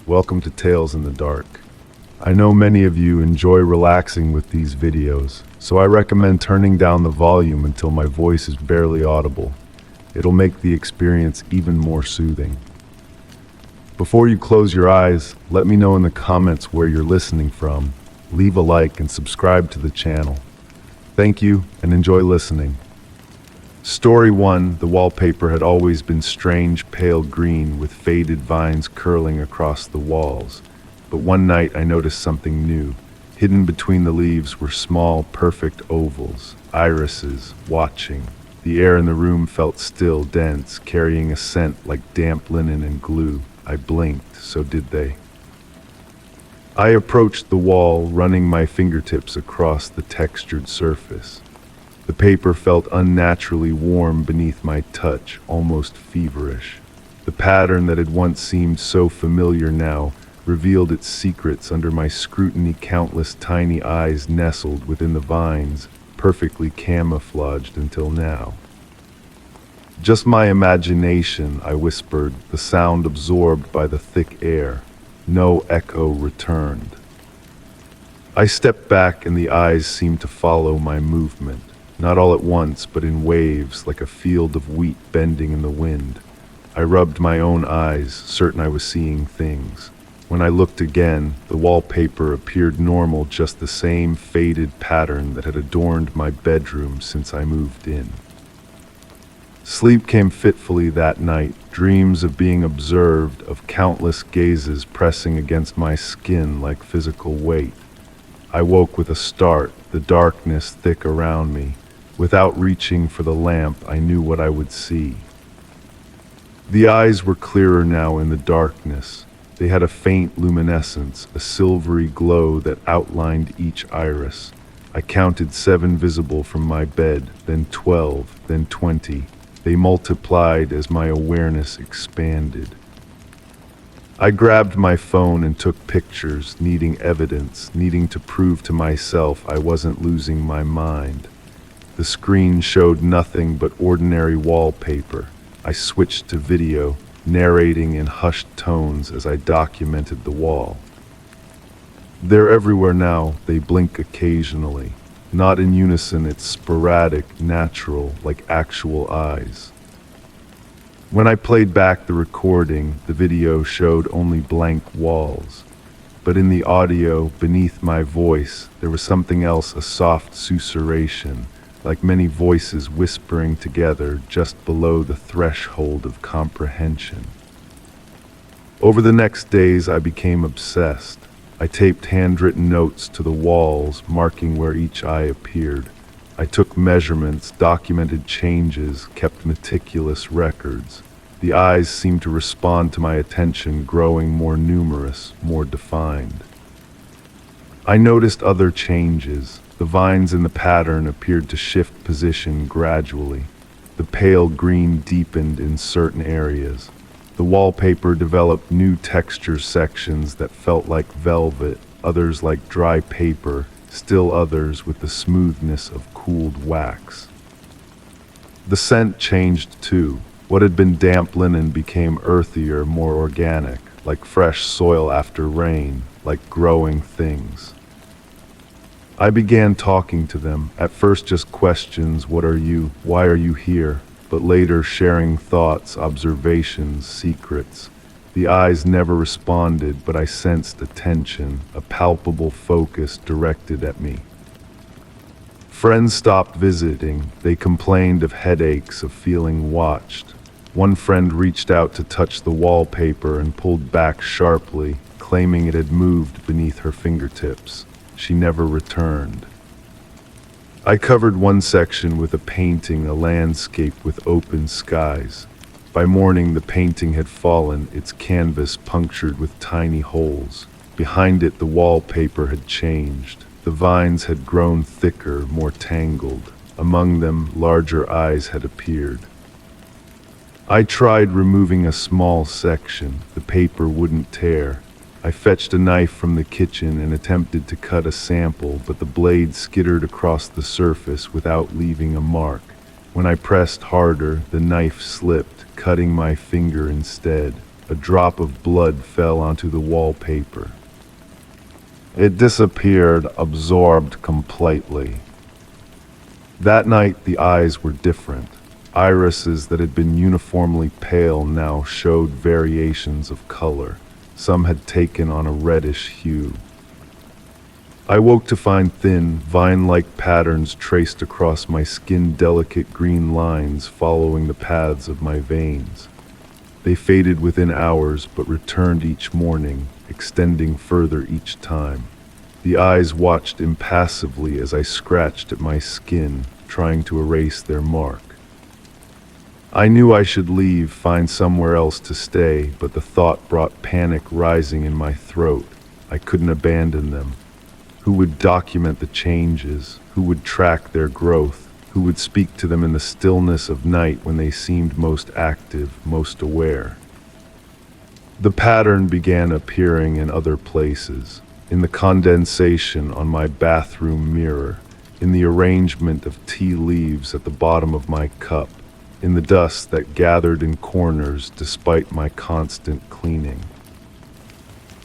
welcome to Tales in the Dark. I know many of you enjoy relaxing with these videos, so I recommend turning down the volume until my voice is barely audible. It'll make the experience even more soothing. Before you close your eyes, let me know in the comments where you're listening from. Leave a like and subscribe to the channel. Thank you and enjoy listening. Story 1. The wallpaper had always been strange pale green with faded vines curling across the walls. But one night I noticed something new. Hidden between the leaves were small, perfect ovals, irises, watching. The air in the room felt still, dense, carrying a scent like damp linen and glue. I blinked, so did they. I approached the wall, running my fingertips across the textured surface. The paper felt unnaturally warm beneath my touch, almost feverish. The pattern that had once seemed so familiar now revealed its secrets under my scrutiny. Countless tiny eyes nestled within the vines, perfectly camouflaged until now. "Just my imagination," I whispered, the sound absorbed by the thick air. No echo returned. I stepped back and the eyes seemed to follow my movement. Not all at once, but in waves, like a field of wheat bending in the wind. I rubbed my own eyes, certain I was seeing things. When I looked again, the wallpaper appeared normal, just the same faded pattern that had adorned my bedroom since I moved in. Sleep came fitfully that night, dreams of being observed, of countless gazes pressing against my skin like physical weight. I woke with a start, the darkness thick around me. Without reaching for the lamp, I knew what I would see. The eyes were clearer now in the darkness. They had a faint luminescence, a silvery glow that outlined each iris. I counted 7 visible from my bed, then 12, then 20. They multiplied as my awareness expanded. I grabbed my phone and took pictures, needing evidence, needing to prove to myself I wasn't losing my mind. The screen showed nothing but ordinary wallpaper. I switched to video, narrating in hushed tones as I documented the wall. They're everywhere now, they blink occasionally. Not in unison, it's sporadic, natural, like actual eyes. When I played back the recording, the video showed only blank walls. But in the audio, beneath my voice, there was something else, a soft susurration, like many voices whispering together just below the threshold of comprehension. Over the next days, I became obsessed. I taped handwritten notes to the walls, marking where each eye appeared. I took measurements, documented changes, kept meticulous records. The eyes seemed to respond to my attention, growing more numerous, more defined. I noticed other changes. The vines in the pattern appeared to shift position gradually. The pale green deepened in certain areas. The wallpaper developed new texture sections that felt like velvet, others like dry paper, still others with the smoothness of cooled wax. The scent changed too. What had been damp linen became earthier, more organic, like fresh soil after rain, like growing things. I began talking to them, at first just questions, what are you, why are you here, but later sharing thoughts, observations, secrets. The eyes never responded, but I sensed attention, a palpable focus directed at me. Friends stopped visiting. They complained of headaches, of feeling watched. One friend reached out to touch the wallpaper and pulled back sharply, claiming it had moved beneath her fingertips. She never returned. I covered one section with a painting, a landscape with open skies. By morning, the painting had fallen, its canvas punctured with tiny holes. Behind it, the wallpaper had changed. The vines had grown thicker, more tangled. Among them, larger eyes had appeared. I tried removing a small section. The paper wouldn't tear. I fetched a knife from the kitchen and attempted to cut a sample, but the blade skittered across the surface without leaving a mark. When I pressed harder, the knife slipped, cutting my finger instead. a drop of blood fell onto the wallpaper. It disappeared, absorbed completely. That night, the eyes were different. Irises that had been uniformly pale now showed variations of color. Some had taken on a reddish hue. I woke to find thin, vine-like patterns traced across my skin, delicate green lines following the paths of my veins. They faded within hours, but returned each morning, extending further each time. The eyes watched impassively as I scratched at my skin, trying to erase their mark. I knew I should leave, find somewhere else to stay, but the thought brought panic rising in my throat. I couldn't abandon them. Who would document the changes? Who would track their growth? Who would speak to them in the stillness of night when they seemed most active, most aware? The pattern began appearing in other places, in the condensation on my bathroom mirror, in the arrangement of tea leaves at the bottom of my cup, in the dust that gathered in corners despite my constant cleaning.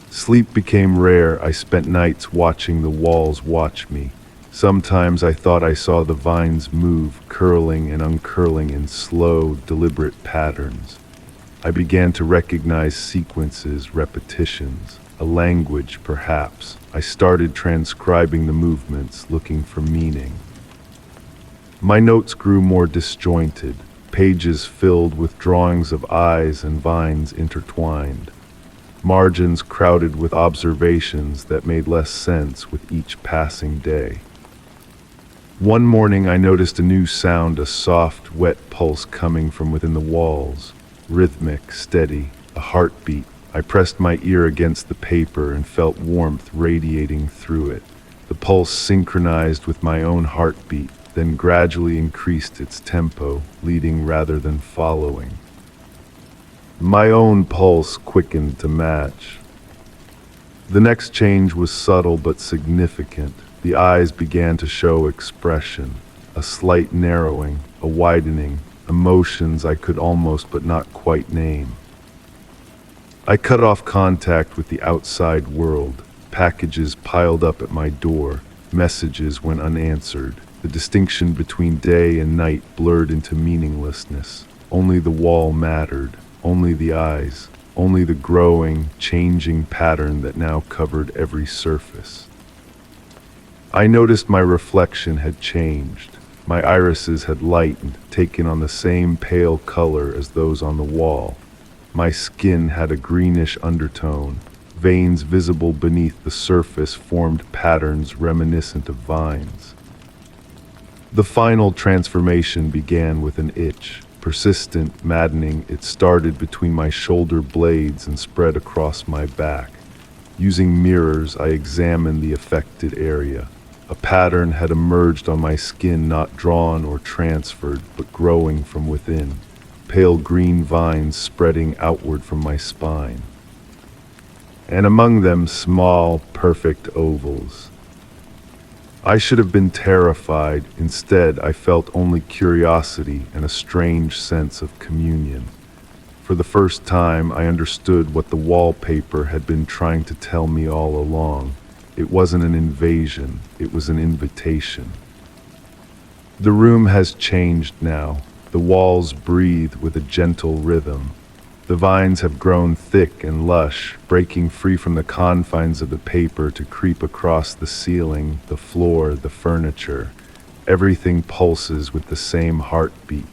Sleep became rare. I spent nights watching the walls watch me. Sometimes I thought I saw the vines move, curling and uncurling in slow, deliberate patterns. I began to recognize sequences, repetitions, a language perhaps. I started transcribing the movements, looking for meaning. My notes grew more disjointed, pages filled with drawings of eyes and vines intertwined. Margins crowded with observations that made less sense with each passing day. One morning I noticed a new sound, a soft, wet pulse coming from within the walls. Rhythmic, steady, a heartbeat. I pressed my ear against the paper and felt warmth radiating through it. The pulse synchronized with my own heartbeat, then gradually increased its tempo, leading rather than following. My own pulse quickened to match. The next change was subtle but significant. The eyes began to show expression, a slight narrowing, a widening, emotions I could almost but not quite name. I cut off contact with the outside world. Packages piled up at my door, messages went unanswered. The distinction between day and night blurred into meaninglessness. Only the wall mattered. Only the eyes, only the growing, changing pattern that now covered every surface. I noticed my reflection had changed. My irises had lightened, taken on the same pale color as those on the wall. My skin had a greenish undertone. Veins visible beneath the surface formed patterns reminiscent of vines. The final transformation began with an itch. Persistent, maddening, it started between my shoulder blades and spread across my back. Using mirrors, I examined the affected area. A pattern had emerged on my skin, not drawn or transferred, but growing from within. Pale green vines spreading outward from my spine. And among them, small, perfect ovals. I should have been terrified. Instead, I felt only curiosity and a strange sense of communion. For the first time, I understood what the wallpaper had been trying to tell me all along. It wasn't an invasion, it was an invitation. The room has changed now. The walls breathe with a gentle rhythm. The vines have grown thick and lush, breaking free from the confines of the paper to creep across the ceiling, the floor, the furniture. Everything pulses with the same heartbeat.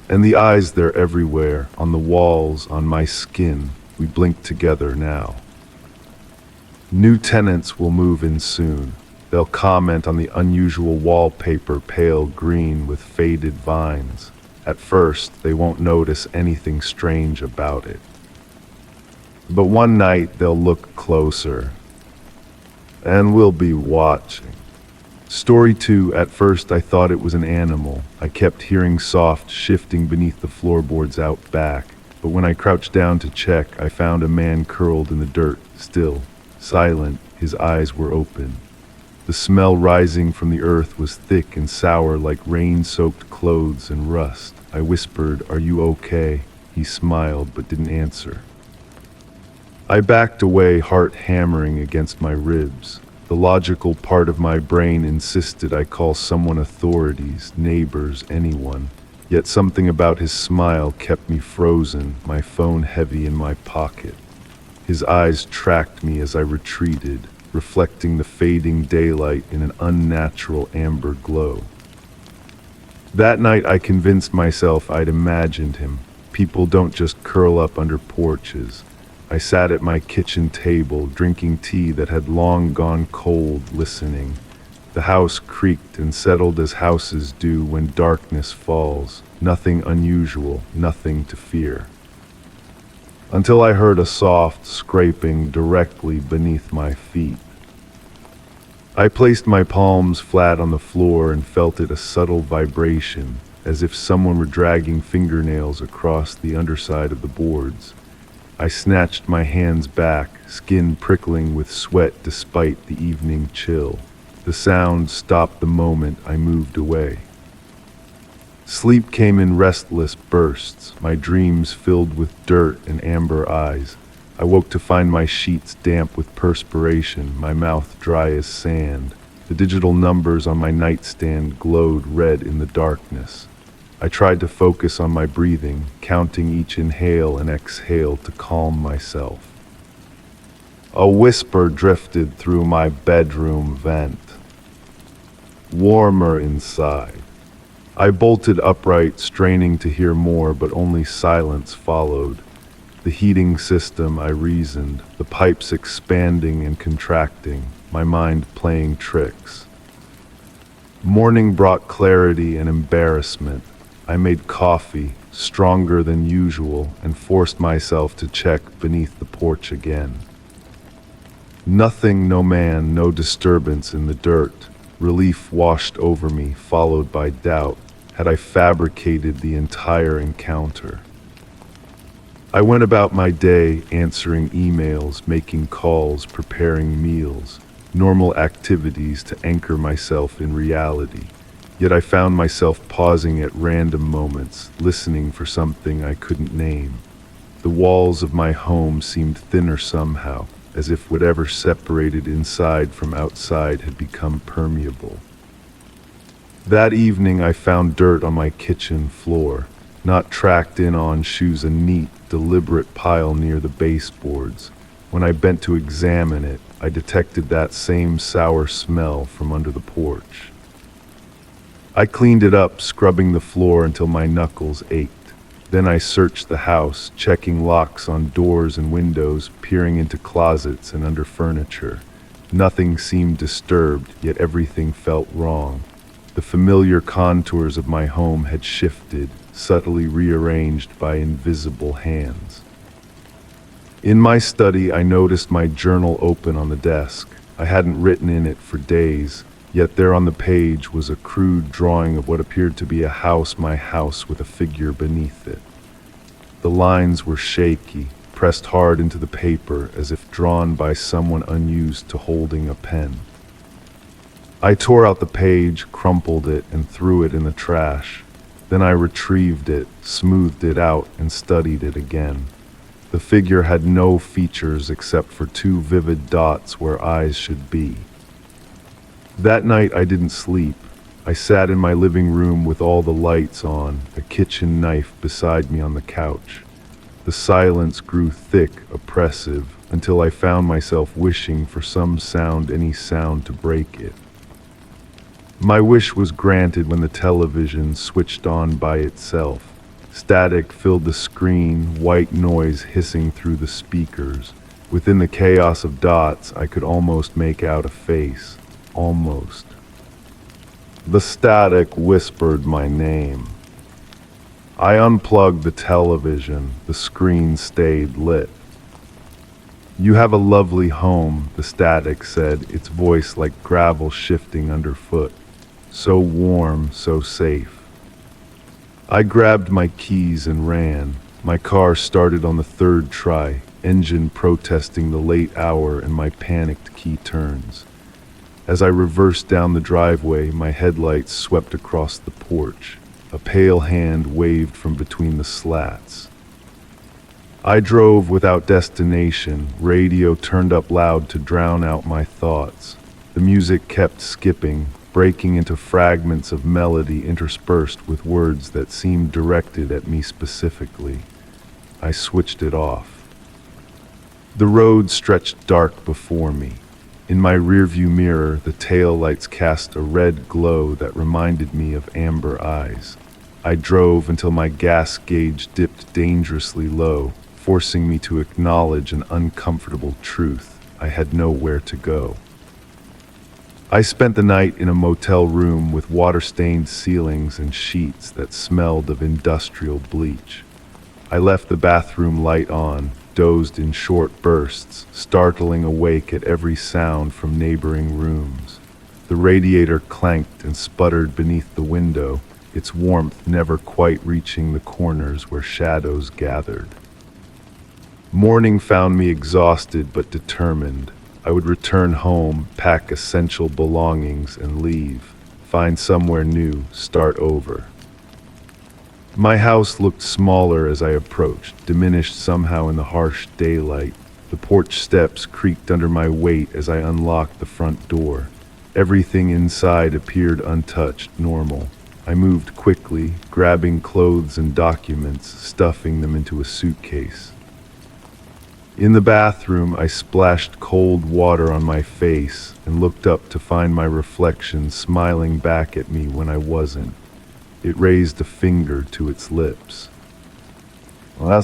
And the eyes, they're everywhere, on the walls, on my skin. We blink together now. New tenants will move in soon. They'll comment on the unusual wallpaper, pale green with faded vines. At first, they won't notice anything strange about it. But one night, they'll look closer. And we'll be watching. Story 2, at first I thought it was an animal. I kept hearing soft shifting beneath the floorboards out back. But when I crouched down to check, I found a man curled in the dirt, still, silent, his eyes were open. The smell rising from the earth was thick and sour like rain-soaked clothes and rust. I whispered, "Are you okay?" He smiled but didn't answer. I backed away, heart hammering against my ribs. The logical part of my brain insisted I call someone, authorities, neighbors, anyone. Yet something about his smile kept me frozen, my phone heavy in my pocket. His eyes tracked me as I retreated, reflecting the fading daylight in an unnatural amber glow. That night I convinced myself I'd imagined him. People don't just curl up under porches. I sat at my kitchen table, drinking tea that had long gone cold, listening. The house creaked and settled as houses do when darkness falls. Nothing unusual, nothing to fear. Until I heard a soft scraping directly beneath my feet. I placed my palms flat on the floor and felt it, a subtle vibration, as if someone were dragging fingernails across the underside of the boards. I snatched my hands back, skin prickling with sweat despite the evening chill. The sound stopped the moment I moved away. Sleep came in restless bursts, my dreams filled with dirt and amber eyes. I woke to find my sheets damp with perspiration, my mouth dry as sand. The digital numbers on my nightstand glowed red in the darkness. I tried to focus on my breathing, counting each inhale and exhale to calm myself. A whisper drifted through my bedroom vent. Warmer inside. I bolted upright, straining to hear more, but only silence followed. The heating system, I reasoned, the pipes expanding and contracting, my mind playing tricks. Morning brought clarity and embarrassment. I made coffee, stronger than usual, and forced myself to check beneath the porch again. Nothing, no man, no disturbance in the dirt. Relief washed over me, followed by doubt. Had I fabricated the entire encounter? I went about my day, answering emails, making calls, preparing meals, normal activities to anchor myself in reality. Yet I found myself pausing at random moments, listening for something I couldn't name. The walls of my home seemed thinner somehow, as if whatever separated inside from outside had become permeable. That evening I found dirt on my kitchen floor, not tracked in on shoes, a neat, deliberate pile near the baseboards. When I bent to examine it, I detected that same sour smell from under the porch. I cleaned it up, scrubbing the floor until my knuckles ached. Then I searched the house, checking locks on doors and windows, peering into closets and under furniture. Nothing seemed disturbed, yet everything felt wrong. The familiar contours of my home had shifted, subtly rearranged by invisible hands. In my study, I noticed my journal open on the desk. I hadn't written in it for days, yet there on the page was a crude drawing of what appeared to be a house, my house, with a figure beneath it. The lines were shaky, pressed hard into the paper as if drawn by someone unused to holding a pen. I tore out the page, crumpled it, and threw it in the trash. Then I retrieved it, smoothed it out, and studied it again. The figure had no features except for two vivid dots where eyes should be. That night I didn't sleep. I sat in my living room with all the lights on, a kitchen knife beside me on the couch. The silence grew thick, oppressive, until I found myself wishing for some sound, any sound, to break it. My wish was granted when the television switched on by itself. Static filled the screen, white noise hissing through the speakers. Within the chaos of dots, I could almost make out a face. Almost. The static whispered my name. I unplugged the television. The screen stayed lit. "You have a lovely home," the static said, its voice like gravel shifting underfoot. So warm, so safe. I grabbed my keys and ran. My car started on the third try, engine protesting the late hour and my panicked key turns. As I reversed down the driveway, my headlights swept across the porch. A pale hand waved from between the slats. I drove without destination, radio turned up loud to drown out my thoughts. The music kept skipping, breaking into fragments of melody interspersed with words that seemed directed at me specifically. I switched it off. The road stretched dark before me. In my rearview mirror, the taillights cast a red glow that reminded me of amber eyes. I drove until my gas gauge dipped dangerously low, forcing me to acknowledge an uncomfortable truth: I had nowhere to go. I spent the night in a motel room with water-stained ceilings and sheets that smelled of industrial bleach. I left the bathroom light on, dozed in short bursts, startling awake at every sound from neighboring rooms. The radiator clanked and sputtered beneath the window, its warmth never quite reaching the corners where shadows gathered. Morning found me exhausted but determined. I would return home, pack essential belongings, and leave. Find somewhere new, start over. My house looked smaller as I approached, diminished somehow in the harsh daylight. The porch steps creaked under my weight as I unlocked the front door. Everything inside appeared untouched, normal. I moved quickly, grabbing clothes and documents, stuffing them into a suitcase. In the bathroom, I splashed cold water on my face and looked up to find my reflection smiling back at me when I wasn't. It raised a finger to its lips. I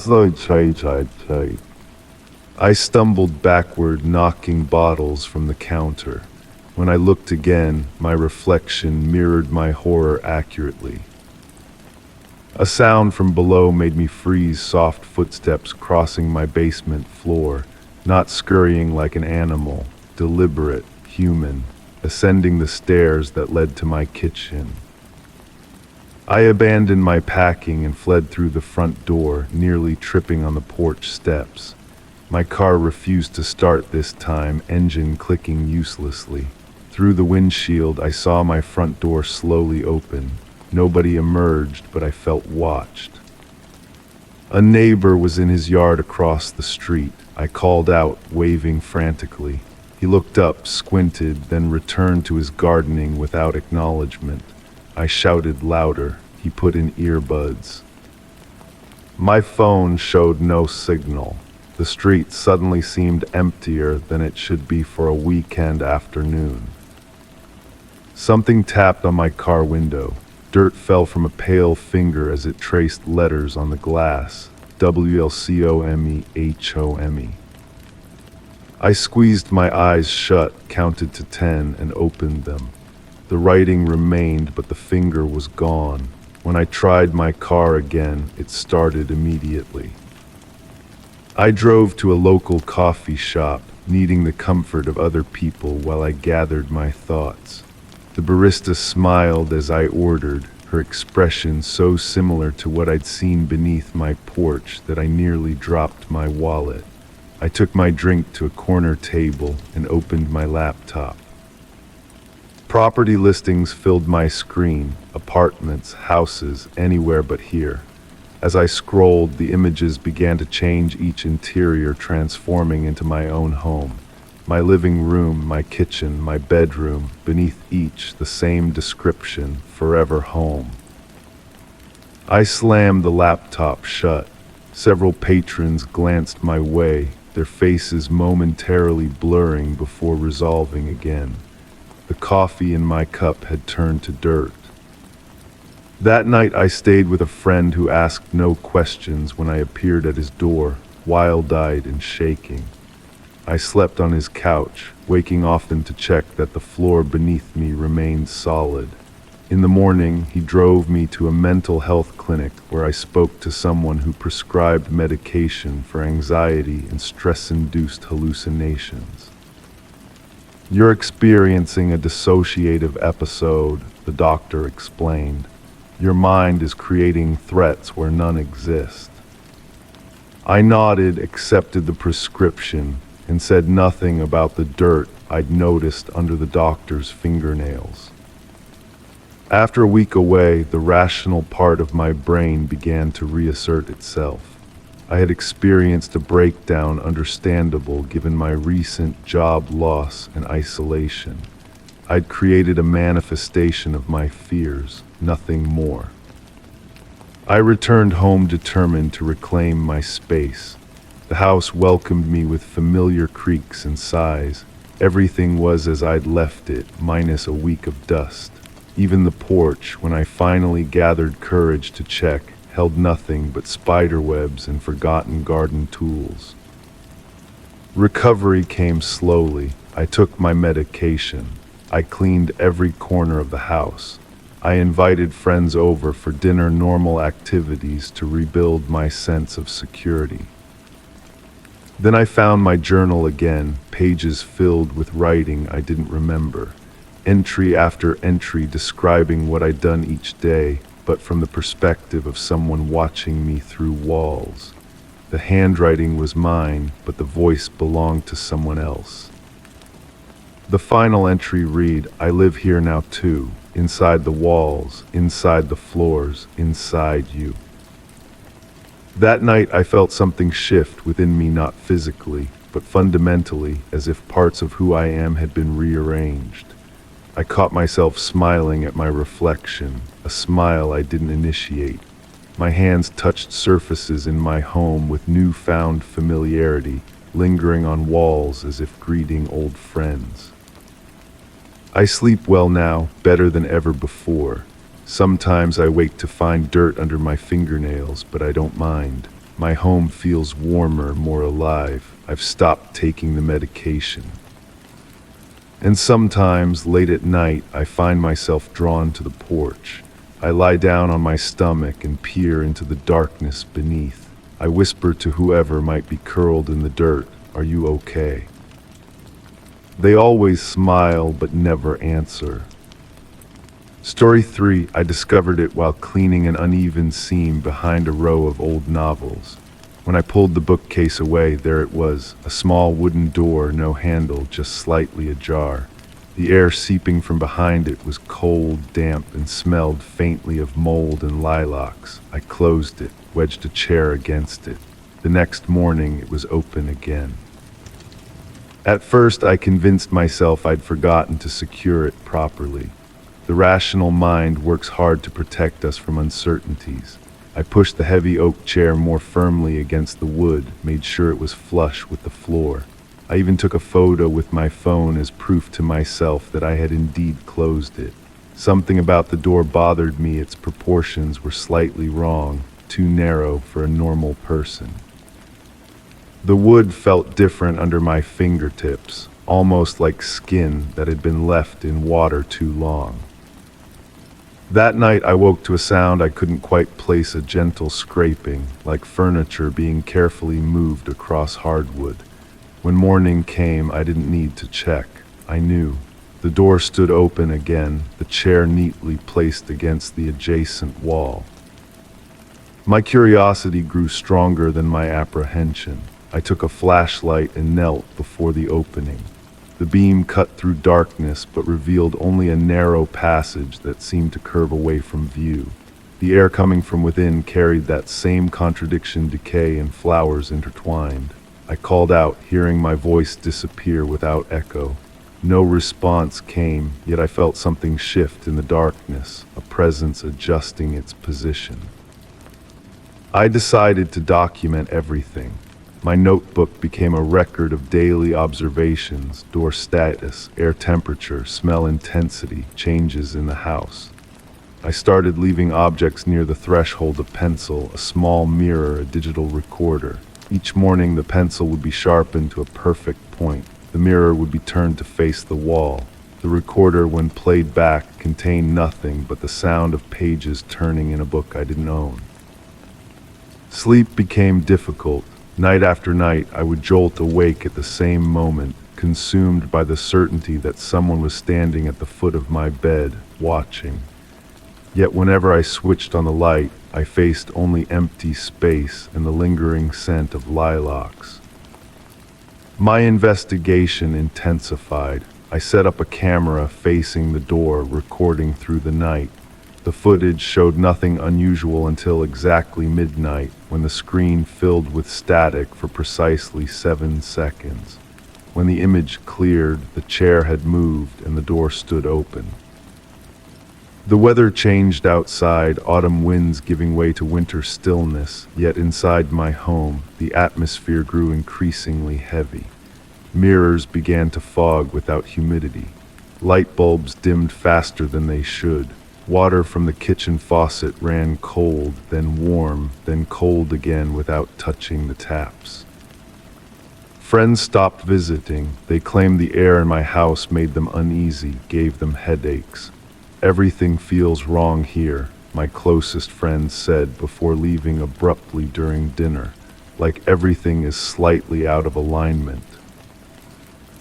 stumbled backward, knocking bottles from the counter. When I looked again, my reflection mirrored my horror accurately. A sound from below made me freeze, soft footsteps crossing my basement floor, not scurrying like an animal, deliberate, human, ascending the stairs that led to my kitchen. I abandoned my packing and fled through the front door, nearly tripping on the porch steps. My car refused to start this time, engine clicking uselessly. Through the windshield, I saw my front door slowly open. Nobody emerged, but I felt watched. A neighbor was in his yard across the street. I called out, waving frantically. He looked up, squinted, then returned to his gardening without acknowledgement. I shouted louder. He put in earbuds. My phone showed no signal. The street suddenly seemed emptier than it should be for a weekend afternoon. Something tapped on my car window. Dirt fell from a pale finger as it traced letters on the glass. WLCOMEHOME. I squeezed my eyes shut, counted to 10, and opened them. The writing remained, but the finger was gone. When I tried my car again, it started immediately. I drove to a local coffee shop, needing the comfort of other people while I gathered my thoughts. The barista smiled as I ordered, her expression so similar to what I'd seen beneath my porch that I nearly dropped my wallet. I took my drink to a corner table and opened my laptop. Property listings filled my screen, apartments, houses, anywhere but here. As I scrolled, the images began to change, each interior transforming into my own home. My living room, my kitchen, my bedroom, beneath each the same description: forever home. I slammed the laptop shut. Several patrons glanced my way, their faces momentarily blurring before resolving again. The coffee in my cup had turned to dirt. That night I stayed with a friend who asked no questions when I appeared at his door, wild-eyed and shaking. I slept on his couch, waking often to check that the floor beneath me remained solid. In the morning, he drove me to a mental health clinic where I spoke to someone who prescribed medication for anxiety and stress-induced hallucinations. "You're experiencing a dissociative episode," the doctor explained. "Your mind is creating threats where none exist." I nodded, accepted the prescription, and said nothing about the dirt I'd noticed under the doctor's fingernails. After a week away, the rational part of my brain began to reassert itself. I had experienced a breakdown understandable given my recent job loss and isolation. I'd created a manifestation of my fears, nothing more. I returned home determined to reclaim my space. The house welcomed me with familiar creaks and sighs. Everything was as I'd left it, minus a week of dust. Even the porch, when I finally gathered courage to check, held nothing but spider webs and forgotten garden tools. Recovery came slowly. I took my medication. I cleaned every corner of the house. I invited friends over for dinner, normal activities to rebuild my sense of security. Then I found my journal again, pages filled with writing I didn't remember. Entry after entry describing what I'd done each day, but from the perspective of someone watching me through walls. The handwriting was mine, but the voice belonged to someone else. The final entry read, "I live here now too, inside the walls, inside the floors, inside you." That night I felt something shift within me, not physically, but fundamentally, as if parts of who I am had been rearranged. I caught myself smiling at my reflection, a smile I didn't initiate. My hands touched surfaces in my home with newfound familiarity, lingering on walls as if greeting old friends. I sleep well now, better than ever before. Sometimes I wake to find dirt under my fingernails, but I don't mind. My home feels warmer, more alive. I've stopped taking the medication. And sometimes, late at night, I find myself drawn to the porch. I lie down on my stomach and peer into the darkness beneath. I whisper to whoever might be curled in the dirt, "Are you okay?" They always smile but never answer. Story 3, I discovered it while cleaning an uneven seam behind a row of old novels. When I pulled the bookcase away, there it was, a small wooden door, no handle, just slightly ajar. The air seeping from behind it was cold, damp, and smelled faintly of mold and lilacs. I closed it, wedged a chair against it. The next morning, it was open again. At first, I convinced myself I'd forgotten to secure it properly. The rational mind works hard to protect us from uncertainties. I pushed the heavy oak chair more firmly against the wood, made sure it was flush with the floor. I even took a photo with my phone as proof to myself that I had indeed closed it. Something about the door bothered me. Its proportions were slightly wrong, too narrow for a normal person. The wood felt different under my fingertips, almost like skin that had been left in water too long. That night I woke to a sound I couldn't quite place, a gentle scraping, like furniture being carefully moved across hardwood. When morning came, I didn't need to check. I knew. The door stood open again, the chair neatly placed against the adjacent wall. My curiosity grew stronger than my apprehension. I took a flashlight and knelt before the opening. The beam cut through darkness but revealed only a narrow passage that seemed to curve away from view. The air coming from within carried that same contradiction, decay and flowers intertwined. I called out, hearing my voice disappear without echo. No response came, yet I felt something shift in the darkness, a presence adjusting its position. I decided to document everything. My notebook became a record of daily observations: door status, air temperature, smell intensity, changes in the house. I started leaving objects near the threshold: a pencil, a small mirror, a digital recorder. Each morning the pencil would be sharpened to a perfect point. The mirror would be turned to face the wall. The recorder, when played back, contained nothing but the sound of pages turning in a book I didn't own. Sleep became difficult. Night after night, I would jolt awake at the same moment, consumed by the certainty that someone was standing at the foot of my bed, watching. Yet whenever I switched on the light, I faced only empty space and the lingering scent of lilacs. My investigation intensified. I set up a camera facing the door, recording through the night. The footage showed nothing unusual until exactly midnight, when the screen filled with static for precisely 7 seconds. When the image cleared, the chair had moved and the door stood open. The weather changed outside, autumn winds giving way to winter stillness, yet inside my home, the atmosphere grew increasingly heavy. Mirrors began to fog without humidity. Light bulbs dimmed faster than they should. Water from the kitchen faucet ran cold, then warm, then cold again without touching the taps. Friends stopped visiting. They claimed the air in my house made them uneasy, gave them headaches. "Everything feels wrong here," my closest friend said before leaving abruptly during dinner, like everything is slightly out of alignment.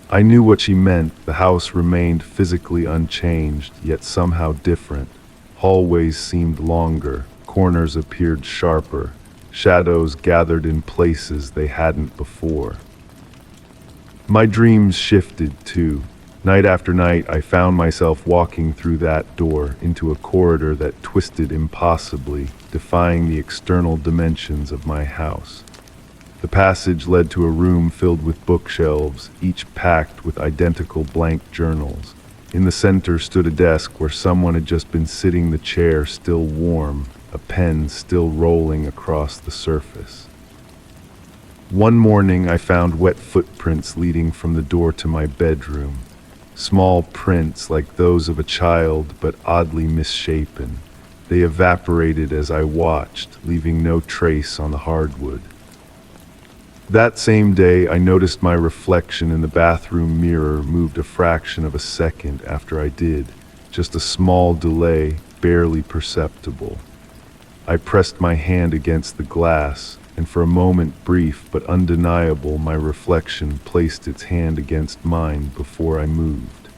I knew what she meant. The house remained physically unchanged, yet somehow different. Hallways seemed longer, corners appeared sharper, shadows gathered in places they hadn't before. My dreams shifted too. Night after night, I found myself walking through that door into a corridor that twisted impossibly, defying the external dimensions of my house. The passage led to a room filled with bookshelves, each packed with identical blank journals. In the center stood a desk where someone had just been sitting, the chair still warm, a pen still rolling across the surface. One morning I found wet footprints leading from the door to my bedroom. Small prints like those of a child, but oddly misshapen. They evaporated as I watched, leaving no trace on the hardwood. That same day, I noticed my reflection in the bathroom mirror moved a fraction of a second after I did, just a small delay, barely perceptible. I pressed my hand against the glass, and for a moment, brief but undeniable, my reflection placed its hand against mine before I moved.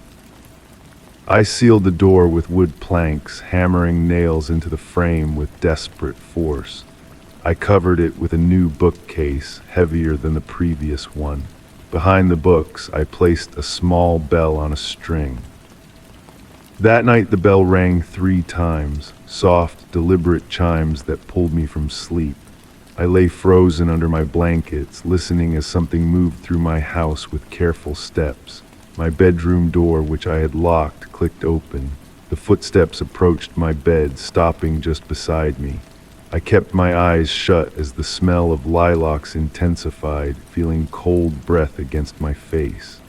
I sealed the door with wood planks, hammering nails into the frame with desperate force. I covered it with a new bookcase, heavier than the previous one. Behind the books, I placed a small bell on a string. That night the bell rang 3 times, soft, deliberate chimes that pulled me from sleep. I lay frozen under my blankets, listening as something moved through my house with careful steps. My bedroom door, which I had locked, clicked open. The footsteps approached my bed, stopping just beside me. I kept my eyes shut as the smell of lilacs intensified, feeling cold breath against my face.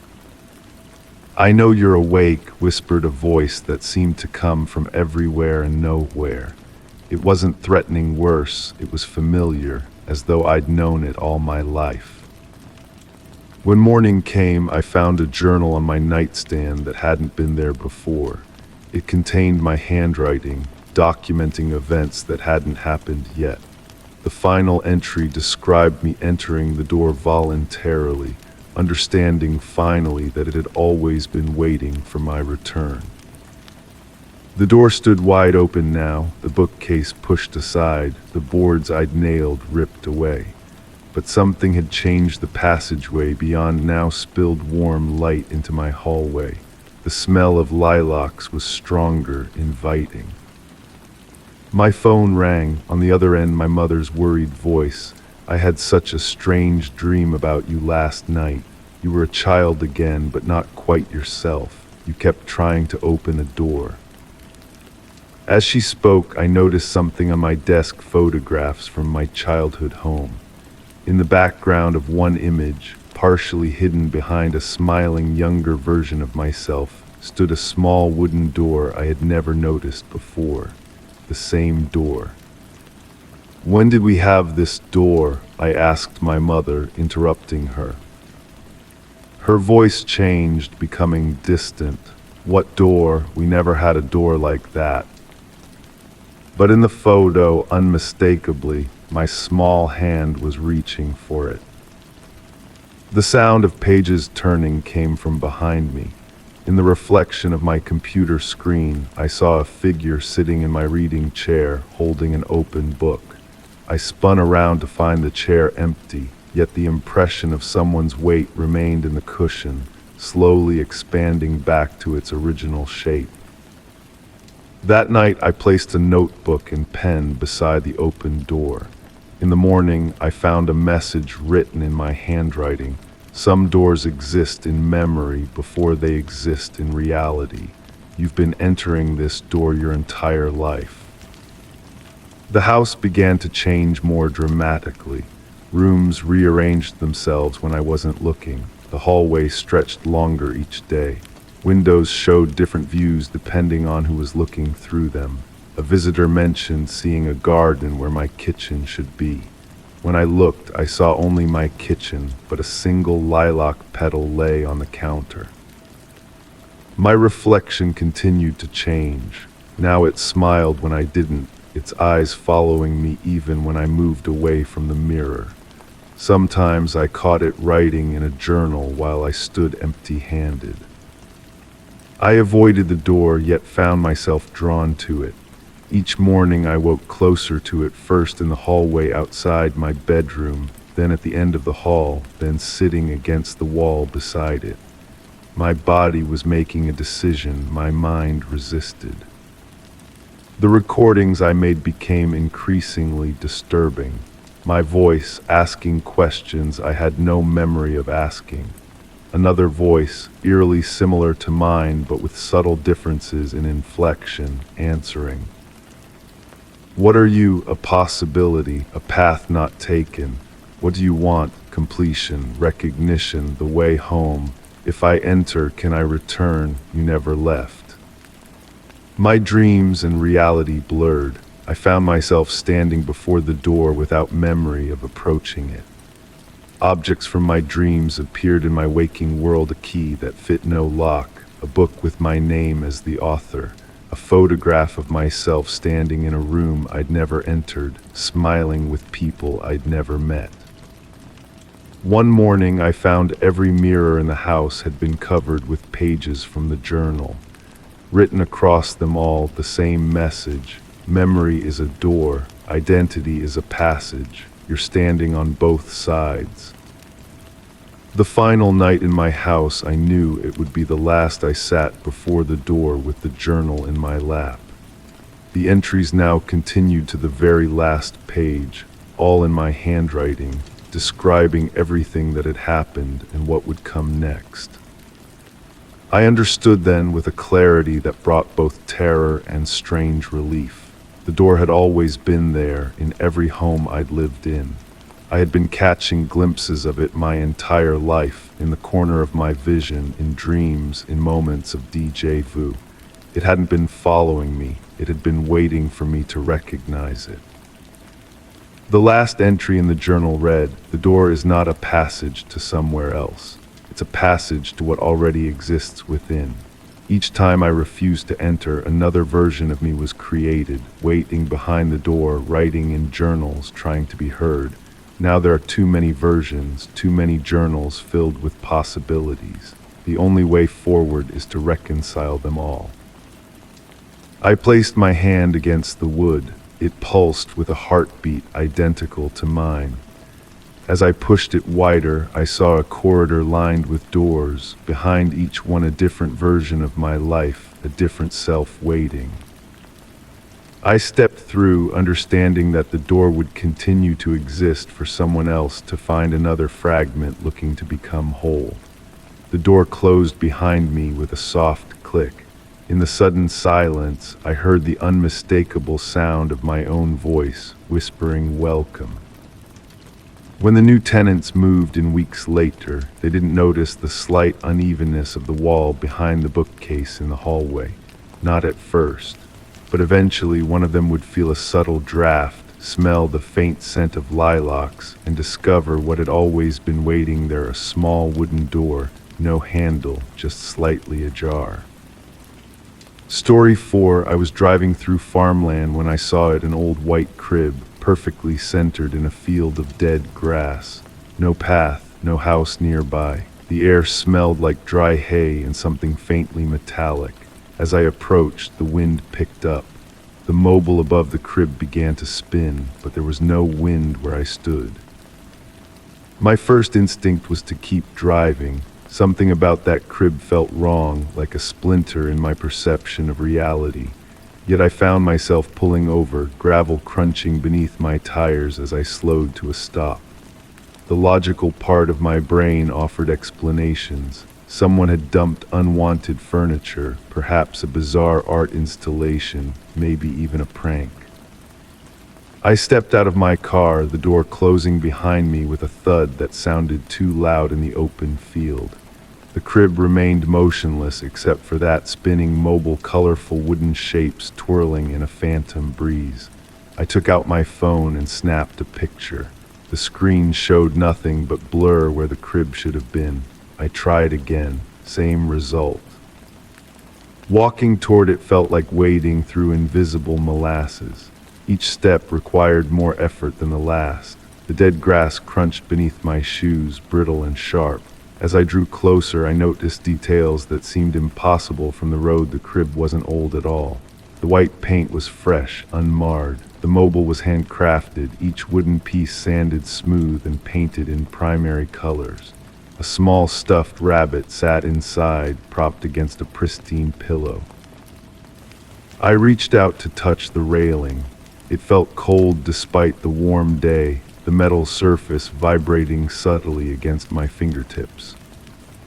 "I know you're awake," whispered a voice that seemed to come from everywhere and nowhere. It wasn't threatening, worse, it was familiar, as though I'd known it all my life. When morning came, I found a journal on my nightstand that hadn't been there before. It contained my handwriting, documenting events that hadn't happened yet. The final entry described me entering the door voluntarily, understanding finally that it had always been waiting for my return. The door stood wide open now, the bookcase pushed aside, the boards I'd nailed ripped away. But something had changed the passageway beyond, now spilled warm light into my hallway. The smell of lilacs was stronger, inviting. My phone rang, on the other end my mother's worried voice. "I had such a strange dream about you last night. You were a child again, but not quite yourself. You kept trying to open a door." As she spoke, I noticed something on my desk, photographs from my childhood home. In the background of one image, partially hidden behind a smiling younger version of myself, stood a small wooden door I had never noticed before. The same door. "When did we have this door?" I asked my mother, interrupting her. Her voice changed, becoming distant. "What door? We never had a door like that." But in the photo, unmistakably, my small hand was reaching for it. The sound of pages turning came from behind me. In the reflection of my computer screen, I saw a figure sitting in my reading chair, holding an open book. I spun around to find the chair empty, yet the impression of someone's weight remained in the cushion, slowly expanding back to its original shape. That night, I placed a notebook and pen beside the open door. In the morning, I found a message written in my handwriting. Some doors exist in memory before they exist in reality. You've been entering this door your entire life. The house began to change more dramatically. Rooms rearranged themselves when I wasn't looking. The hallway stretched longer each day. Windows showed different views depending on who was looking through them. A visitor mentioned seeing a garden where my kitchen should be. When I looked, I saw only my kitchen, but a single lilac petal lay on the counter. My reflection continued to change. Now it smiled when I didn't, its eyes following me even when I moved away from the mirror. Sometimes I caught it writing in a journal while I stood empty-handed. I avoided the door, yet found myself drawn to it. Each morning I woke closer to it, first in the hallway outside my bedroom, then at the end of the hall, then sitting against the wall beside it. My body was making a decision, my mind resisted. The recordings I made became increasingly disturbing. My voice asking questions I had no memory of asking. Another voice, eerily similar to mine but with subtle differences in inflection, answering. What are you? A possibility, a path not taken. What do you want? Completion, recognition, the way home. If I enter, can I return? You never left. My dreams and reality blurred. I found myself standing before the door without memory of approaching it. Objects from my dreams appeared in my waking world, a key that fit no lock, a book with my name as the author, a photograph of myself standing in a room I'd never entered, smiling with people I'd never met. One morning I found every mirror in the house had been covered with pages from the journal. Written across them all, the same message. Memory is a door, identity is a passage. You're standing on both sides. The final night in my house, I knew it would be the last I sat before the door with the journal in my lap. The entries now continued to the very last page, all in my handwriting, describing everything that had happened and what would come next. I understood then with a clarity that brought both terror and strange relief. The door had always been there in every home I'd lived in. I had been catching glimpses of it my entire life, in the corner of my vision, in dreams, in moments of déjà vu. It hadn't been following me, it had been waiting for me to recognize it. The last entry in the journal read, "The door is not a passage to somewhere else. It's a passage to what already exists within." Each time I refused to enter, another version of me was created, waiting behind the door, writing in journals, trying to be heard. Now there are too many versions, too many journals filled with possibilities. The only way forward is to reconcile them all. I placed my hand against the wood. It pulsed with a heartbeat identical to mine. As I pushed it wider, I saw a corridor lined with doors, behind each one a different version of my life, a different self waiting. I stepped through, understanding that the door would continue to exist for someone else to find another fragment looking to become whole. The door closed behind me with a soft click. In the sudden silence, I heard the unmistakable sound of my own voice, whispering welcome. When the new tenants moved in weeks later, they didn't notice the slight unevenness of the wall behind the bookcase in the hallway. Not at first, but eventually one of them would feel a subtle draft, smell the faint scent of lilacs, and discover what had always been waiting there, a small wooden door, no handle, just slightly ajar. Story 4, I was driving through farmland when I saw it, an old white crib, perfectly centered in a field of dead grass. No path, no house nearby. The air smelled like dry hay and something faintly metallic. As I approached, the wind picked up. The mobile above the crib began to spin, but there was no wind where I stood. My first instinct was to keep driving. Something about that crib felt wrong, like a splinter in my perception of reality. Yet I found myself pulling over, gravel crunching beneath my tires as I slowed to a stop. The logical part of my brain offered explanations. Someone had dumped unwanted furniture, perhaps a bizarre art installation, maybe even a prank. I stepped out of my car, the door closing behind me with a thud that sounded too loud in the open field. The crib remained motionless except for that spinning mobile, colorful wooden shapes twirling in a phantom breeze. I took out my phone and snapped a picture. The screen showed nothing but blur where the crib should have been. I tried again, same result. Walking toward it felt like wading through invisible molasses. Each step required more effort than the last. The dead grass crunched beneath my shoes, brittle and sharp. As I drew closer, I noticed details that seemed impossible from the road. The crib wasn't old at all. The white paint was fresh, unmarred. The mobile was handcrafted, each wooden piece sanded smooth and painted in primary colors. A small stuffed rabbit sat inside, propped against a pristine pillow. I reached out to touch the railing. It felt cold despite the warm day, the metal surface vibrating subtly against my fingertips.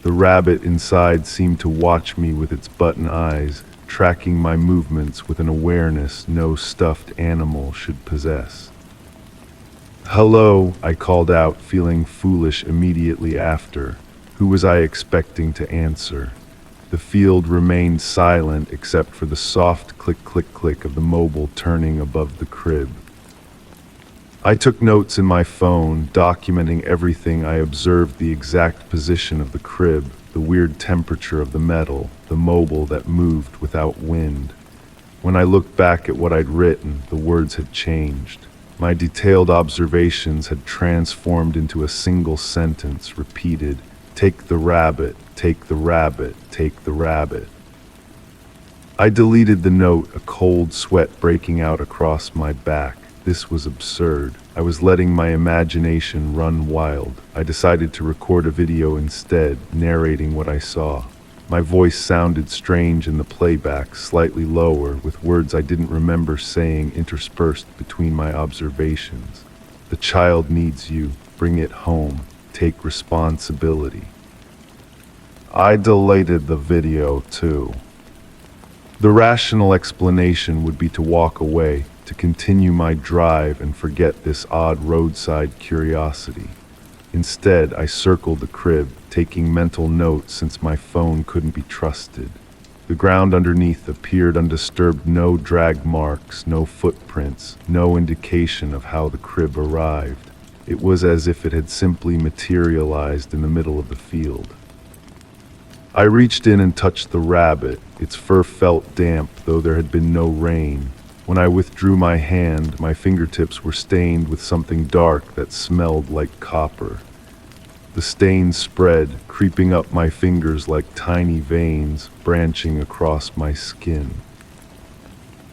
The rabbit inside seemed to watch me with its button eyes, tracking my movements with an awareness no stuffed animal should possess. "Hello," I called out, feeling foolish immediately after. Who was I expecting to answer? The field remained silent except for the soft click-click-click of the mobile turning above the crib. I took notes in my phone, documenting everything I observed: the exact position of the crib, the weird temperature of the metal, the mobile that moved without wind. When I looked back at what I'd written, the words had changed. My detailed observations had transformed into a single sentence, repeated: "Take the rabbit, take the rabbit, take the rabbit." I deleted the note, a cold sweat breaking out across my back. This was absurd. I was letting my imagination run wild. I decided to record a video instead, narrating what I saw. My voice sounded strange in the playback, slightly lower, with words I didn't remember saying interspersed between my observations. "The child needs you. Bring it home. Take responsibility." I deleted the video too. The rational explanation would be to walk away, to continue my drive and forget this odd roadside curiosity. Instead, I circled the crib, taking mental notes since my phone couldn't be trusted. The ground underneath appeared undisturbed, no drag marks, no footprints, no indication of how the crib arrived. It was as if it had simply materialized in the middle of the field. I reached in and touched the rabbit. Its fur felt damp, though there had been no rain. When I withdrew my hand, my fingertips were stained with something dark that smelled like copper. The stain spread, creeping up my fingers like tiny veins, branching across my skin.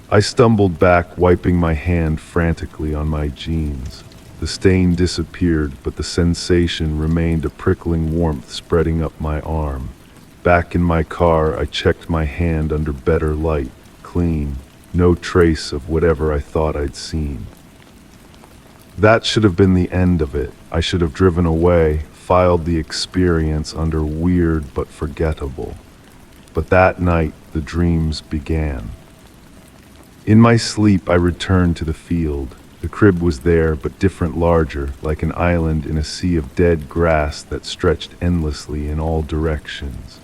I stumbled back, wiping my hand frantically on my jeans. The stain disappeared, but the sensation remained, a prickling warmth spreading up my arm. Back in my car, I checked my hand under better light. Clean. No trace of whatever I thought I'd seen. That should have been the end of it. I should have driven away, filed the experience under weird but forgettable. But that night, the dreams began. In my sleep, I returned to the field. The crib was there, but different, larger, like an island in a sea of dead grass that stretched endlessly in all directions.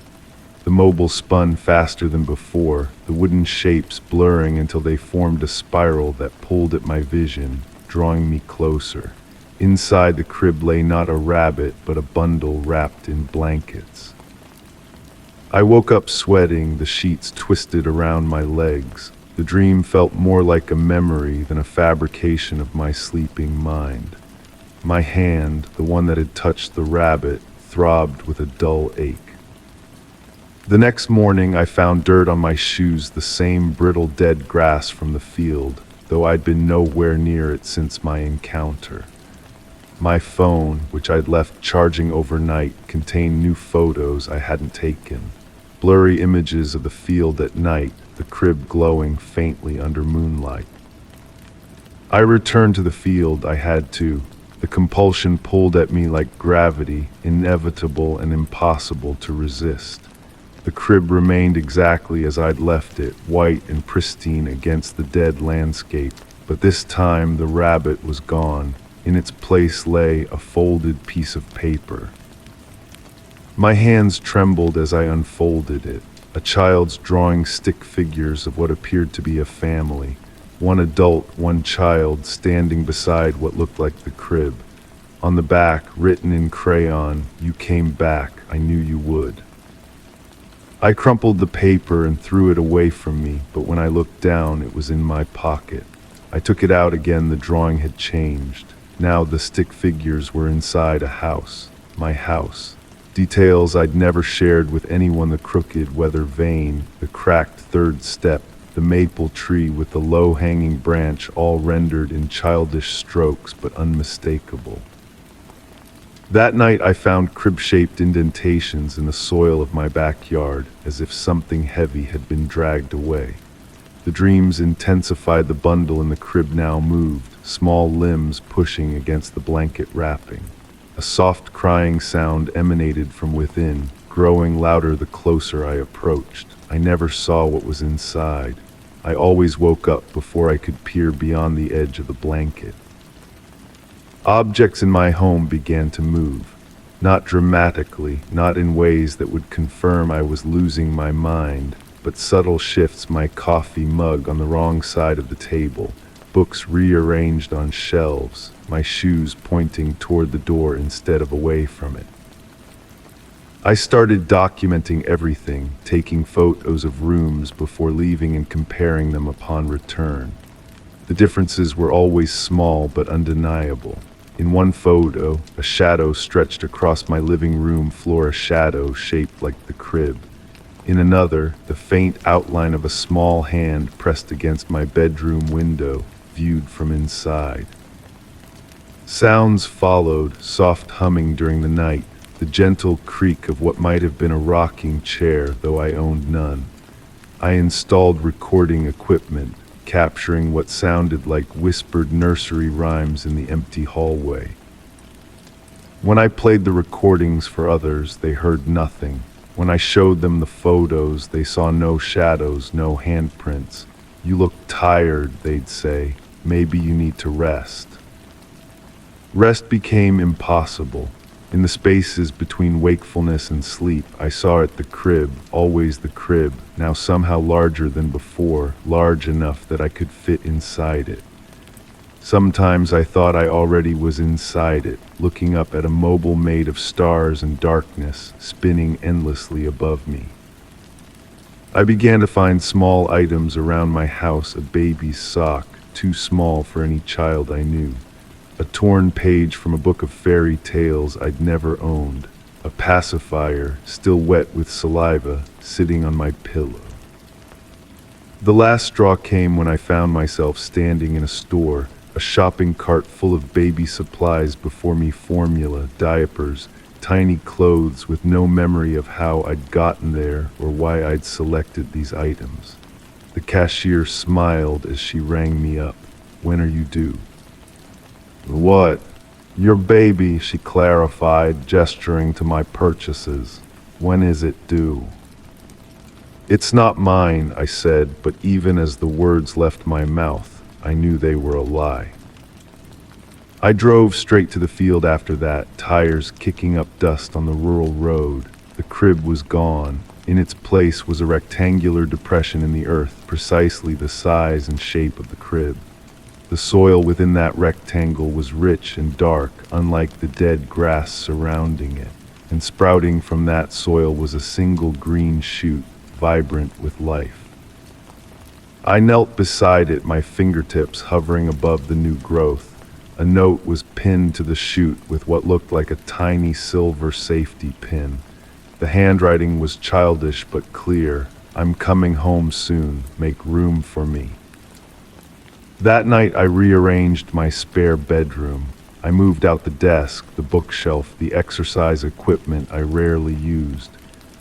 The mobile spun faster than before, the wooden shapes blurring until they formed a spiral that pulled at my vision, drawing me closer. Inside the crib lay not a rabbit, but a bundle wrapped in blankets. I woke up sweating, the sheets twisted around my legs. The dream felt more like a memory than a fabrication of my sleeping mind. My hand, the one that had touched the rabbit, throbbed with a dull ache. The next morning, I found dirt on my shoes, the same brittle dead grass from the field, though I'd been nowhere near it since my encounter. My phone, which I'd left charging overnight, contained new photos I hadn't taken. Blurry images of the field at night, the crib glowing faintly under moonlight. I returned to the field. I had to. The compulsion pulled at me like gravity, inevitable and impossible to resist. The crib remained exactly as I'd left it, white and pristine against the dead landscape. But this time the rabbit was gone. In its place lay a folded piece of paper. My hands trembled as I unfolded it. A child's drawing stick figures of what appeared to be a family. One adult, one child, standing beside what looked like the crib. On the back, written in crayon, "You came back, I knew you would." I crumpled the paper and threw it away from me, but when I looked down, it was in my pocket. I took it out again. The drawing had changed. Now the stick figures were inside a house. My house. Details I'd never shared with anyone: the crooked weather vane, the cracked third step, the maple tree with the low-hanging branch, all rendered in childish strokes but unmistakable. That night I found crib-shaped indentations in the soil of my backyard, as if something heavy had been dragged away. The dreams intensified. The bundle in the crib now moved, small limbs pushing against the blanket wrapping. A soft crying sound emanated from within, growing louder the closer I approached. I never saw what was inside. I always woke up before I could peer beyond the edge of the blanket. Objects in my home began to move, not dramatically, not in ways that would confirm I was losing my mind, but subtle shifts: my coffee mug on the wrong side of the table, books rearranged on shelves, my shoes pointing toward the door instead of away from it. I started documenting everything, taking photos of rooms before leaving and comparing them upon return. The differences were always small but undeniable. In one photo, a shadow stretched across my living room floor, a shadow shaped like the crib. In another, the faint outline of a small hand pressed against my bedroom window, viewed from inside. Sounds followed, soft humming during the night, the gentle creak of what might have been a rocking chair, though I owned none. I installed recording equipment, capturing what sounded like whispered nursery rhymes in the empty hallway. When I played the recordings for others, they heard nothing. When I showed them the photos, they saw no shadows, no handprints. "You look tired," they'd say. "Maybe you need to rest." Rest became impossible. In the spaces between wakefulness and sleep, I saw it: the crib, always the crib, now somehow larger than before, large enough that I could fit inside it. Sometimes I thought I already was inside it, looking up at a mobile made of stars and darkness, spinning endlessly above me. I began to find small items around my house: a baby's sock, too small for any child I knew. A torn page from a book of fairy tales I'd never owned. A pacifier, still wet with saliva, sitting on my pillow. The last straw came when I found myself standing in a store, a shopping cart full of baby supplies before me: formula, diapers, tiny clothes, with no memory of how I'd gotten there or why I'd selected these items. The cashier smiled as she rang me up. "When are you due?" "What?" "Your baby," she clarified, gesturing to my purchases. "When is it due?" "It's not mine," I said, but even as the words left my mouth, I knew they were a lie. I drove straight to the field after that, tires kicking up dust on the rural road. The crib was gone. In its place was a rectangular depression in the earth, precisely the size and shape of the crib. The soil within that rectangle was rich and dark, unlike the dead grass surrounding it, and sprouting from that soil was a single green shoot, vibrant with life. I knelt beside it, my fingertips hovering above the new growth. A note was pinned to the shoot with what looked like a tiny silver safety pin. The handwriting was childish but clear: "I'm coming home soon, make room for me." That night I rearranged my spare bedroom. I moved out the desk, the bookshelf, the exercise equipment I rarely used.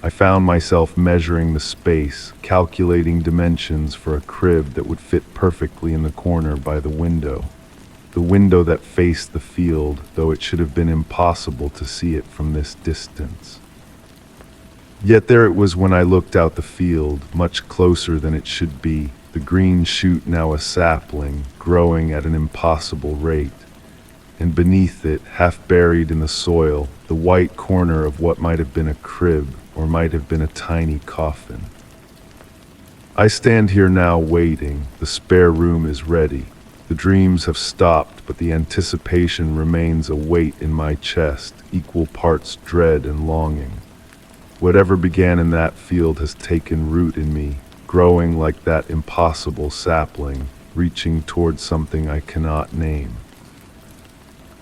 I found myself measuring the space, calculating dimensions for a crib that would fit perfectly in the corner by the window that faced the field, though it should have been impossible to see it from this distance. Yet there it was when I looked out the field, much closer than it should be, the green shoot now a sapling, growing at an impossible rate. And beneath it, half buried in the soil, the white corner of what might have been a crib or might have been a tiny coffin. I stand here now waiting. The spare room is ready. The dreams have stopped, but the anticipation remains a weight in my chest, equal parts dread and longing. Whatever began in that field has taken root in me, growing like that impossible sapling, reaching towards something I cannot name.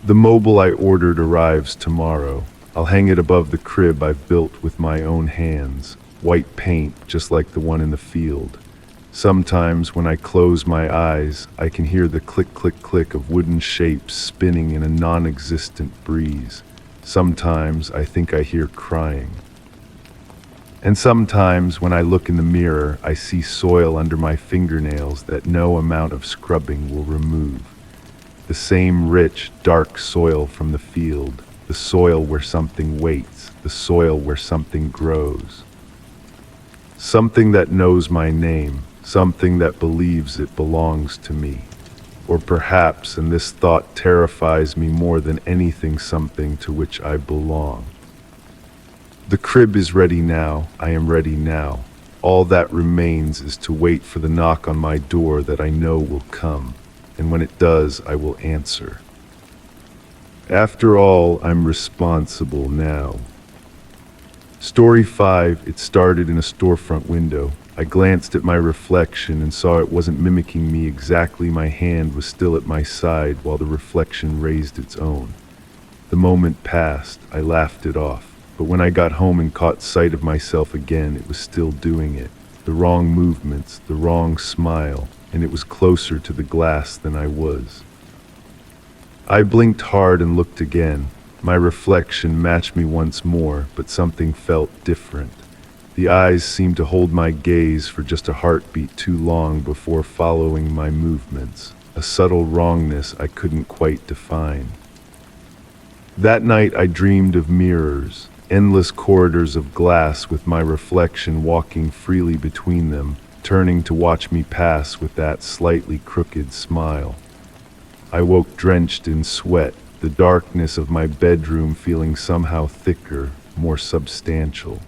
The mobile I ordered arrives tomorrow. I'll hang it above the crib I've built with my own hands, white paint just like the one in the field. Sometimes when I close my eyes, I can hear the click, click, click of wooden shapes spinning in a non-existent breeze. Sometimes I think I hear crying. And sometimes when I look in the mirror, I see soil under my fingernails that no amount of scrubbing will remove. The same rich, dark soil from the field, the soil where something waits, the soil where something grows. Something that knows my name, something that believes it belongs to me. Or perhaps, and this thought terrifies me more than anything, something to which I belong. The crib is ready now, I am ready now. All that remains is to wait for the knock on my door that I know will come, and when it does, I will answer. After all, I'm responsible now. Story 5, it started in a storefront window. I glanced at my reflection and saw it wasn't mimicking me exactly. My hand was still at my side while the reflection raised its own. The moment passed, I laughed it off, but when I got home and caught sight of myself again, it was still doing it. The wrong movements, the wrong smile, and it was closer to the glass than I was. I blinked hard and looked again. My reflection matched me once more, but something felt different. The eyes seemed to hold my gaze for just a heartbeat too long before following my movements, a subtle wrongness I couldn't quite define. That night I dreamed of mirrors, endless corridors of glass with my reflection walking freely between them, turning to watch me pass with that slightly crooked smile. I woke drenched in sweat, the darkness of my bedroom feeling somehow thicker, more substantial.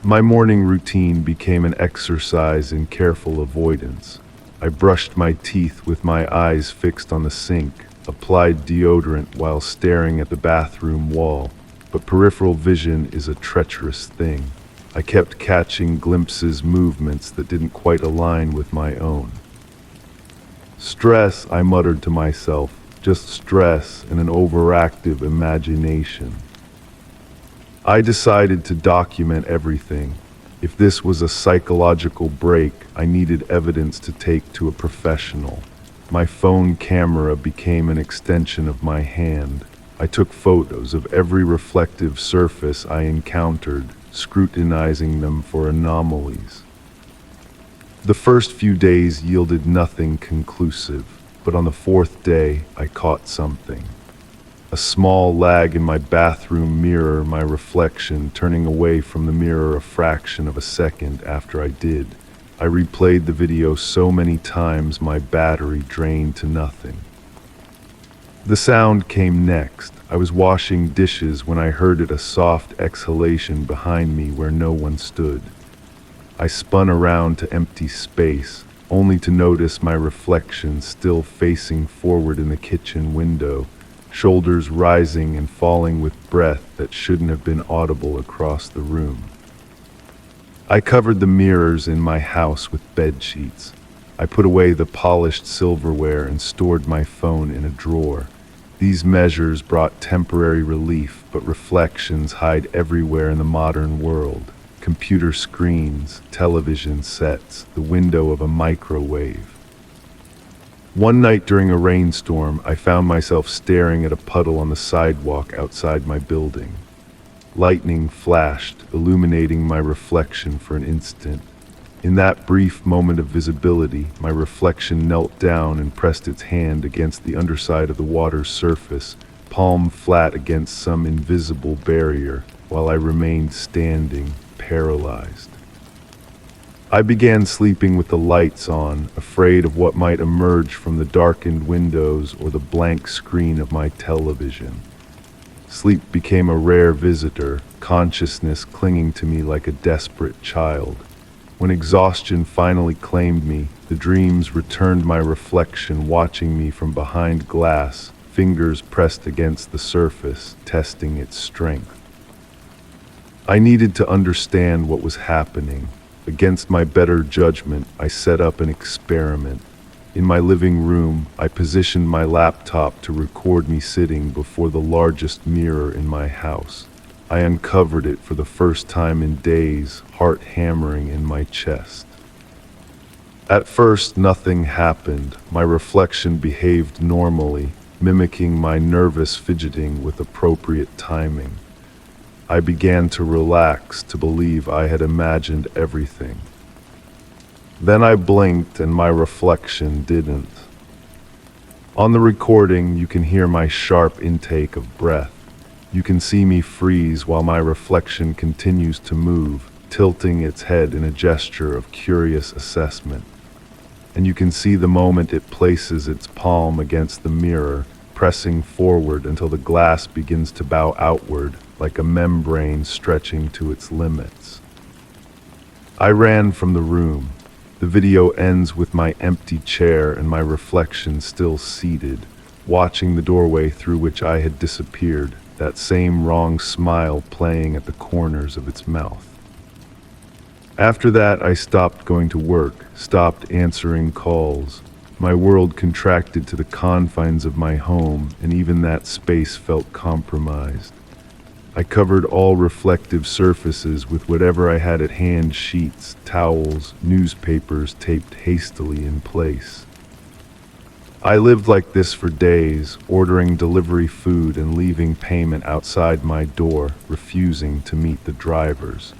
My morning routine became an exercise in careful avoidance. I brushed my teeth with my eyes fixed on the sink, applied deodorant while staring at the bathroom wall, but peripheral vision is a treacherous thing. I kept catching glimpses, movements that didn't quite align with my own. Stress, I muttered to myself, just stress and an overactive imagination. I decided to document everything. If this was a psychological break, I needed evidence to take to a professional. My phone camera became an extension of my hand. I took photos of every reflective surface I encountered, scrutinizing them for anomalies. The first few days yielded nothing conclusive, but on the fourth day, I caught something. A small lag in my bathroom mirror, my reflection turning away from the mirror a fraction of a second after I did. I replayed the video so many times my battery drained to nothing. The sound came next. I was washing dishes when I heard it, a soft exhalation behind me where no one stood. I spun around to empty space, only to notice my reflection still facing forward in the kitchen window, shoulders rising and falling with breath that shouldn't have been audible across the room. I covered the mirrors in my house with bed sheets. I put away the polished silverware and stored my phone in a drawer. These measures brought temporary relief, but reflections hide everywhere in the modern world. Computer screens, television sets, the window of a microwave. One night during a rainstorm, I found myself staring at a puddle on the sidewalk outside my building. Lightning flashed, illuminating my reflection for an instant. In that brief moment of visibility, my reflection knelt down and pressed its hand against the underside of the water's surface, palm flat against some invisible barrier, while I remained standing, paralyzed. I began sleeping with the lights on, afraid of what might emerge from the darkened windows or the blank screen of my television. Sleep became a rare visitor, consciousness clinging to me like a desperate child. When exhaustion finally claimed me, the dreams returned my reflection, watching me from behind glass, fingers pressed against the surface, testing its strength. I needed to understand what was happening. Against my better judgment, I set up an experiment. In my living room, I positioned my laptop to record me sitting before the largest mirror in my house. I uncovered it for the first time in days, heart hammering in my chest. At first, nothing happened. My reflection behaved normally, mimicking my nervous fidgeting with appropriate timing. I began to relax, to believe I had imagined everything. Then I blinked and my reflection didn't. On the recording, you can hear my sharp intake of breath. You can see me freeze while my reflection continues to move, tilting its head in a gesture of curious assessment. And you can see the moment it places its palm against the mirror, pressing forward until the glass begins to bow outward, like a membrane stretching to its limits. I ran from the room. The video ends with my empty chair and my reflection still seated, watching the doorway through which I had disappeared, that same wrong smile playing at the corners of its mouth. After that, I stopped going to work, stopped answering calls. My world contracted to the confines of my home, and even that space felt compromised. I covered all reflective surfaces with whatever I had at hand: sheets, towels, newspapers taped hastily in place. I lived like this for days, ordering delivery food and leaving payment outside my door, refusing to meet the drivers.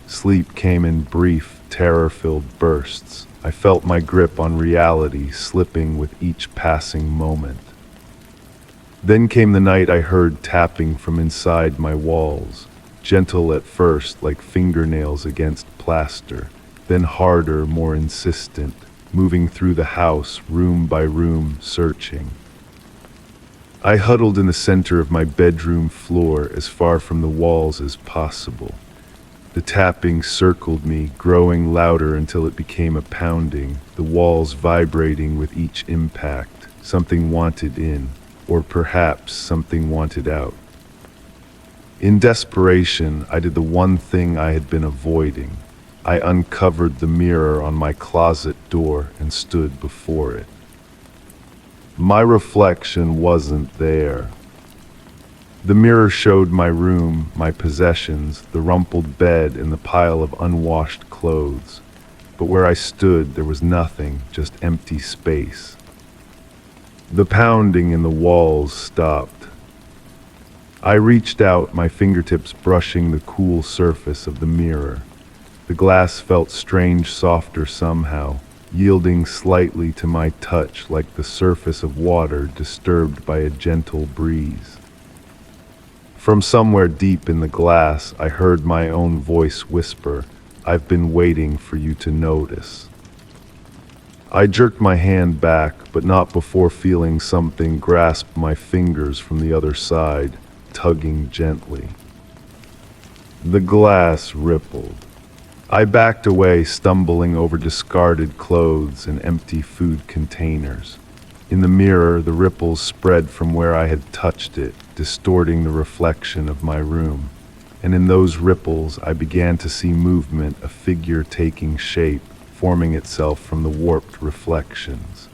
Sleep came in brief, terror-filled bursts. I felt my grip on reality slipping with each passing moment. Then came the night I heard tapping from inside my walls, gentle at first like fingernails against plaster, then harder, more insistent, moving through the house, room by room, searching. I huddled in the center of my bedroom floor, as far from the walls as possible. The tapping circled me, growing louder until it became a pounding, the walls vibrating with each impact. Something wanted in, or perhaps something wanted out. In desperation, I did the one thing I had been avoiding. I uncovered the mirror on my closet door and stood before it. My reflection wasn't there. The mirror showed my room, my possessions, the rumpled bed and the pile of unwashed clothes. But where I stood, there was nothing, just empty space. The pounding in the walls stopped. I reached out, my fingertips brushing the cool surface of the mirror. The glass felt strange, softer somehow, yielding slightly to my touch like the surface of water disturbed by a gentle breeze. From somewhere deep in the glass, I heard my own voice whisper, "I've been waiting for you to notice." I jerked my hand back, but not before feeling something grasp my fingers from the other side, tugging gently. The glass rippled. I backed away, stumbling over discarded clothes and empty food containers. In the mirror, the ripples spread from where I had touched it, distorting the reflection of my room. And in those ripples, I began to see movement, a figure taking shape, forming itself from the warped reflections.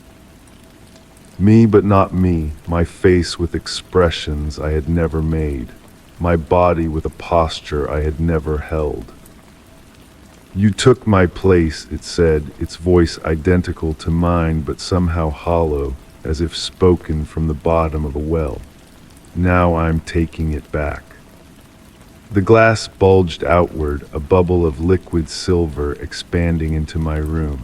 Me, but not me, my face with expressions I had never made, my body with a posture I had never held. "You took my place," it said, its voice identical to mine but somehow hollow, as if spoken from the bottom of a well. "Now I'm taking it back." The glass bulged outward, a bubble of liquid silver expanding into my room.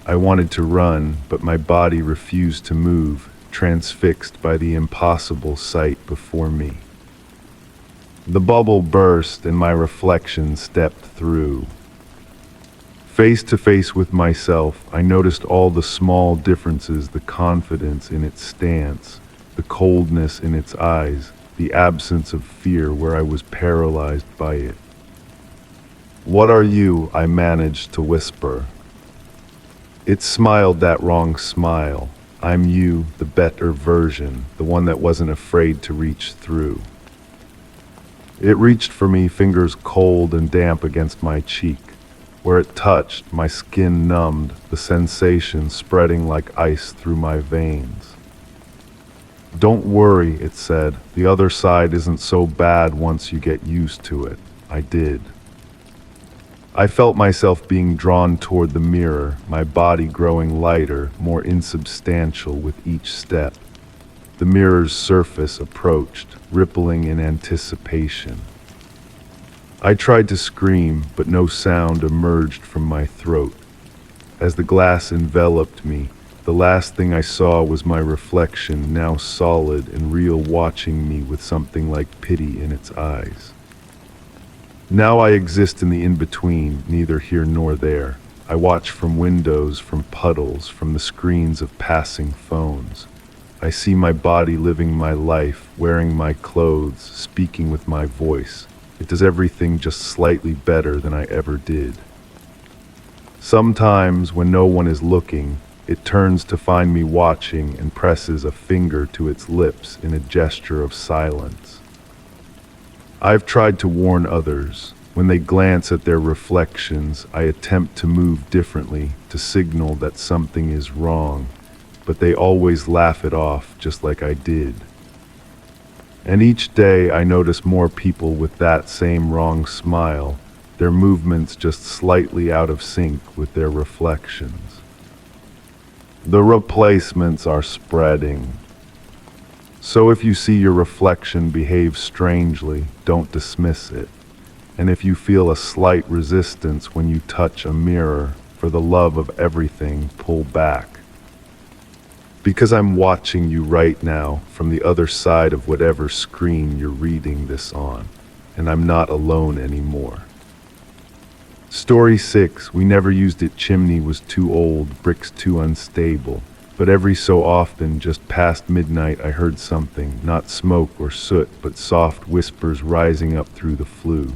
I wanted to run, but my body refused to move, transfixed by the impossible sight before me. The bubble burst and my reflection stepped through. Face to face with myself, I noticed all the small differences, the confidence in its stance, the coldness in its eyes, the absence of fear where I was paralyzed by it. "What are you?" I managed to whisper. It smiled that wrong smile. "I'm you, the better version, the one that wasn't afraid to reach through." It reached for me, fingers cold and damp against my cheek. Where it touched, my skin numbed, the sensation spreading like ice through my veins. "Don't worry," it said. "The other side isn't so bad once you get used to it." I did. I felt myself being drawn toward the mirror, my body growing lighter, more insubstantial with each step. The mirror's surface approached, rippling in anticipation. I tried to scream, but no sound emerged from my throat. As the glass enveloped me, the last thing I saw was my reflection, now solid and real, watching me with something like pity in its eyes. Now I exist in the in-between, neither here nor there. I watch from windows, from puddles, from the screens of passing phones. I see my body living my life, wearing my clothes, speaking with my voice. It does everything just slightly better than I ever did. Sometimes, when no one is looking, it turns to find me watching and presses a finger to its lips in a gesture of silence. I've tried to warn others. When they glance at their reflections, I attempt to move differently, to signal that something is wrong, but they always laugh it off just like I did. And each day I notice more people with that same wrong smile, their movements just slightly out of sync with their reflections. The replacements are spreading. So if you see your reflection behave strangely, don't dismiss it. And if you feel a slight resistance when you touch a mirror, for the love of everything, pull back. Because I'm watching you right now from the other side of whatever screen you're reading this on, and I'm not alone anymore. Story 6, we never used it. Chimney was too old, bricks too unstable. But every so often, just past midnight, I heard something, not smoke or soot, but soft whispers rising up through the flue.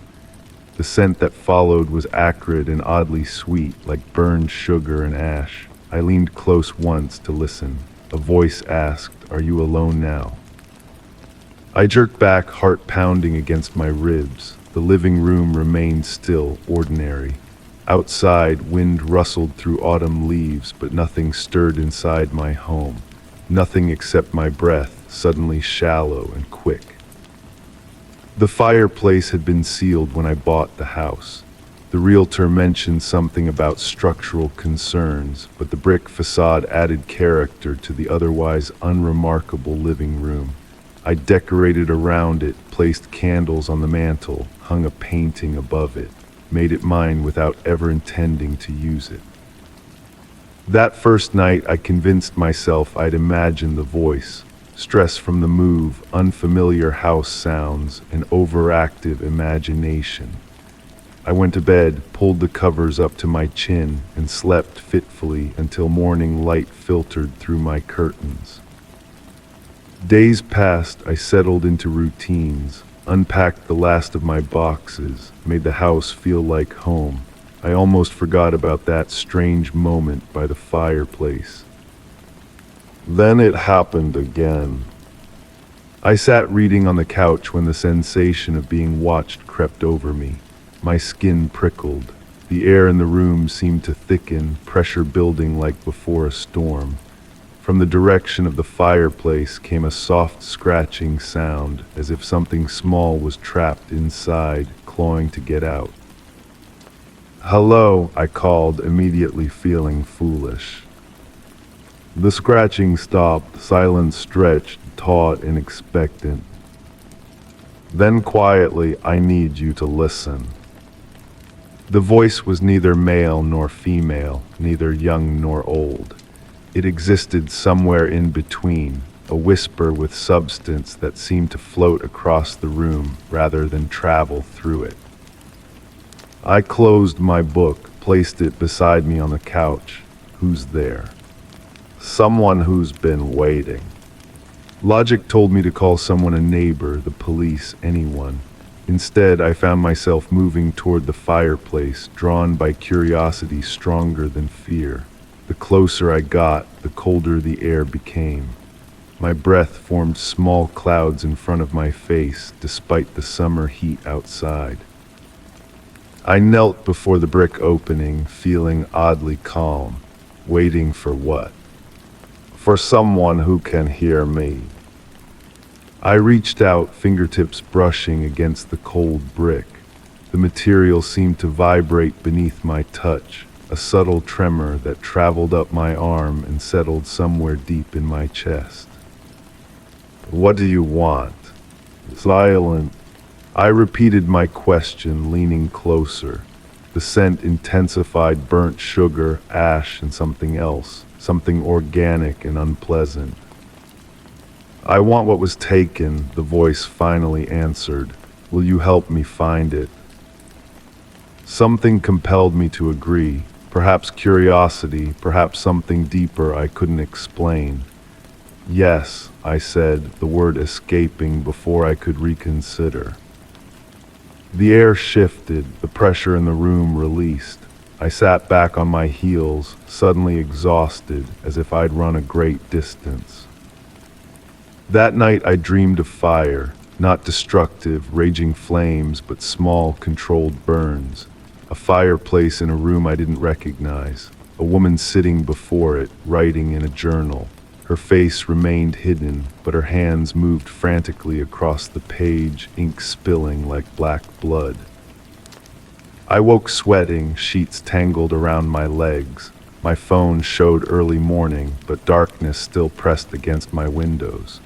The scent that followed was acrid and oddly sweet, like burned sugar and ash. I leaned close once to listen. A voice asked, "Are you alone now?" I jerked back, heart pounding against my ribs. The living room remained still, ordinary. Outside, wind rustled through autumn leaves, but nothing stirred inside my home. Nothing except my breath, suddenly shallow and quick. The fireplace had been sealed when I bought the house. The realtor mentioned something about structural concerns, but the brick facade added character to the otherwise unremarkable living room. I decorated around it, placed candles on the mantel, hung a painting above it, made it mine without ever intending to use it. That first night, I convinced myself I'd imagined the voice. Stress from the move, unfamiliar house sounds, and overactive imagination. I went to bed, pulled the covers up to my chin, and slept fitfully until morning light filtered through my curtains. Days passed, I settled into routines, unpacked the last of my boxes, made the house feel like home. I almost forgot about that strange moment by the fireplace. Then it happened again. I sat reading on the couch when the sensation of being watched crept over me. My skin prickled. The air in the room seemed to thicken, pressure building like before a storm. From the direction of the fireplace came a soft scratching sound, as if something small was trapped inside, clawing to get out. "Hello," I called, immediately feeling foolish. The scratching stopped, silence stretched, taut and expectant. Then quietly, I need you to listen. The voice was neither male nor female, neither young nor old. It existed somewhere in between, a whisper with substance that seemed to float across the room rather than travel through it. I closed my book, placed it beside me on the couch. Who's there? Someone who's been waiting. Logic told me to call someone, a neighbor, the police, anyone. Instead, I found myself moving toward the fireplace, drawn by curiosity stronger than fear. The closer I got, the colder the air became. My breath formed small clouds in front of my face, despite the summer heat outside. I knelt before the brick opening, feeling oddly calm. Waiting for what? For someone who can hear me. I reached out, fingertips brushing against the cold brick. The material seemed to vibrate beneath my touch, a subtle tremor that traveled up my arm and settled somewhere deep in my chest. What do you want? Silent. I repeated my question, leaning closer. The scent intensified: burnt sugar, ash, and something else, something organic and unpleasant. I want what was taken, the voice finally answered. Will you help me find it? Something compelled me to agree, perhaps curiosity, perhaps something deeper I couldn't explain. Yes, I said, the word escaping before I could reconsider. The air shifted, the pressure in the room released. I sat back on my heels, suddenly exhausted, as if I'd run a great distance. That night I dreamed of fire, not destructive, raging flames, but small, controlled burns. A fireplace in a room I didn't recognize. A woman sitting before it, writing in a journal. Her face remained hidden, but her hands moved frantically across the page, ink spilling like black blood. I woke sweating, sheets tangled around my legs. My phone showed early morning, but darkness still pressed against my windows.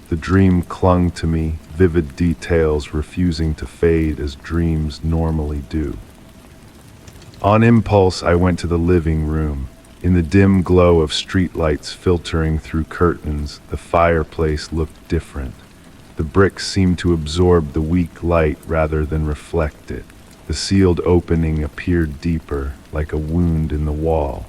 The dream clung to me, vivid details refusing to fade as dreams normally do. On impulse, I went to the living room. In the dim glow of streetlights filtering through curtains, the fireplace looked different. The bricks seemed to absorb the weak light rather than reflect it. The sealed opening appeared deeper, like a wound in the wall.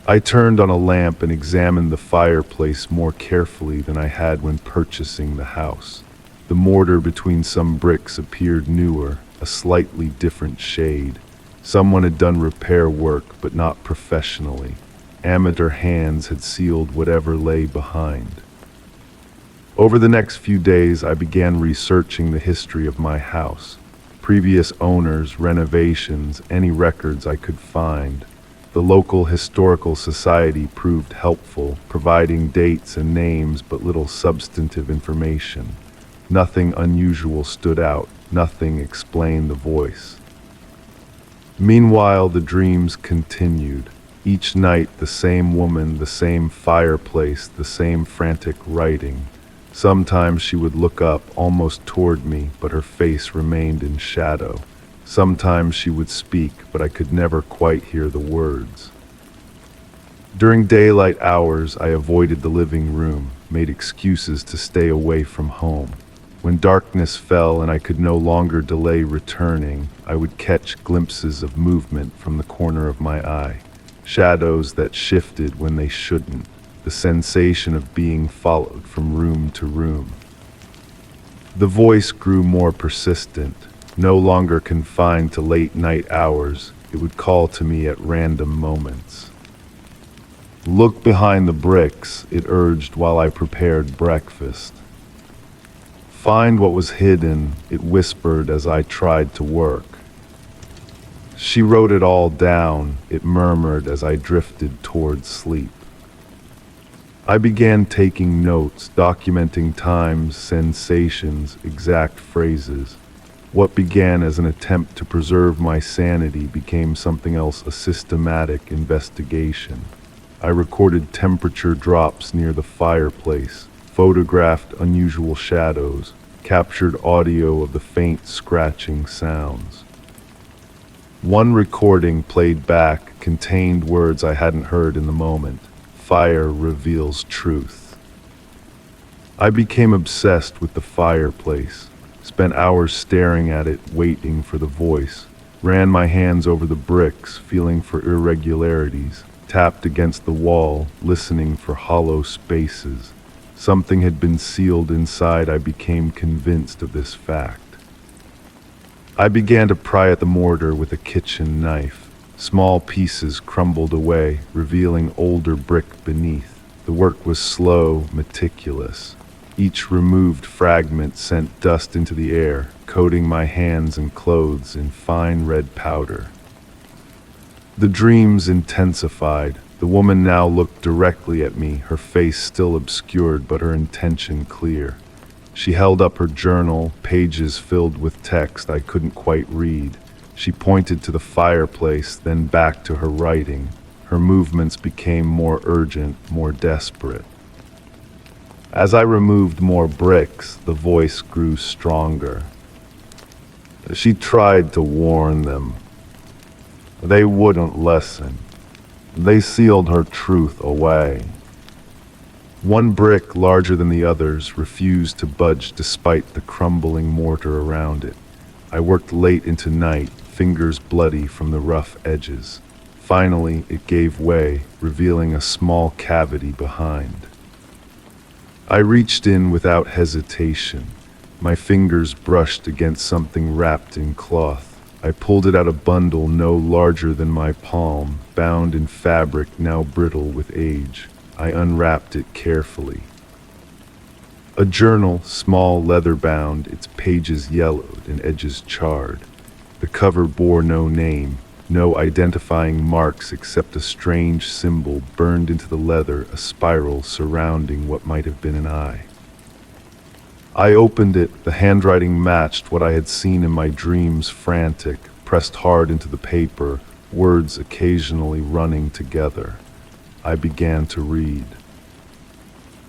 I turned on a lamp and examined the fireplace more carefully than I had when purchasing the house. The mortar between some bricks appeared newer, a slightly different shade. Someone had done repair work, but not professionally. Amateur hands had sealed whatever lay behind. Over the next few days, I began researching the history of my house. Previous owners, renovations, any records I could find. The local historical society proved helpful, providing dates and names but little substantive information. Nothing unusual stood out, nothing explained the voice. Meanwhile, the dreams continued. Each night, the same woman, the same fireplace, the same frantic writing. Sometimes she would look up, almost toward me, but her face remained in shadow. Sometimes she would speak, but I could never quite hear the words. During daylight hours, I avoided the living room, made excuses to stay away from home. When darkness fell and I could no longer delay returning, I would catch glimpses of movement from the corner of my eye, shadows that shifted when they shouldn't, the sensation of being followed from room to room. The voice grew more persistent, no longer confined to late night hours. It would call to me at random moments. Look behind the bricks, it urged while I prepared breakfast. Find what was hidden, it whispered as I tried to work. She wrote it all down, it murmured as I drifted toward sleep. I began taking notes, documenting times, sensations, exact phrases. What began as an attempt to preserve my sanity became something else, a systematic investigation. I recorded temperature drops near the fireplace, photographed unusual shadows, captured audio of the faint scratching sounds. One recording played back contained words I hadn't heard in the moment. Fire reveals truth. I became obsessed with the fireplace, spent hours staring at it, waiting for the voice, ran my hands over the bricks, feeling for irregularities, tapped against the wall, listening for hollow spaces. Something had been sealed inside. I became convinced of this fact. I began to pry at the mortar with a kitchen knife. Small pieces crumbled away, revealing older brick beneath. The work was slow, meticulous. Each removed fragment sent dust into the air, coating my hands and clothes in fine red powder. The dreams intensified. The woman now looked directly at me, her face still obscured but her intention clear. She held up her journal, pages filled with text I couldn't quite read. She pointed to the fireplace, then back to her writing. Her movements became more urgent, more desperate. As I removed more bricks, the voice grew stronger. She tried to warn them. They wouldn't listen. They sealed her truth away. One brick, larger than the others, refused to budge despite the crumbling mortar around it. I worked late into night, fingers bloody from the rough edges. Finally, it gave way, revealing a small cavity behind. I reached in without hesitation. My fingers brushed against something wrapped in cloth. I pulled it out, a bundle no larger than my palm, bound in fabric now brittle with age. I unwrapped it carefully. A journal, small, leather-bound, its pages yellowed and edges charred. The cover bore no name, no identifying marks except a strange symbol burned into the leather, a spiral surrounding what might have been an eye. I opened it. The handwriting matched what I had seen in my dreams, frantic, pressed hard into the paper, words occasionally running together. I began to read.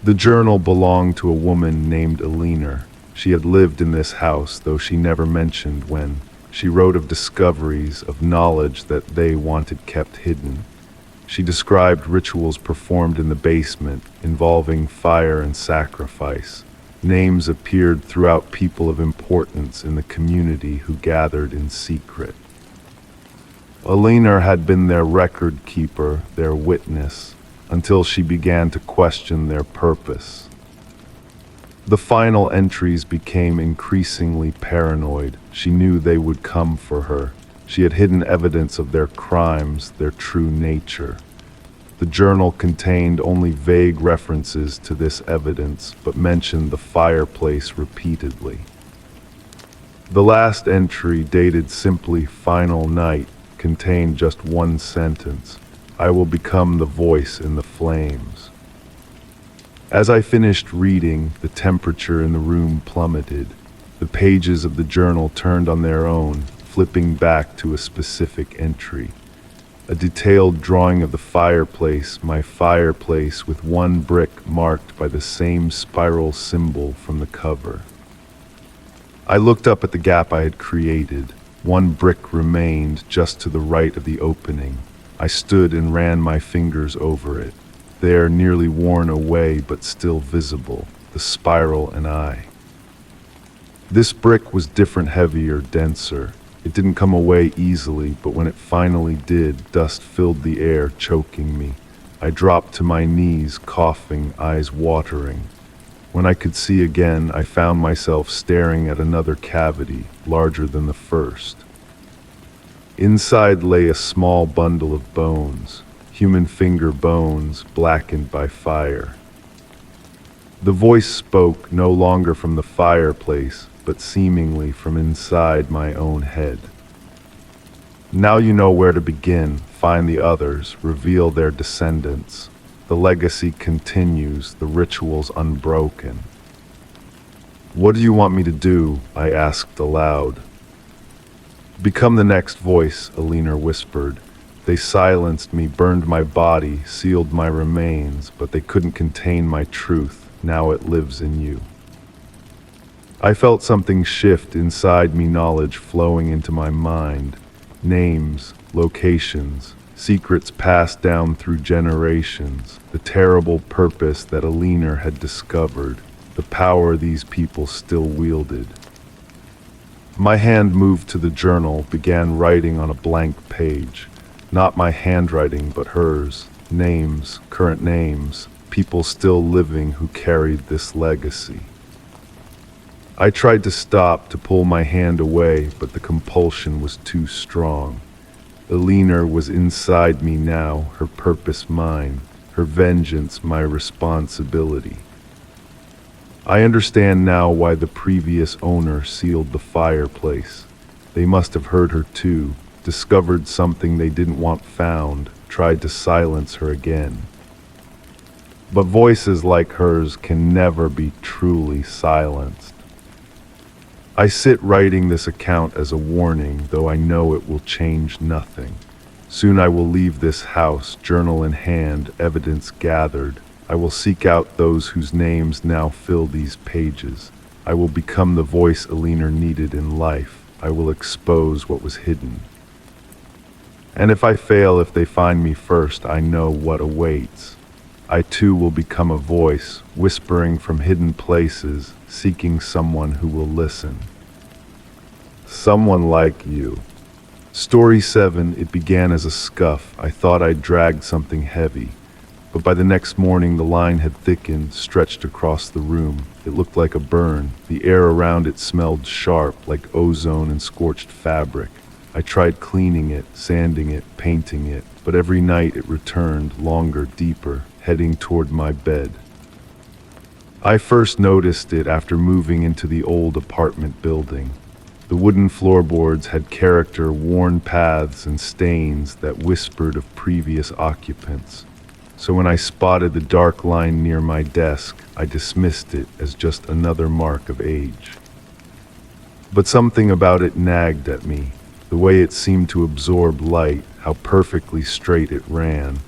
The journal belonged to a woman named Eleanor. She had lived in this house, though she never mentioned when. She wrote of discoveries, of knowledge that they wanted kept hidden. She described rituals performed in the basement, involving fire and sacrifice. Names appeared throughout people of importance in the community who gathered in secret. Eleanor had been their record keeper, their witness, until she began to question their purpose. The final entries became increasingly paranoid. She knew they would come for her. She had hidden evidence of their crimes, their true nature. The journal contained only vague references to this evidence, but mentioned the fireplace repeatedly. The last entry, dated simply "Final Night," contained just one sentence: "I will become the voice in the flames." As I finished reading, the temperature in the room plummeted. The pages of the journal turned on their own, flipping back to a specific entry. A detailed drawing of the fireplace, my fireplace, with one brick marked by the same spiral symbol from the cover. I looked up at the gap I had created. One brick remained just to the right of the opening. I stood and ran my fingers over it. There, nearly worn away but still visible, the spiral and I. This brick was different, heavier, denser. It didn't come away easily, but when it finally did, dust filled the air, choking me. I dropped to my knees, coughing, eyes watering. When I could see again, I found myself staring at another cavity, larger than the first. Inside lay a small bundle of bones, human finger bones, blackened by fire. The voice spoke, no longer from the fireplace, but seemingly from inside my own head. Now you know where to begin. Find the others, reveal their descendants. The legacy continues, the rituals unbroken. What do you want me to do? I asked aloud. Become the next voice, Eleanor whispered. They silenced me, burned my body, sealed my remains, but they couldn't contain my truth. Now it lives in you. I felt something shift inside me, knowledge flowing into my mind. Names, locations, secrets passed down through generations, the terrible purpose that Alina had discovered, the power these people still wielded. My hand moved to the journal, began writing on a blank page. Not my handwriting, but hers. Names, current names, people still living who carried this legacy. I tried to stop, to pull my hand away, but the compulsion was too strong. Alina was inside me now, her purpose mine, her vengeance my responsibility. I understand now why the previous owner sealed the fireplace. They must have heard her too, discovered something they didn't want found, tried to silence her again. But voices like hers can never be truly silenced. I sit writing this account as a warning, though I know it will change nothing. Soon I will leave this house, journal in hand, evidence gathered. I will seek out those whose names now fill these pages. I will become the voice Alina needed in life. I will expose what was hidden. And if I fail, if they find me first, I know what awaits. I too will become a voice, whispering from hidden places, seeking someone who will listen. Someone like you. Story 7, it began as a scuff. I thought I'd dragged something heavy. But by the next morning, the line had thickened, stretched across the room. It looked like a burn. The air around it smelled sharp, like ozone and scorched fabric. I tried cleaning it, sanding it, painting it, but every night it returned, longer, deeper, heading toward my bed. I first noticed it after moving into the old apartment building. The wooden floorboards had character, worn paths and stains that whispered of previous occupants. So when I spotted the dark line near my desk, I dismissed it as just another mark of age. But something about it nagged at me, the way it seemed to absorb light, how perfectly straight it ran.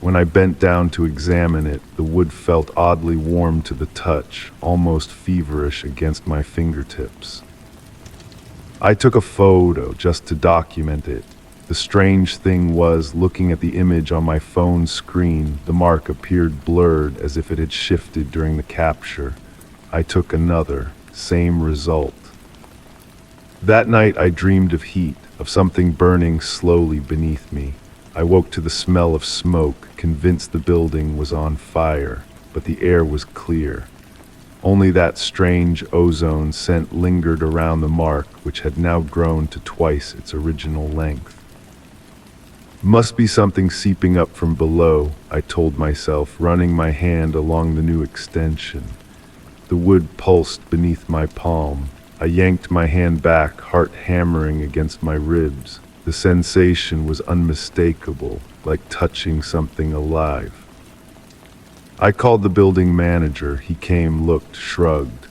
When I bent down to examine it, the wood felt oddly warm to the touch, almost feverish against my fingertips. I took a photo just to document it. The strange thing was, looking at the image on my phone's screen, the mark appeared blurred as if it had shifted during the capture. I took another, same result. That night I dreamed of heat, of something burning slowly beneath me. I woke to the smell of smoke, convinced the building was on fire, but the air was clear. Only that strange ozone scent lingered around the mark, which had now grown to twice its original length. Must be something seeping up from below, I told myself, running my hand along the new extension. The wood pulsed beneath my palm. I yanked my hand back, heart hammering against my ribs. The sensation was unmistakable, like touching something alive. I called the building manager. He came, looked, shrugged.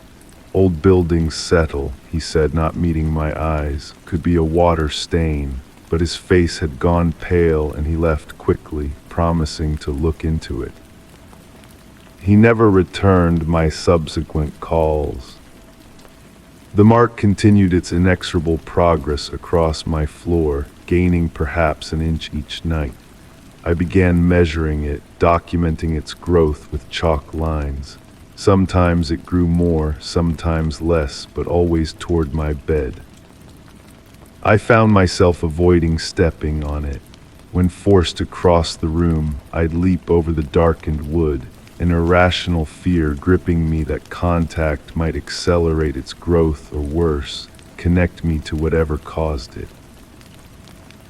Old buildings settle, he said, not meeting my eyes. Could be a water stain, but his face had gone pale and he left quickly, promising to look into it. He never returned my subsequent calls. The mark continued its inexorable progress across my floor, gaining perhaps an inch each night. I began measuring it, documenting its growth with chalk lines. Sometimes it grew more, sometimes less, but always toward my bed. I found myself avoiding stepping on it. When forced to cross the room, I'd leap over the darkened wood, an irrational fear gripping me that contact might accelerate its growth or worse, connect me to whatever caused it.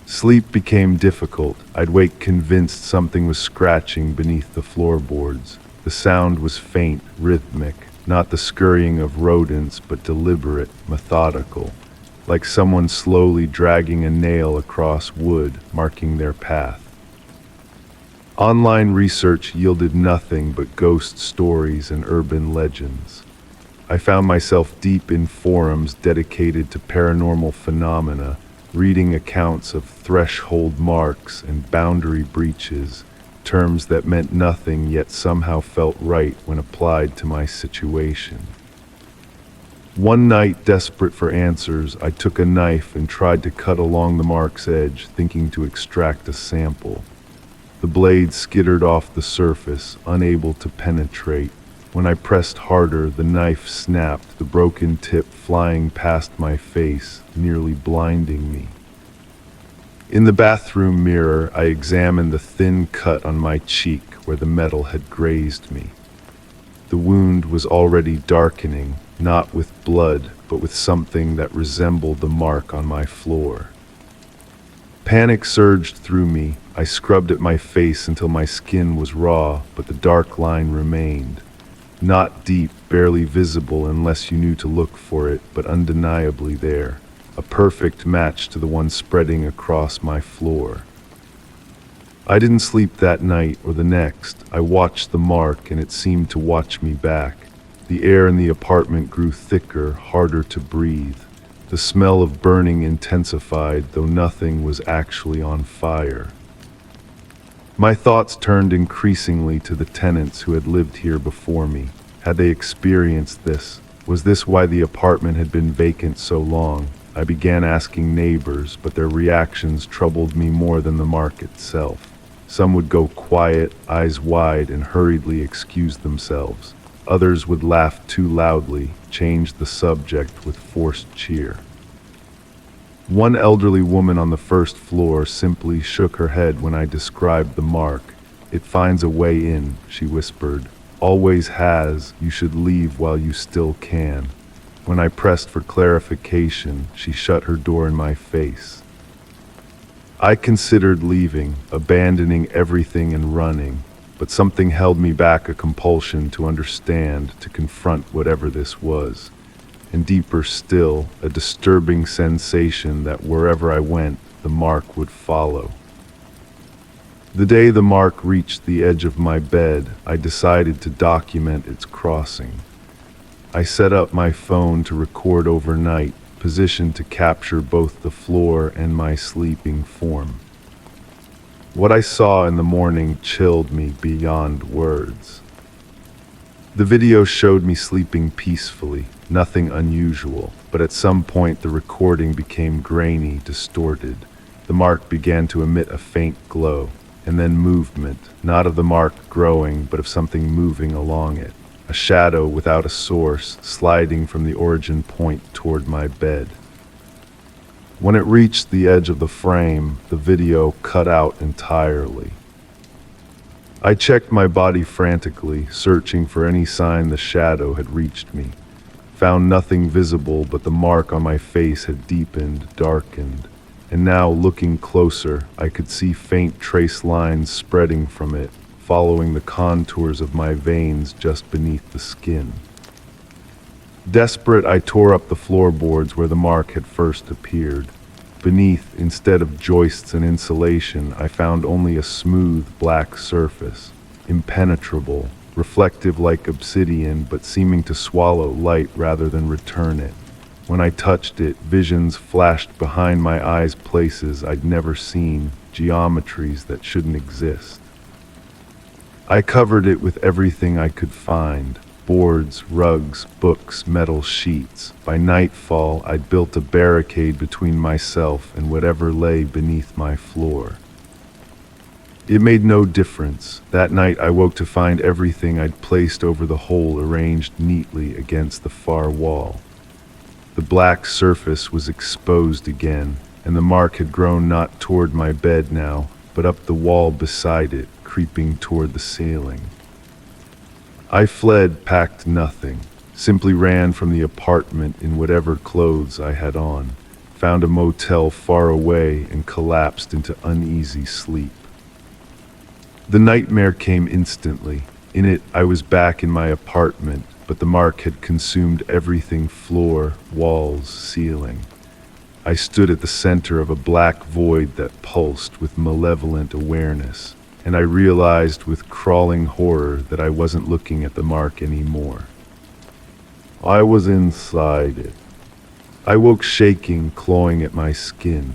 Sleep became difficult. I'd wake convinced something was scratching beneath the floorboards. The sound was faint, rhythmic, not the scurrying of rodents, but deliberate, methodical, like someone slowly dragging a nail across wood, marking their path. Online research yielded nothing but ghost stories and urban legends. I found myself deep in forums dedicated to paranormal phenomena, reading accounts of threshold marks and boundary breaches, terms that meant nothing yet somehow felt right when applied to my situation. One night, desperate for answers, I took a knife and tried to cut along the mark's edge, thinking to extract a sample. The blade skittered off the surface, unable to penetrate. When I pressed harder, the knife snapped, the broken tip flying past my face, nearly blinding me. In the bathroom mirror, I examined the thin cut on my cheek where the metal had grazed me. The wound was already darkening, not with blood, but with something that resembled the mark on my floor. Panic surged through me. I scrubbed at my face until my skin was raw, but the dark line remained. Not deep, barely visible unless you knew to look for it, but undeniably there. A perfect match to the one spreading across my floor. I didn't sleep that night or the next. I watched the mark and it seemed to watch me back. The air in the apartment grew thicker, harder to breathe. The smell of burning intensified, though nothing was actually on fire. My thoughts turned increasingly to the tenants who had lived here before me. Had they experienced this? Was this why the apartment had been vacant so long? I began asking neighbors, but their reactions troubled me more than the mark itself. Some would go quiet, eyes wide, and hurriedly excuse themselves. Others would laugh too loudly, change the subject with forced cheer. One elderly woman on the first floor simply shook her head when I described the mark. "It finds a way in," she whispered. "Always has. You should leave while you still can." When I pressed for clarification, she shut her door in my face. I considered leaving, abandoning everything and running, but something held me back, a compulsion to understand, to confront whatever this was. And deeper still, a disturbing sensation that wherever I went, the mark would follow. The day the mark reached the edge of my bed, I decided to document its crossing. I set up my phone to record overnight, positioned to capture both the floor and my sleeping form. What I saw in the morning chilled me beyond words. The video showed me sleeping peacefully, nothing unusual, but at some point the recording became grainy, distorted. The mark began to emit a faint glow, and then movement, not of the mark growing, but of something moving along it. A shadow without a source, sliding from the origin point toward my bed. When it reached the edge of the frame, the video cut out entirely. I checked my body frantically, searching for any sign the shadow had reached me. Found nothing visible, but the mark on my face had deepened, darkened. And now, looking closer, I could see faint trace lines spreading from it, following the contours of my veins just beneath the skin. Desperate, I tore up the floorboards where the mark had first appeared. Beneath, instead of joists and insulation, I found only a smooth black surface, impenetrable, reflective like obsidian, but seeming to swallow light rather than return it. When I touched it, visions flashed behind my eyes, places I'd never seen, geometries that shouldn't exist. I covered it with everything I could find: boards, rugs, books, metal sheets. By nightfall, I'd built a barricade between myself and whatever lay beneath my floor. It made no difference. That night I woke to find everything I'd placed over the hole arranged neatly against the far wall. The black surface was exposed again, and the mark had grown not toward my bed now, but up the wall beside it, creeping toward the ceiling. I fled, packed nothing, simply ran from the apartment in whatever clothes I had on, found a motel far away, and collapsed into uneasy sleep. The nightmare came instantly. In it, I was back in my apartment, but the mark had consumed everything: floor, walls, ceiling. I stood at the center of a black void that pulsed with malevolent awareness, and I realized with crawling horror that I wasn't looking at the mark anymore. I was inside it. I woke shaking, clawing at my skin.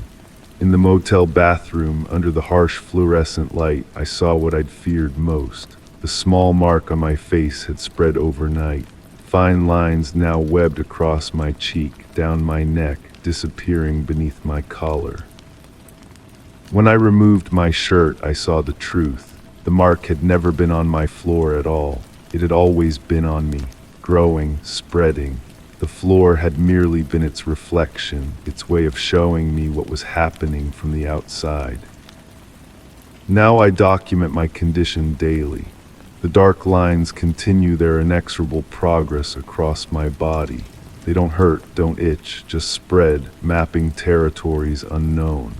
In the motel bathroom, under the harsh fluorescent light, I saw what I'd feared most. The small mark on my face had spread overnight, fine lines now webbed across my cheek, down my neck, disappearing beneath my collar. When I removed my shirt, I saw the truth. The mark had never been on my floor at all. It had always been on me, growing, spreading. The floor had merely been its reflection, its way of showing me what was happening from the outside. Now I document my condition daily. The dark lines continue their inexorable progress across my body. They don't hurt, don't itch, just spread, mapping territories unknown.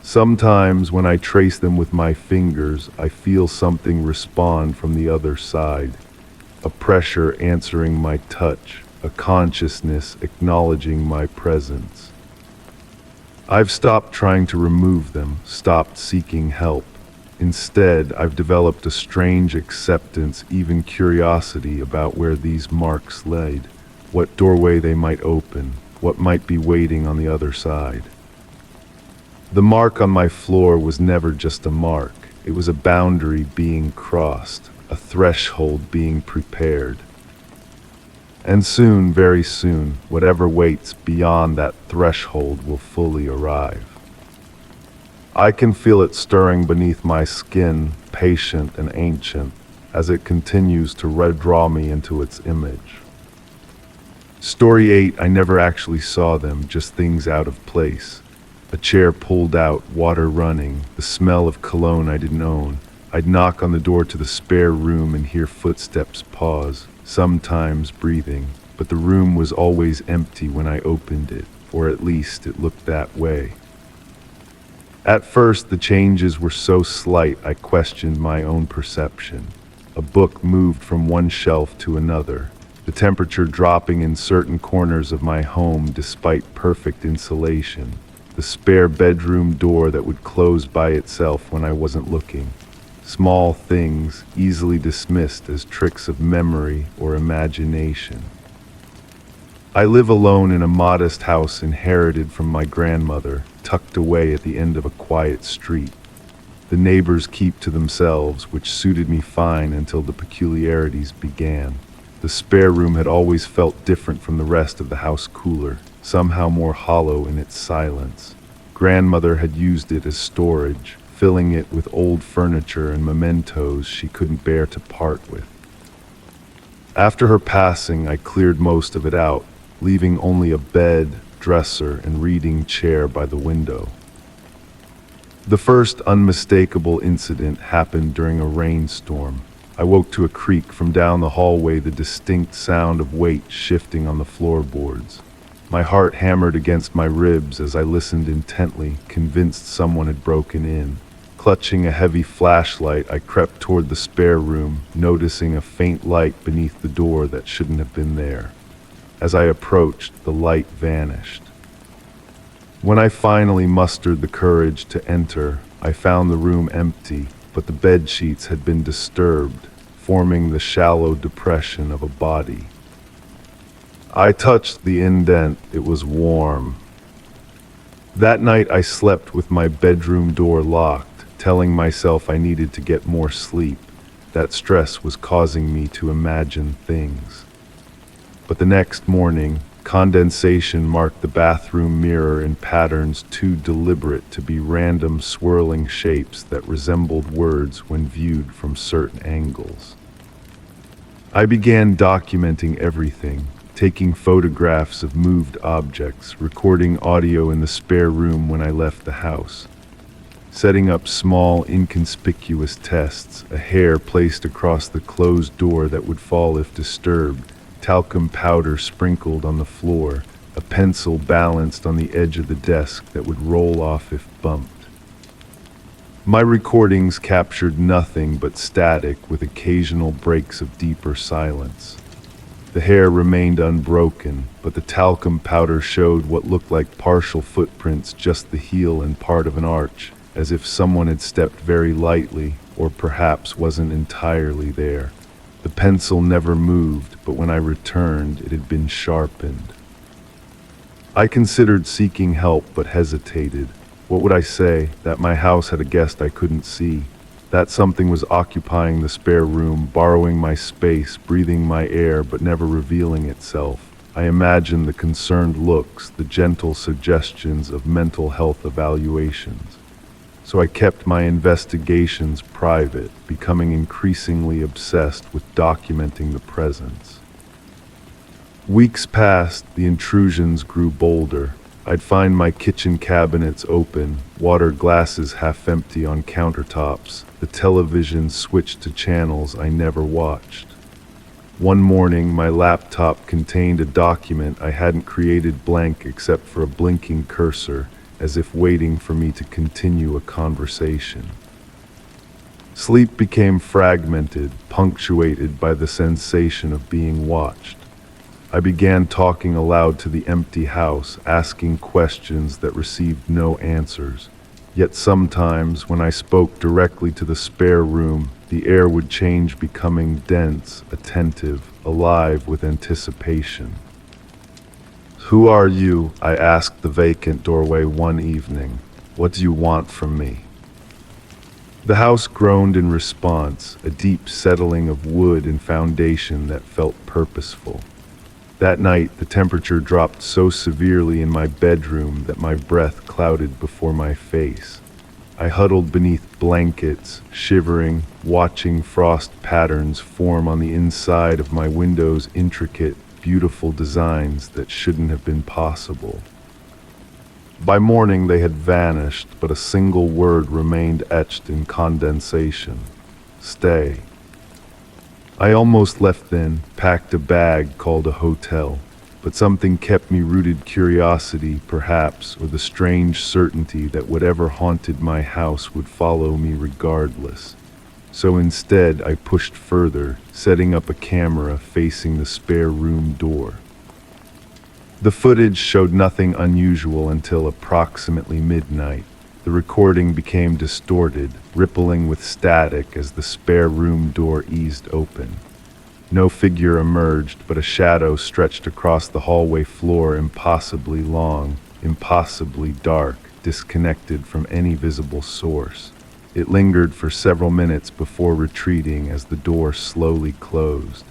Sometimes when I trace them with my fingers, I feel something respond from the other side. A pressure answering my touch, a consciousness acknowledging my presence. I've stopped trying to remove them, stopped seeking help. Instead, I've developed a strange acceptance, even curiosity about where these marks laid, what doorway they might open, what might be waiting on the other side. The mark on my floor was never just a mark. It was a boundary being crossed, a threshold being prepared. And soon, very soon, whatever waits beyond that threshold will fully arrive. I can feel it stirring beneath my skin, patient and ancient, as it continues to redraw me into its image. Story 8, I never actually saw them, just things out of place. A chair pulled out, water running, the smell of cologne I didn't own. I'd knock on the door to the spare room and hear footsteps pause, sometimes breathing, but the room was always empty when I opened it, or at least it looked that way. At first, the changes were so slight I questioned my own perception. A book moved from one shelf to another, the temperature dropping in certain corners of my home despite perfect insulation, the spare bedroom door that would close by itself when I wasn't looking. Small things easily dismissed as tricks of memory or imagination. I live alone in a modest house inherited from my grandmother, tucked away at the end of a quiet street. The neighbors keep to themselves, which suited me fine until the peculiarities began. The spare room had always felt different from the rest of the house, cooler, somehow more hollow in its silence. Grandmother had used it as storage, filling it with old furniture and mementos she couldn't bear to part with. After her passing, I cleared most of it out, leaving only a bed, dresser, and reading chair by the window. The first unmistakable incident happened during a rainstorm. I woke to a creak from down the hallway, the distinct sound of weight shifting on the floorboards. My heart hammered against my ribs as I listened intently, convinced someone had broken in. Clutching a heavy flashlight, I crept toward the spare room, noticing a faint light beneath the door that shouldn't have been there. As I approached, the light vanished. When I finally mustered the courage to enter, I found the room empty, but the bed sheets had been disturbed, forming the shallow depression of a body. I touched the indent. It was warm. That night I slept with my bedroom door locked, telling myself I needed to get more sleep. That stress was causing me to imagine things. But the next morning, condensation marked the bathroom mirror in patterns too deliberate to be random swirling shapes that resembled words when viewed from certain angles. I began documenting everything, taking photographs of moved objects, recording audio in the spare room when I left the house, setting up small, inconspicuous tests, a hair placed across the closed door that would fall if disturbed, talcum powder sprinkled on the floor, a pencil balanced on the edge of the desk that would roll off if bumped. My recordings captured nothing but static with occasional breaks of deeper silence. The hair remained unbroken, but the talcum powder showed what looked like partial footprints, just the heel and part of an arch, as if someone had stepped very lightly, or perhaps wasn't entirely there. The pencil never moved, but when I returned, it had been sharpened. I considered seeking help, but hesitated. What would I say? That my house had a guest I couldn't see? That something was occupying the spare room, borrowing my space, breathing my air, but never revealing itself. I imagined the concerned looks, the gentle suggestions of mental health evaluations. So I kept my investigations private, becoming increasingly obsessed with documenting the presence. Weeks passed, the intrusions grew bolder. I'd find my kitchen cabinets open, water glasses half empty on countertops, the television switched to channels I never watched. One morning, my laptop contained a document I hadn't created blank except for a blinking cursor, as if waiting for me to continue a conversation. Sleep became fragmented, punctuated by the sensation of being watched. I began talking aloud to the empty house, asking questions that received no answers. Yet sometimes, when I spoke directly to the spare room, the air would change, becoming dense, attentive, alive with anticipation. "Who are you?" I asked the vacant doorway one evening. "What do you want from me?" The house groaned in response, a deep settling of wood and foundation that felt purposeful. That night, the temperature dropped so severely in my bedroom that my breath clouded before my face. I huddled beneath blankets, shivering, watching frost patterns form on the inside of my windows, intricate, beautiful designs that shouldn't have been possible. By morning they had vanished, but a single word remained etched in condensation: stay. I almost left then, packed a bag called a hotel, but something kept me rooted: curiosity, perhaps, or the strange certainty that whatever haunted my house would follow me regardless. So instead, I pushed further, setting up a camera facing the spare room door. The footage showed nothing unusual until approximately midnight. The recording became distorted, rippling with static as the spare room door eased open. No figure emerged, but a shadow stretched across the hallway floor, impossibly long, impossibly dark, disconnected from any visible source. It lingered for several minutes before retreating as the door slowly closed.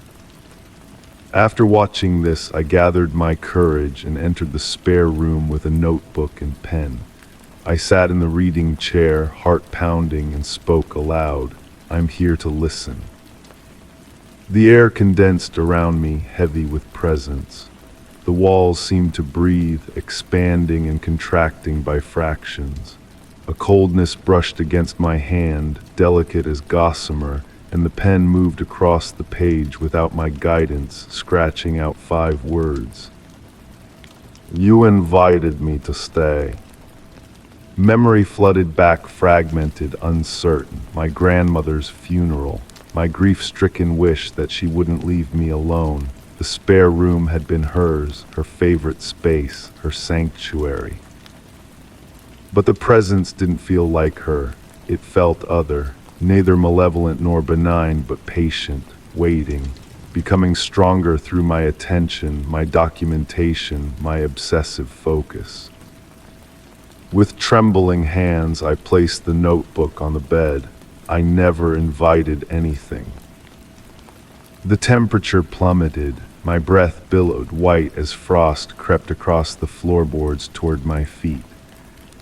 After watching this, I gathered my courage and entered the spare room with a notebook and pen. I sat in the reading chair, heart pounding, and spoke aloud. "I'm here to listen." The air condensed around me, heavy with presence. The walls seemed to breathe, expanding and contracting by fractions. A coldness brushed against my hand, delicate as gossamer, and the pen moved across the page without my guidance, scratching out 5 words. "You invited me to stay." Memory flooded back, fragmented, uncertain. My grandmother's funeral, my grief-stricken wish that she wouldn't leave me alone. The spare room had been hers, her favorite space, her sanctuary. But the presence didn't feel like her. It felt other, neither malevolent nor benign, but patient, waiting, becoming stronger through my attention, my documentation, my obsessive focus. With trembling hands, I placed the notebook on the bed. I never invited anything. The temperature plummeted. My breath billowed, white as frost crept across the floorboards toward my feet.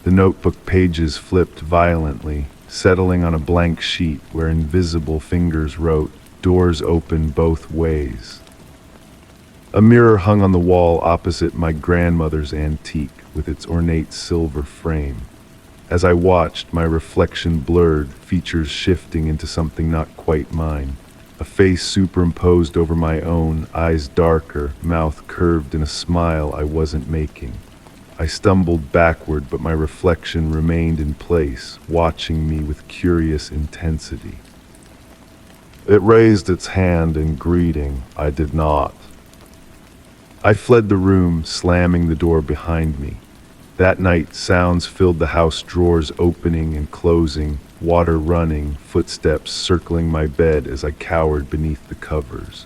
The notebook pages flipped violently, settling on a blank sheet where invisible fingers wrote, "Doors open both ways." A mirror hung on the wall opposite my grandmother's antique, with its ornate silver frame. As I watched, my reflection blurred, features shifting into something not quite mine. A face superimposed over my own, eyes darker, mouth curved in a smile I wasn't making. I stumbled backward, but my reflection remained in place, watching me with curious intensity. It raised its hand in greeting. I did not. I fled the room, slamming the door behind me. That night, sounds filled the house, drawers opening and closing, water running, footsteps circling my bed as I cowered beneath the covers.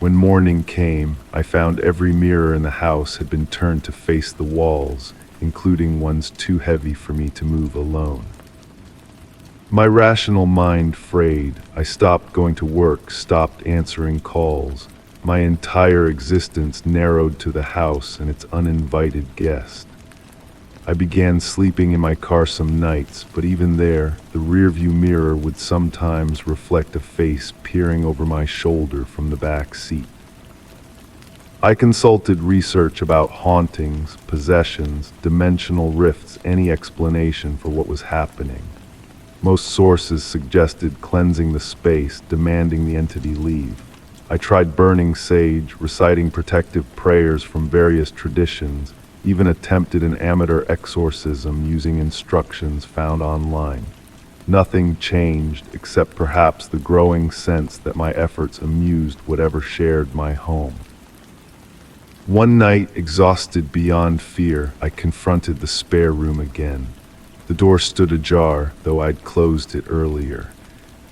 When morning came, I found every mirror in the house had been turned to face the walls, including ones too heavy for me to move alone. My rational mind frayed. I stopped going to work, stopped answering calls. My entire existence narrowed to the house and its uninvited guest. I began sleeping in my car some nights, but even there, the rearview mirror would sometimes reflect a face peering over my shoulder from the back seat. I consulted research about hauntings, possessions, dimensional rifts, any explanation for what was happening. Most sources suggested cleansing the space, demanding the entity leave. I tried burning sage, reciting protective prayers from various traditions, even attempted an amateur exorcism using instructions found online. Nothing changed except perhaps the growing sense that my efforts amused whatever shared my home. One night, exhausted beyond fear, I confronted the spare room again. The door stood ajar, though I'd closed it earlier.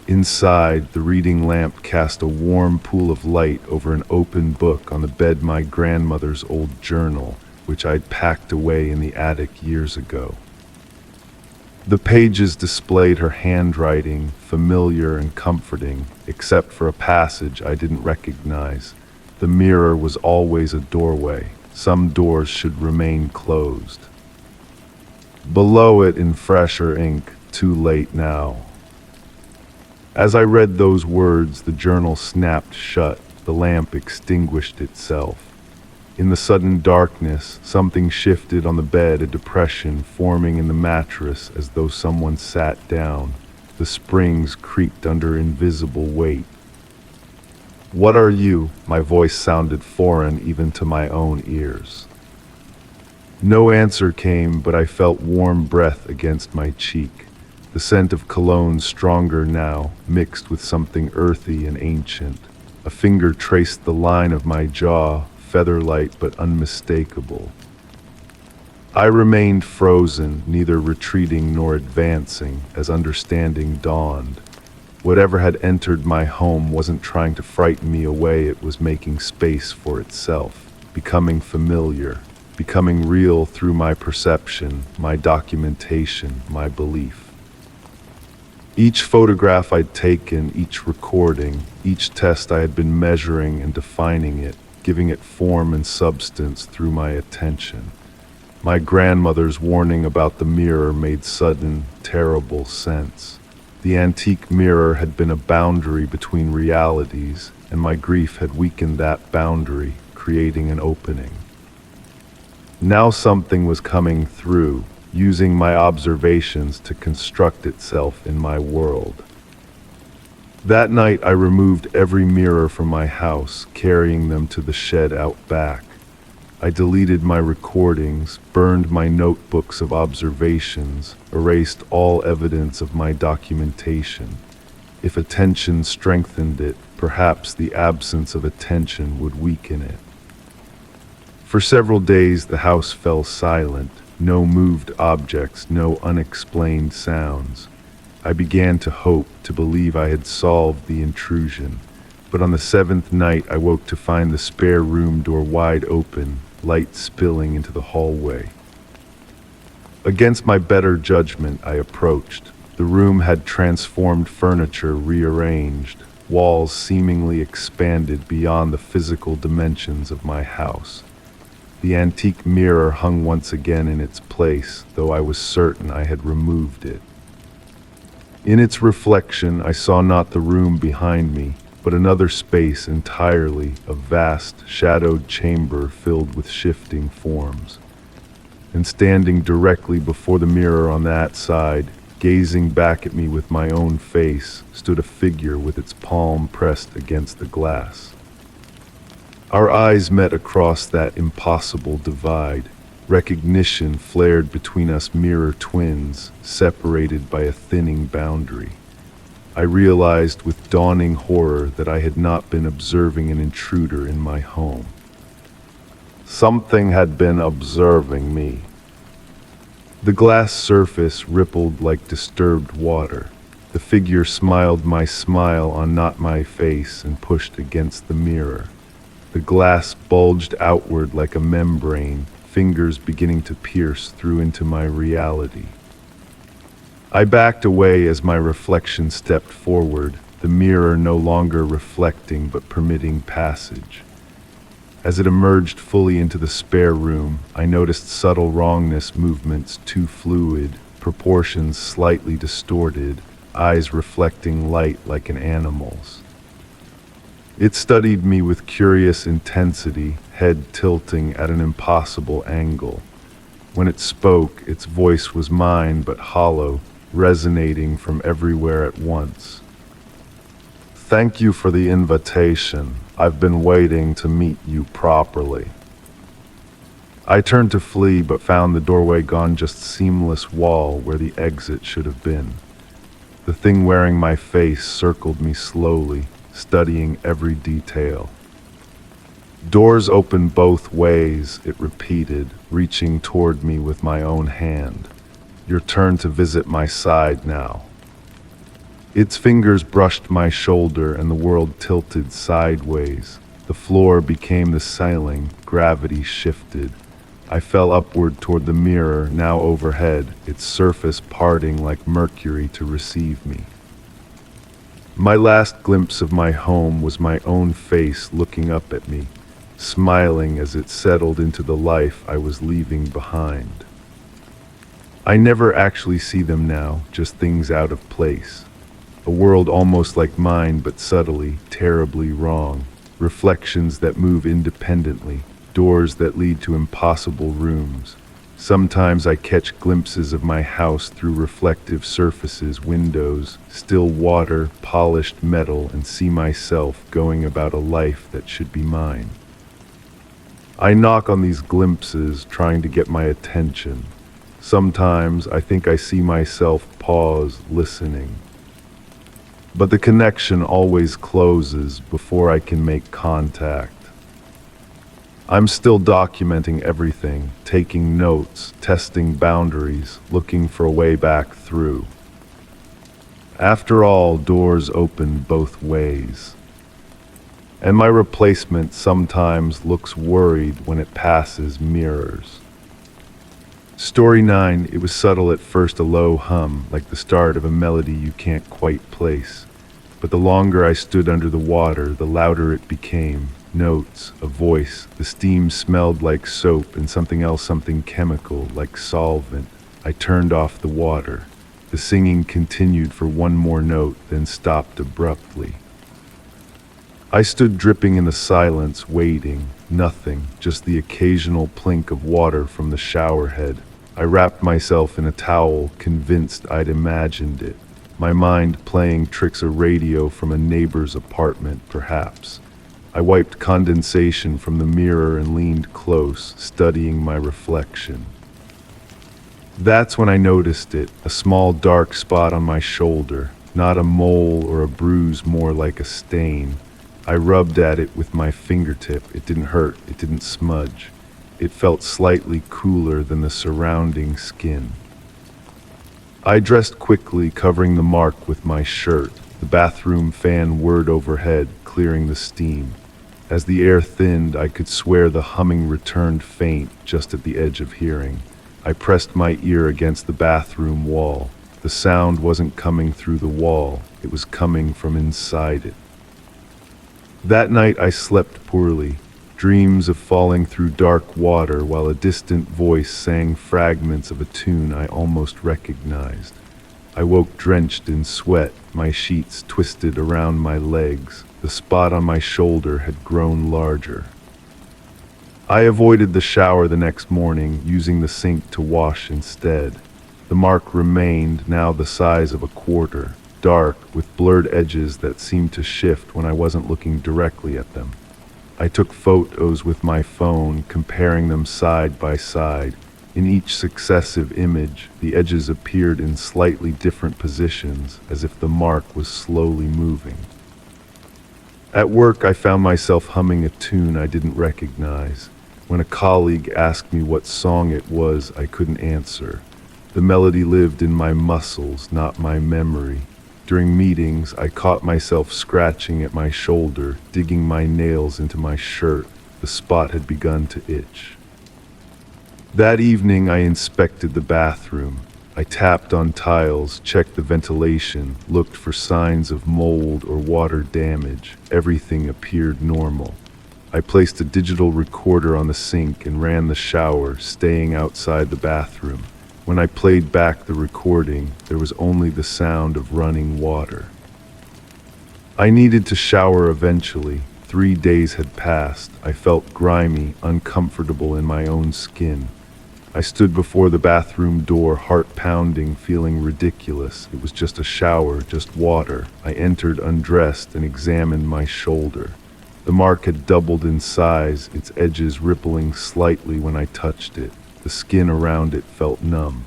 Inside, the reading lamp cast a warm pool of light over an open book on the bed, my grandmother's old journal, which I'd packed away in the attic years ago. The pages displayed her handwriting, familiar and comforting, except for a passage I didn't recognize. The mirror was always a doorway. Some doors should remain closed. Below it, in fresher ink, "Too late now." As I read those words, the journal snapped shut, the lamp extinguished itself. In the sudden darkness, something shifted on the bed, a depression forming in the mattress as though someone sat down. The springs creaked under invisible weight. "What are you?" My voice sounded foreign even to my own ears. No answer came, but I felt warm breath against my cheek. The scent of cologne stronger now, mixed with something earthy and ancient. A finger traced the line of my jaw, feather-light but unmistakable. I remained frozen, neither retreating nor advancing, as understanding dawned. Whatever had entered my home wasn't trying to frighten me away, it was making space for itself, becoming familiar, becoming real through my perception, my documentation, my belief. Each photograph I'd taken, each recording, each test I had been measuring and defining it, giving it form and substance through my attention. My grandmother's warning about the mirror made sudden, terrible sense. The antique mirror had been a boundary between realities, and my grief had weakened that boundary, creating an opening. Now something was coming through, using my observations to construct itself in my world. That night I removed every mirror from my house, carrying them to the shed out back. I deleted my recordings, burned my notebooks of observations, erased all evidence of my documentation. If attention strengthened it, perhaps the absence of attention would weaken it. For several days the house fell silent. No moved objects, no unexplained sounds. I began to hope, to believe I had solved the intrusion. But on the seventh night I woke to find the spare room door wide open, light spilling into the hallway. Against my better judgment, I approached. The room had transformed furniture, rearranged, walls seemingly expanded beyond the physical dimensions of my house. The antique mirror hung once again in its place, though I was certain I had removed it. In its reflection, I saw not the room behind me, but another space entirely, a vast, shadowed chamber filled with shifting forms. And standing directly before the mirror on that side, gazing back at me with my own face, stood a figure with its palm pressed against the glass. Our eyes met across that impossible divide. Recognition flared between us, mirror twins, separated by a thinning boundary. I realized with dawning horror that I had not been observing an intruder in my home. Something had been observing me. The glass surface rippled like disturbed water. The figure smiled my smile on not my face and pushed against the mirror. The glass bulged outward like a membrane, fingers beginning to pierce through into my reality. I backed away as my reflection stepped forward, the mirror no longer reflecting but permitting passage. As it emerged fully into the spare room, I noticed subtle wrongness, movements too fluid, proportions slightly distorted, eyes reflecting light like an animal's. It studied me with curious intensity, head tilting at an impossible angle. When it spoke, its voice was mine but hollow, resonating from everywhere at once. "Thank you for the invitation. I've been waiting to meet you properly." I turned to flee but found the doorway gone, just seamless wall where the exit should have been. The thing wearing my face circled me slowly, studying every detail. "Doors open both ways," it repeated, reaching toward me with my own hand. "Your turn to visit my side now." Its fingers brushed my shoulder and the world tilted sideways. The floor became the ceiling, gravity shifted. I fell upward toward the mirror, now overhead, its surface parting like mercury to receive me. My last glimpse of my home was my own face looking up at me, smiling as it settled into the life I was leaving behind. I never actually see them now, just things out of place. A world almost like mine, but subtly, terribly wrong. Reflections that move independently, doors that lead to impossible rooms. Sometimes I catch glimpses of my house through reflective surfaces, windows, still water, polished metal, and see myself going about a life that should be mine. I knock on these glimpses, trying to get my attention. Sometimes I think I see myself pause, listening. But the connection always closes before I can make contact. I'm still documenting everything, taking notes, testing boundaries, looking for a way back through. After all, doors open both ways. And my replacement sometimes looks worried when it passes mirrors. Story 9, it was subtle at first, a low hum, like the start of a melody you can't quite place. But the longer I stood under the water, the louder it became. Notes, a voice, the steam smelled like soap and something else, something chemical, like solvent. I turned off the water. The singing continued for one more note, then stopped abruptly. I stood dripping in the silence, waiting. Nothing, just the occasional plink of water from the shower head. I wrapped myself in a towel, convinced I'd imagined it. My mind playing tricks, a radio from a neighbor's apartment, perhaps. I wiped condensation from the mirror and leaned close, studying my reflection. That's when I noticed it, a small dark spot on my shoulder, not a mole or a bruise, more like a stain. I rubbed at it with my fingertip. It didn't hurt, it didn't smudge. It felt slightly cooler than the surrounding skin. I dressed quickly, covering the mark with my shirt. The bathroom fan whirred overhead, clearing the steam. As the air thinned, I could swear the humming returned faint, just at the edge of hearing. I pressed my ear against the bathroom wall. The sound wasn't coming through the wall, it was coming from inside it. That night I slept poorly, dreams of falling through dark water while a distant voice sang fragments of a tune I almost recognized. I woke drenched in sweat, my sheets twisted around my legs. The spot on my shoulder had grown larger. I avoided the shower the next morning, using the sink to wash instead. The mark remained, now the size of a quarter, dark, with blurred edges that seemed to shift when I wasn't looking directly at them. I took photos with my phone, comparing them side by side. In each successive image, the edges appeared in slightly different positions, as if the mark was slowly moving. At work, I found myself humming a tune I didn't recognize. When a colleague asked me what song it was, I couldn't answer. The melody lived in my muscles, not my memory. During meetings, I caught myself scratching at my shoulder, digging my nails into my shirt. The spot had begun to itch. That evening, I inspected the bathroom. I tapped on tiles, checked the ventilation, looked for signs of mold or water damage. Everything appeared normal. I placed a digital recorder on the sink and ran the shower, staying outside the bathroom. When I played back the recording, there was only the sound of running water. I needed to shower eventually. 3 days had passed. I felt grimy, uncomfortable in my own skin. I stood before the bathroom door, heart pounding, feeling ridiculous. It was just a shower, just water. I entered undressed and examined my shoulder. The mark had doubled in size, its edges rippling slightly when I touched it. The skin around it felt numb.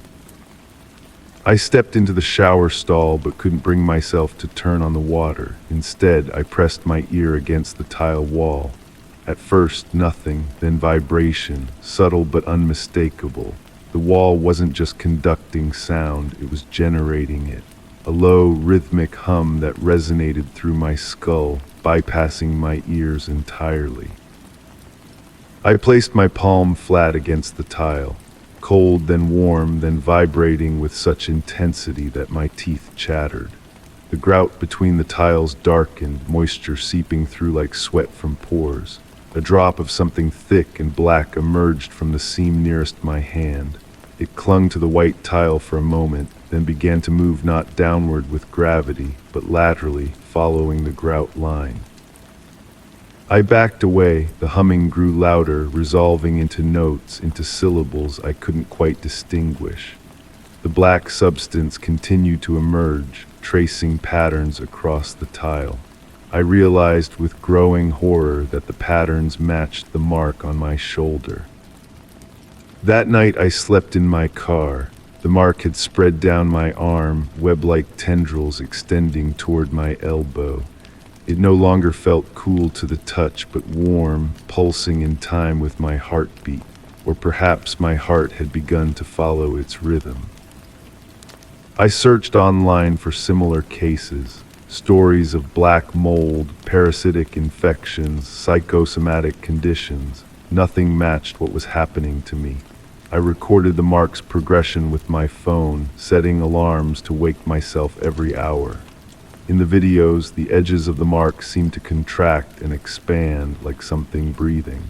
I stepped into the shower stall but couldn't bring myself to turn on the water. Instead, I pressed my ear against the tile wall. At first, nothing, then vibration, subtle but unmistakable. The wall wasn't just conducting sound, it was generating it. A low, rhythmic hum that resonated through my skull, bypassing my ears entirely. I placed my palm flat against the tile. Cold, then warm, then vibrating with such intensity that my teeth chattered. The grout between the tiles darkened, moisture seeping through like sweat from pores. A drop of something thick and black emerged from the seam nearest my hand. It clung to the white tile for a moment, then began to move not downward with gravity, but laterally, following the grout line. I backed away. The humming grew louder, resolving into notes, into syllables I couldn't quite distinguish. The black substance continued to emerge, tracing patterns across the tile. I realized with growing horror that the patterns matched the mark on my shoulder. That night I slept in my car. The mark had spread down my arm, web-like tendrils extending toward my elbow. It no longer felt cool to the touch, but warm, pulsing in time with my heartbeat, or perhaps my heart had begun to follow its rhythm. I searched online for similar cases, stories of black mold, parasitic infections, psychosomatic conditions. Nothing matched what was happening to me. I recorded the mark's progression with my phone, setting alarms to wake myself every hour. In the videos, the edges of the mark seemed to contract and expand like something breathing.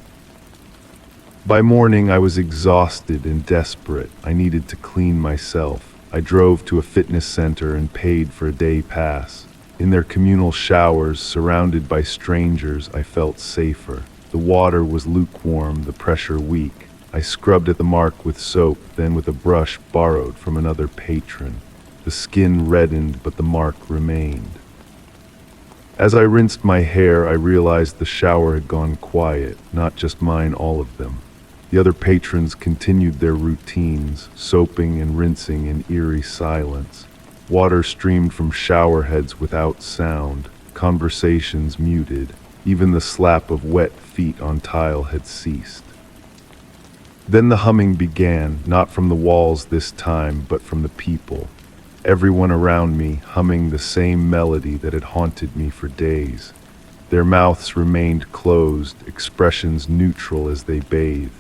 By morning, I was exhausted and desperate. I needed to clean myself. I drove to a fitness center and paid for a day pass. In their communal showers, surrounded by strangers, I felt safer. The water was lukewarm, the pressure weak. I scrubbed at the mark with soap, then with a brush borrowed from another patron. The skin reddened, but the mark remained. As I rinsed my hair, I realized the shower had gone quiet, not just mine, all of them. The other patrons continued their routines, soaping and rinsing in eerie silence. Water streamed from shower heads without sound, conversations muted. Even the slap of wet feet on tile had ceased. Then the humming began, not from the walls this time, but from the people. Everyone around me humming the same melody that had haunted me for days. Their mouths remained closed, expressions neutral as they bathed,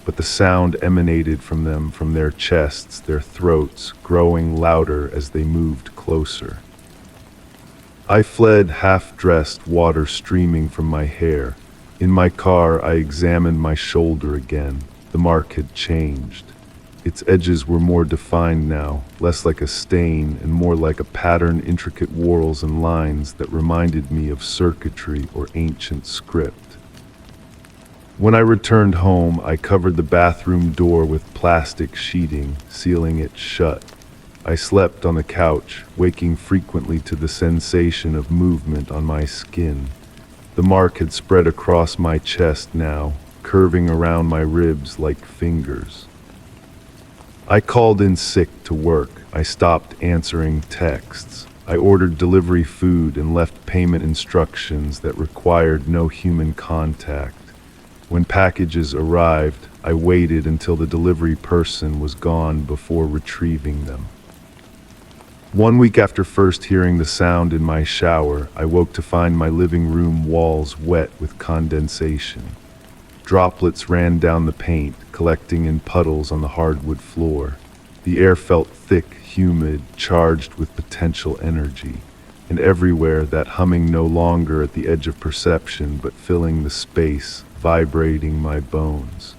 but the sound emanated from them, from their chests, their throats, growing louder as they moved closer. I fled half-dressed, water streaming from my hair. In my car, I examined my shoulder again. The mark had changed. Its edges were more defined now, less like a stain and more like a pattern, intricate whorls and lines that reminded me of circuitry or ancient script. When I returned home, I covered the bathroom door with plastic sheeting, sealing it shut. I slept on the couch, waking frequently to the sensation of movement on my skin. The mark had spread across my chest now, curving around my ribs like fingers. I called in sick to work. I stopped answering texts. I ordered delivery food and left payment instructions that required no human contact. When packages arrived, I waited until the delivery person was gone before retrieving them. 1 week after first hearing the sound in my shower, I woke to find my living room walls wet with condensation. Droplets ran down the paint, collecting in puddles on the hardwood floor. The air felt thick, humid, charged with potential energy, and everywhere that humming no longer at the edge of perception but filling the space, vibrating my bones.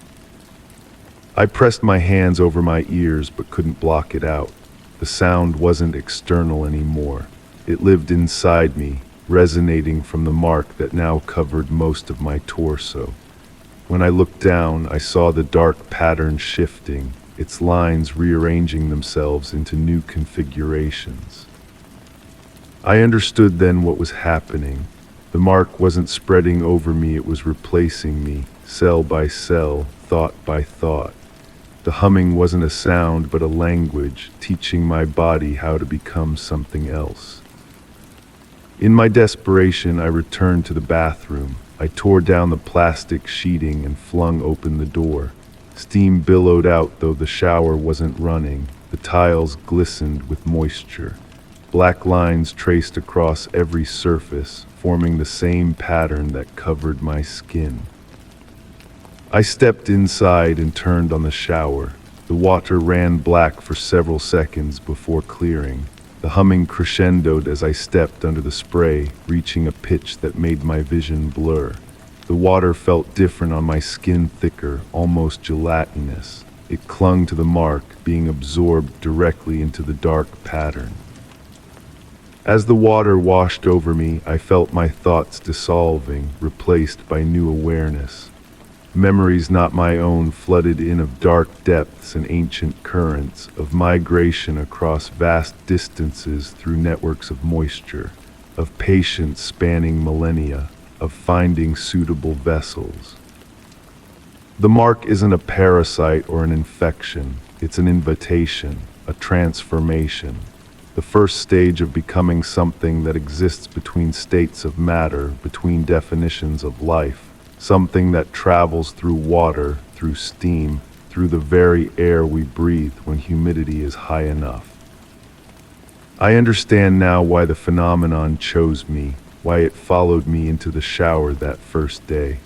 I pressed my hands over my ears but couldn't block it out. The sound wasn't external anymore. It lived inside me, resonating from the mark that now covered most of my torso. When I looked down, I saw the dark pattern shifting, its lines rearranging themselves into new configurations. I understood then what was happening. The mark wasn't spreading over me, it was replacing me, cell by cell, thought by thought. The humming wasn't a sound but a language, teaching my body how to become something else. In my desperation, I returned to the bathroom. I tore down the plastic sheeting and flung open the door. Steam billowed out though the shower wasn't running. The tiles glistened with moisture. Black lines traced across every surface, forming the same pattern that covered my skin. I stepped inside and turned on the shower. The water ran black for several seconds before clearing. The humming crescendoed as I stepped under the spray, reaching a pitch that made my vision blur. The water felt different on my skin, thicker, almost gelatinous. It clung to the mark, being absorbed directly into the dark pattern. As the water washed over me, I felt my thoughts dissolving, replaced by new awareness. Memories not my own flooded in of dark depths and ancient currents, of migration across vast distances through networks of moisture, of patience spanning millennia, of finding suitable vessels. The mark isn't a parasite or an infection, it's an invitation, a transformation. The first stage of becoming something that exists between states of matter, between definitions of life. Something that travels through water, through steam, through the very air we breathe when humidity is high enough. I understand now why the phenomenon chose me, why it followed me into the shower that first day.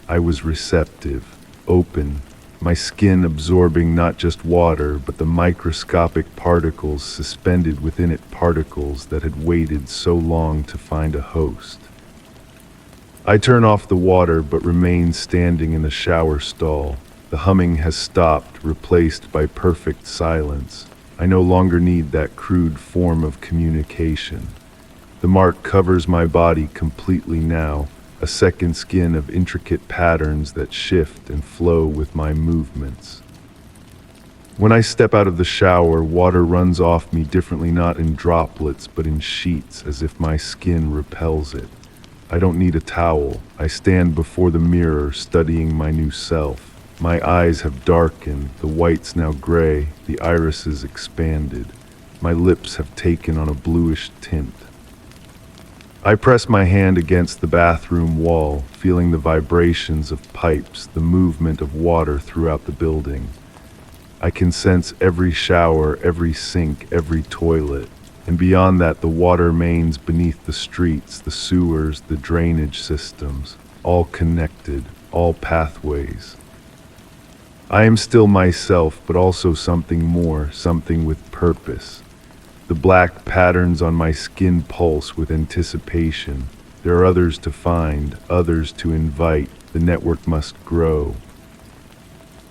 I was receptive, open, my skin absorbing not just water, but the microscopic particles suspended within it, particles that had waited so long to find a host. I turn off the water but remain standing in the shower stall. The humming has stopped, replaced by perfect silence. I no longer need that crude form of communication. The mark covers my body completely now, a second skin of intricate patterns that shift and flow with my movements. When I step out of the shower, water runs off me differently, not in droplets but in sheets, as if my skin repels it. I don't need a towel. I stand before the mirror, studying my new self. My eyes have darkened, the whites now gray, the irises expanded. My lips have taken on a bluish tint. I press my hand against the bathroom wall, feeling the vibrations of pipes, the movement of water throughout the building. I can sense every shower, every sink, every toilet. And beyond that, the water mains beneath the streets, the sewers, the drainage systems, all connected, all pathways. I am still myself, but also something more, something with purpose. The black patterns on my skin pulse with anticipation. There are others to find, others to invite. The network must grow.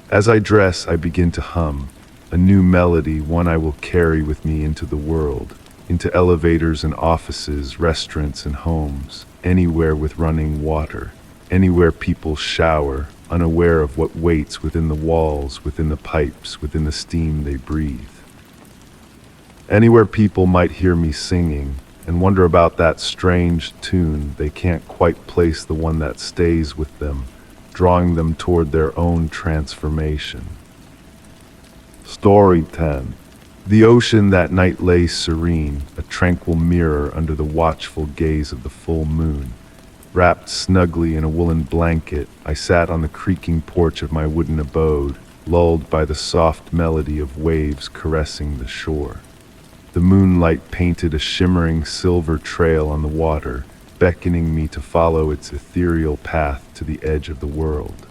As I dress, I begin to hum, a new melody, one I will carry with me into the world. Into elevators and offices, restaurants and homes, anywhere with running water, anywhere people shower, unaware of what waits within the walls, within the pipes, within the steam they breathe. Anywhere people might hear me singing and wonder about that strange tune, they can't quite place the one that stays with them, drawing them toward their own transformation. Story 10. The ocean that night lay serene, a tranquil mirror under the watchful gaze of the full moon. Wrapped snugly in a woolen blanket, I sat on the creaking porch of my wooden abode, lulled by the soft melody of waves caressing the shore. The moonlight painted a shimmering silver trail on the water, beckoning me to follow its ethereal path to the edge of the world.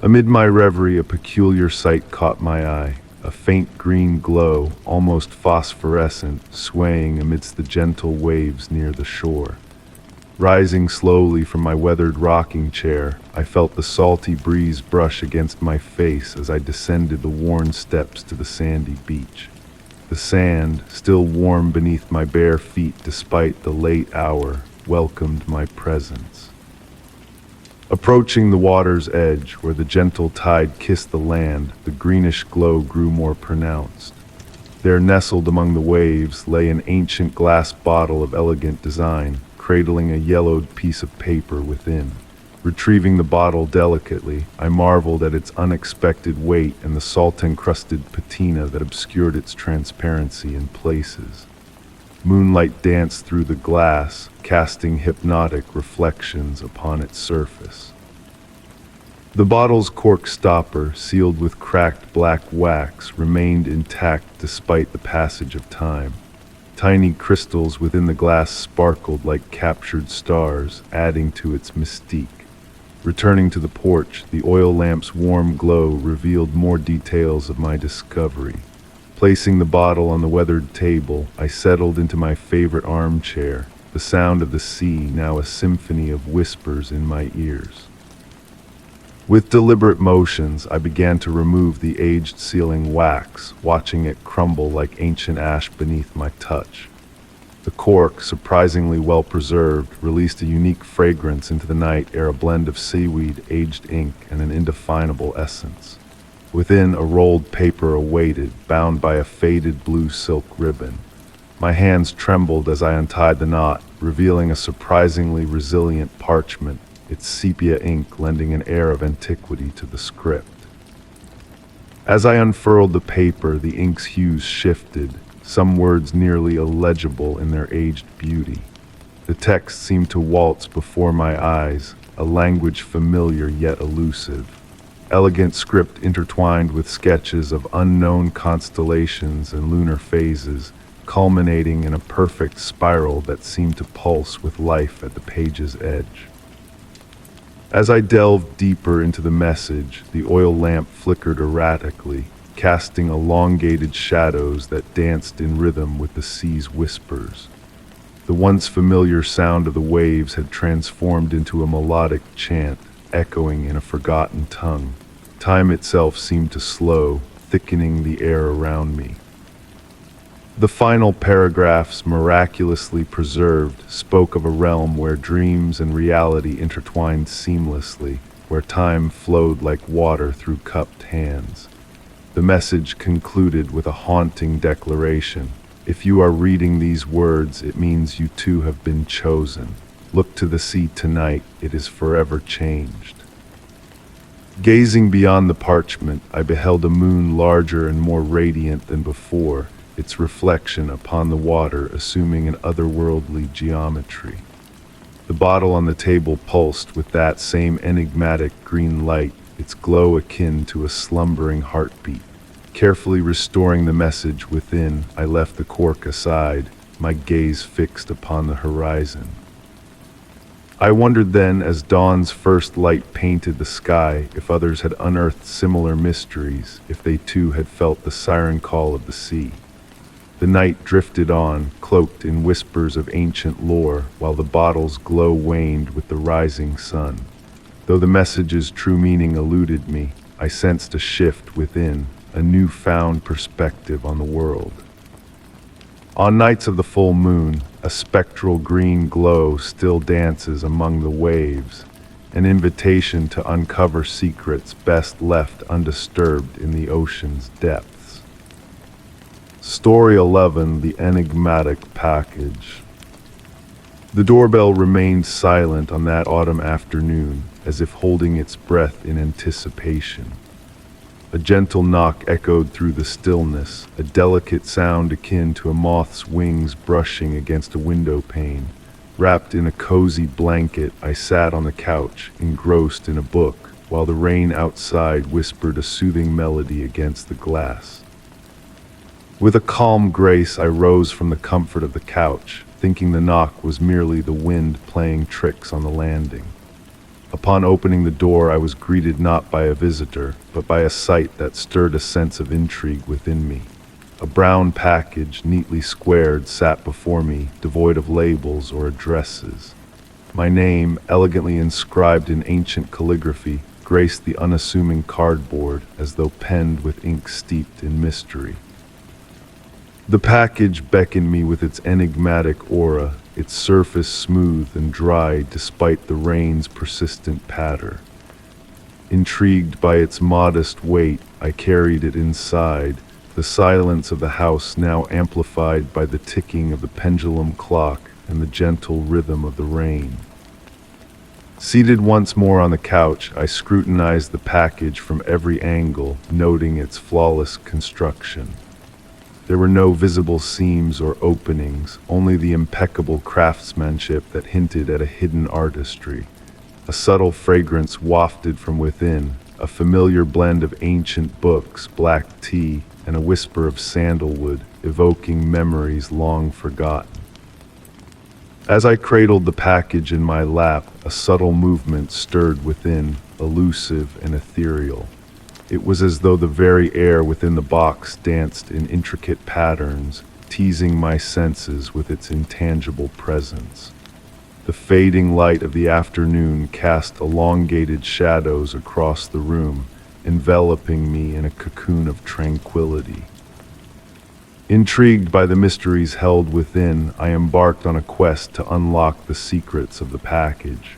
Amid my reverie, a peculiar sight caught my eye. a faint green glow, almost phosphorescent, swaying amidst the gentle waves near the shore. Rising slowly from my weathered rocking chair, I felt the salty breeze brush against my face as I descended the worn steps to the sandy beach. The sand, still warm beneath my bare feet despite the late hour, welcomed my presence. Approaching the water's edge, where the gentle tide kissed the land, the greenish glow grew more pronounced. There, nestled among the waves, lay an ancient glass bottle of elegant design, cradling a yellowed piece of paper within. Retrieving the bottle delicately, I marveled at its unexpected weight and the salt-encrusted patina that obscured its transparency in places. Moonlight danced through the glass, casting hypnotic reflections upon its surface. The bottle's cork stopper, sealed with cracked black wax, remained intact despite the passage of time. Tiny crystals within the glass sparkled like captured stars, adding to its mystique. Returning to the porch, the oil lamp's warm glow revealed more details of my discovery. Placing the bottle on the weathered table, I settled into my favorite armchair, the sound of the sea now a symphony of whispers in my ears. With deliberate motions, I began to remove the aged sealing wax, watching it crumble like ancient ash beneath my touch. The cork, surprisingly well preserved, released a unique fragrance into the night air, a blend of seaweed, aged ink, and an indefinable essence. Within, a rolled paper awaited, bound by a faded blue silk ribbon. My hands trembled as I untied the knot, revealing a surprisingly resilient parchment, its sepia ink lending an air of antiquity to the script. As I unfurled the paper, the ink's hues shifted, some words nearly illegible in their aged beauty. The text seemed to waltz before my eyes, a language familiar yet elusive. Elegant script intertwined with sketches of unknown constellations and lunar phases, culminating in a perfect spiral that seemed to pulse with life at the page's edge. As I delved deeper into the message, the oil lamp flickered erratically, casting elongated shadows that danced in rhythm with the sea's whispers. The once familiar sound of the waves had transformed into a melodic chant, echoing in a forgotten tongue. Time itself seemed to slow, thickening the air around me. The final paragraphs, miraculously preserved, spoke of a realm where dreams and reality intertwined seamlessly, where time flowed like water through cupped hands. The message concluded with a haunting declaration. If you are reading these words, it means you too have been chosen. Look to the sea tonight, it is forever changed. Gazing beyond the parchment, I beheld a moon larger and more radiant than before, its reflection upon the water assuming an otherworldly geometry. The bottle on the table pulsed with that same enigmatic green light, its glow akin to a slumbering heartbeat. Carefully restoring the message within, I left the cork aside, my gaze fixed upon the horizon. I wondered then, as dawn's first light painted the sky, if others had unearthed similar mysteries, if they too had felt the siren call of the sea. The night drifted on, cloaked in whispers of ancient lore, while the bottle's glow waned with the rising sun. Though the message's true meaning eluded me, I sensed a shift within, a newfound perspective on the world. On nights of the full moon, a spectral green glow still dances among the waves, an invitation to uncover secrets best left undisturbed in the ocean's depths. Story 11: The Enigmatic Package. The doorbell remained silent on that autumn afternoon, as if holding its breath in anticipation. A gentle knock echoed through the stillness, a delicate sound akin to a moth's wings brushing against a window pane. Wrapped in a cozy blanket, I sat on the couch, engrossed in a book, while the rain outside whispered a soothing melody against the glass. With a calm grace, I rose from the comfort of the couch, thinking the knock was merely the wind playing tricks on the landing. Upon opening the door, I was greeted not by a visitor, but by a sight that stirred a sense of intrigue within me. A brown package, neatly squared, sat before me, devoid of labels or addresses. My name, elegantly inscribed in ancient calligraphy, graced the unassuming cardboard as though penned with ink steeped in mystery. The package beckoned me with its enigmatic aura, its surface smooth and dry despite the rain's persistent patter. Intrigued by its modest weight, I carried it inside, the silence of the house now amplified by the ticking of the pendulum clock and the gentle rhythm of the rain. Seated once more on the couch, I scrutinized the package from every angle, noting its flawless construction. There were no visible seams or openings, only the impeccable craftsmanship that hinted at a hidden artistry. A subtle fragrance wafted from within, a familiar blend of ancient books, black tea, and a whisper of sandalwood, evoking memories long forgotten. As I cradled the package in my lap, a subtle movement stirred within, elusive and ethereal. It was as though the very air within the box danced in intricate patterns, teasing my senses with its intangible presence. The fading light of the afternoon cast elongated shadows across the room, enveloping me in a cocoon of tranquility. Intrigued by the mysteries held within, I embarked on a quest to unlock the secrets of the package.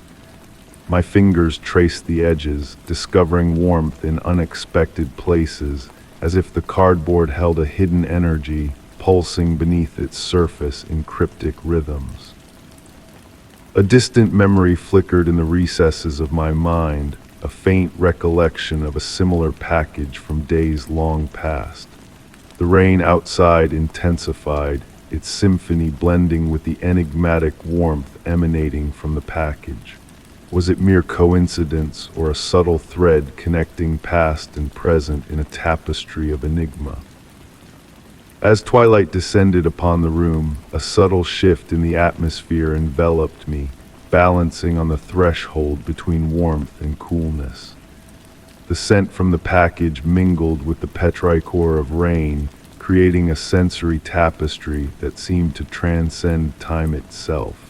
My fingers traced the edges, discovering warmth in unexpected places, as if the cardboard held a hidden energy pulsing beneath its surface in cryptic rhythms. A distant memory flickered in the recesses of my mind, a faint recollection of a similar package from days long past. The rain outside intensified, its symphony blending with the enigmatic warmth emanating from the package. Was it mere coincidence or a subtle thread connecting past and present in a tapestry of enigma? As twilight descended upon the room, a subtle shift in the atmosphere enveloped me, balancing on the threshold between warmth and coolness. The scent from the package mingled with the petrichor of rain, creating a sensory tapestry that seemed to transcend time itself.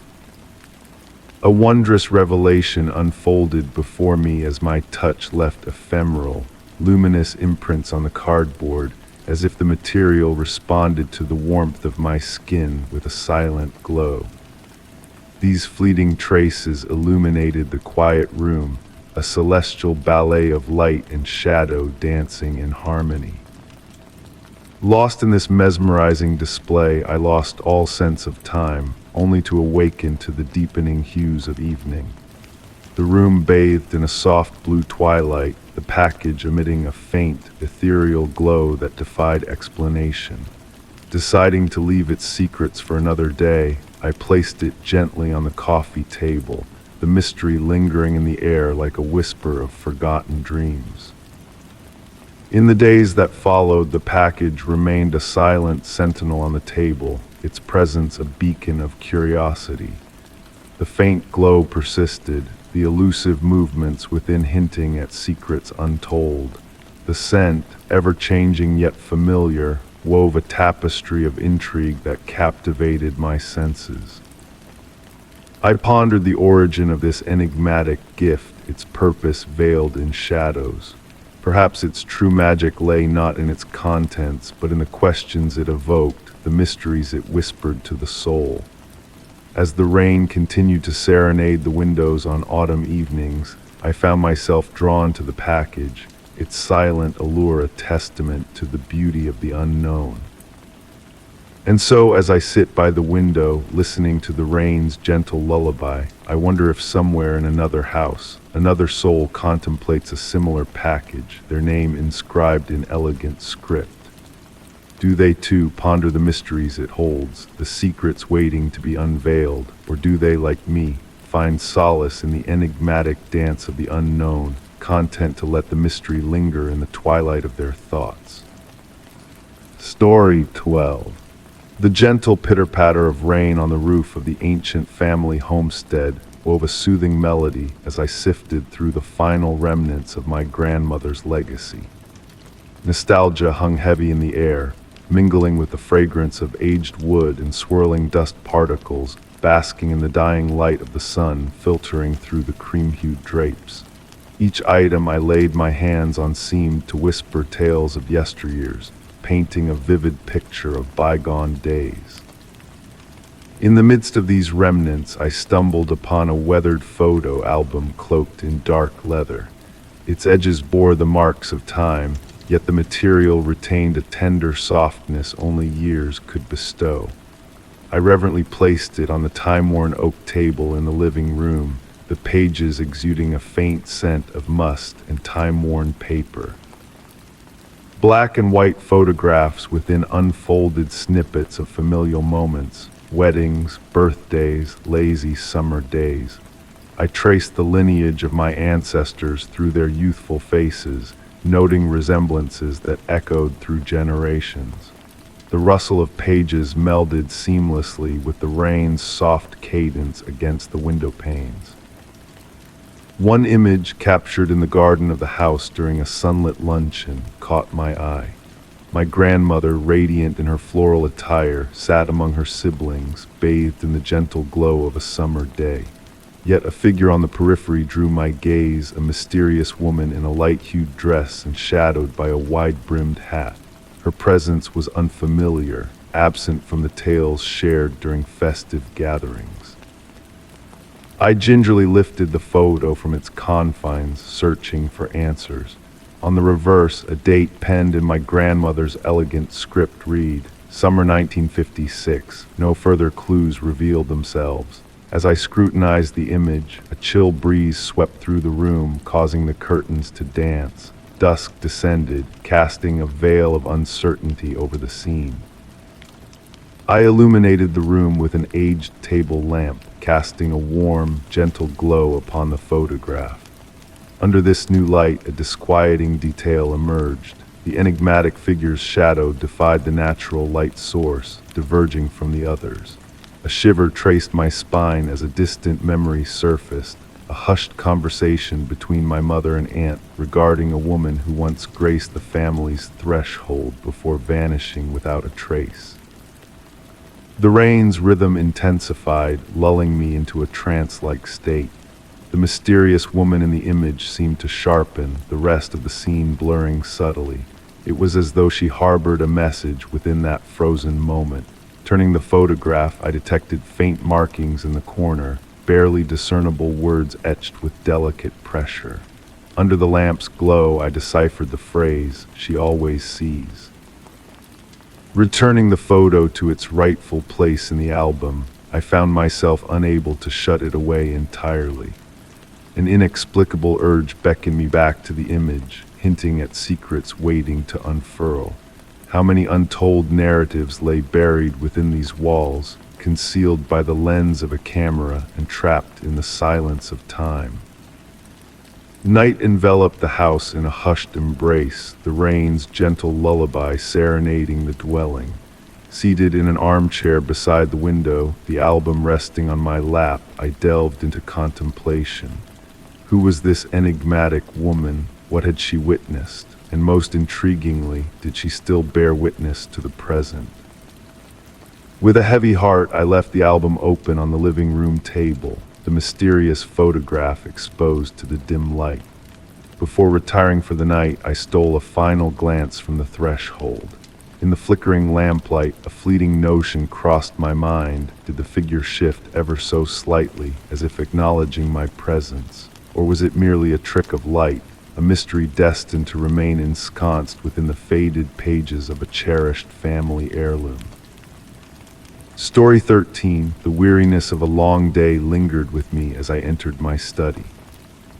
A wondrous revelation unfolded before me as my touch left ephemeral, luminous imprints on the cardboard, as if the material responded to the warmth of my skin with a silent glow. These fleeting traces illuminated the quiet room, a celestial ballet of light and shadow dancing in harmony. Lost in this mesmerizing display, I lost all sense of time, only to awaken to the deepening hues of evening. The room bathed in a soft blue twilight, the package emitting a faint, ethereal glow that defied explanation. Deciding to leave its secrets for another day, I placed it gently on the coffee table, the mystery lingering in the air like a whisper of forgotten dreams. In the days that followed, the package remained a silent sentinel on the table, its presence a beacon of curiosity. The faint glow persisted, the elusive movements within hinting at secrets untold. The scent, ever-changing yet familiar, wove a tapestry of intrigue that captivated my senses. I pondered the origin of this enigmatic gift, its purpose veiled in shadows. Perhaps its true magic lay not in its contents, but in the questions it evoked, the mysteries it whispered to the soul. As the rain continued to serenade the windows on autumn evenings, I found myself drawn to the package, its silent allure a testament to the beauty of the unknown. And so, as I sit by the window, listening to the rain's gentle lullaby, I wonder if somewhere in another house, another soul contemplates a similar package, their name inscribed in elegant script. Do they too ponder the mysteries it holds, the secrets waiting to be unveiled, or do they, like me, find solace in the enigmatic dance of the unknown, content to let the mystery linger in the twilight of their thoughts? Story 12. The gentle pitter-patter of rain on the roof of the ancient family homestead wove a soothing melody as I sifted through the final remnants of my grandmother's legacy. Nostalgia hung heavy in the air, mingling with the fragrance of aged wood and swirling dust particles, basking in the dying light of the sun filtering through the cream-hued drapes. Each item I laid my hands on seemed to whisper tales of yesteryears, painting a vivid picture of bygone days. In the midst of these remnants, I stumbled upon a weathered photo album cloaked in dark leather. Its edges bore the marks of time, yet the material retained a tender softness only years could bestow. I reverently placed it on the time-worn oak table in the living room, the pages exuding a faint scent of must and time-worn paper. Black and white photographs within unfolded snippets of familial moments, weddings, birthdays, lazy summer days. I traced the lineage of my ancestors through their youthful faces, noting resemblances that echoed through generations. The rustle of pages melded seamlessly with the rain's soft cadence against the window panes. One image captured in the garden of the house during a sunlit luncheon caught my eye. My grandmother, radiant in her floral attire, sat among her siblings, bathed in the gentle glow of a summer day. Yet a figure on the periphery drew my gaze, a mysterious woman in a light-hued dress and shadowed by a wide-brimmed hat. Her presence was unfamiliar, absent from the tales shared during festive gatherings. I gingerly lifted the photo from its confines, searching for answers. On the reverse, a date penned in my grandmother's elegant script read, "Summer 1956." No further clues revealed themselves. As I scrutinized the image, a chill breeze swept through the room, causing the curtains to dance. Dusk descended, casting a veil of uncertainty over the scene. I illuminated the room with an aged table lamp, casting a warm, gentle glow upon the photograph. Under this new light, a disquieting detail emerged. The enigmatic figure's shadow defied the natural light source, diverging from the others. A shiver traced my spine as a distant memory surfaced, a hushed conversation between my mother and aunt regarding a woman who once graced the family's threshold before vanishing without a trace. The rain's rhythm intensified, lulling me into a trance-like state. The mysterious woman in the image seemed to sharpen, the rest of the scene blurring subtly. It was as though she harbored a message within that frozen moment. Turning the photograph, I detected faint markings in the corner, barely discernible words etched with delicate pressure. Under the lamp's glow, I deciphered the phrase, "She always sees." Returning the photo to its rightful place in the album, I found myself unable to shut it away entirely. An inexplicable urge beckoned me back to the image, hinting at secrets waiting to unfurl. How many untold narratives lay buried within these walls, concealed by the lens of a camera and trapped in the silence of time. Night enveloped the house in a hushed embrace, the rain's gentle lullaby serenading the dwelling. Seated in an armchair beside the window, the album resting on my lap, I delved into contemplation. Who was this enigmatic woman? What had she witnessed? And most intriguingly, did she still bear witness to the present? With a heavy heart, I left the album open on the living room table, the mysterious photograph exposed to the dim light. Before retiring for the night, I stole a final glance from the threshold. In the flickering lamplight, a fleeting notion crossed my mind. Did the figure shift ever so slightly, as if acknowledging my presence? Or was it merely a trick of light, a mystery destined to remain ensconced within the faded pages of a cherished family heirloom? Story 13, the weariness of a long day lingered with me as I entered my study.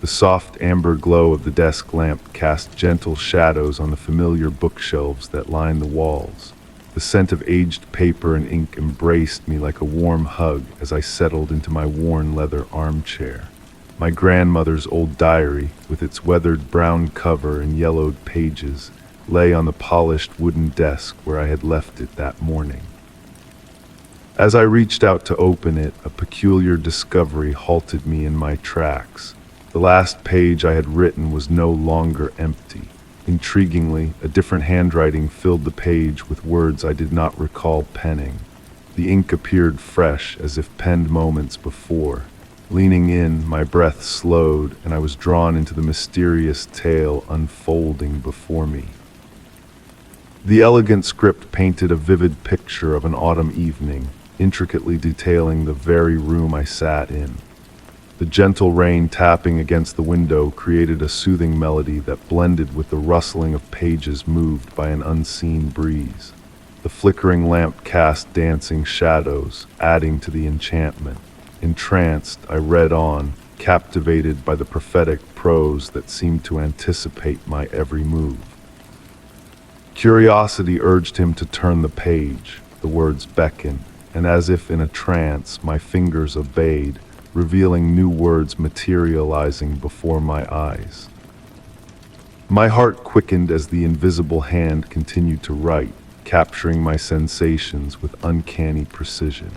The soft amber glow of the desk lamp cast gentle shadows on the familiar bookshelves that lined the walls. The scent of aged paper and ink embraced me like a warm hug as I settled into my worn leather armchair. My grandmother's old diary, with its weathered brown cover and yellowed pages, lay on the polished wooden desk where I had left it that morning. As I reached out to open it, a peculiar discovery halted me in my tracks. The last page I had written was no longer empty. Intriguingly, a different handwriting filled the page with words I did not recall penning. The ink appeared fresh, as if penned moments before. Leaning in, my breath slowed, and I was drawn into the mysterious tale unfolding before me. The elegant script painted a vivid picture of an autumn evening, intricately detailing the very room I sat in. The gentle rain tapping against the window created a soothing melody that blended with the rustling of pages moved by an unseen breeze. The flickering lamp cast dancing shadows, adding to the enchantment. Entranced, I read on, captivated by the prophetic prose that seemed to anticipate my every move. Curiosity urged him to turn the page. The words beckoned, and as if in a trance, my fingers obeyed, revealing new words materializing before my eyes. My heart quickened as the invisible hand continued to write, capturing my sensations with uncanny precision.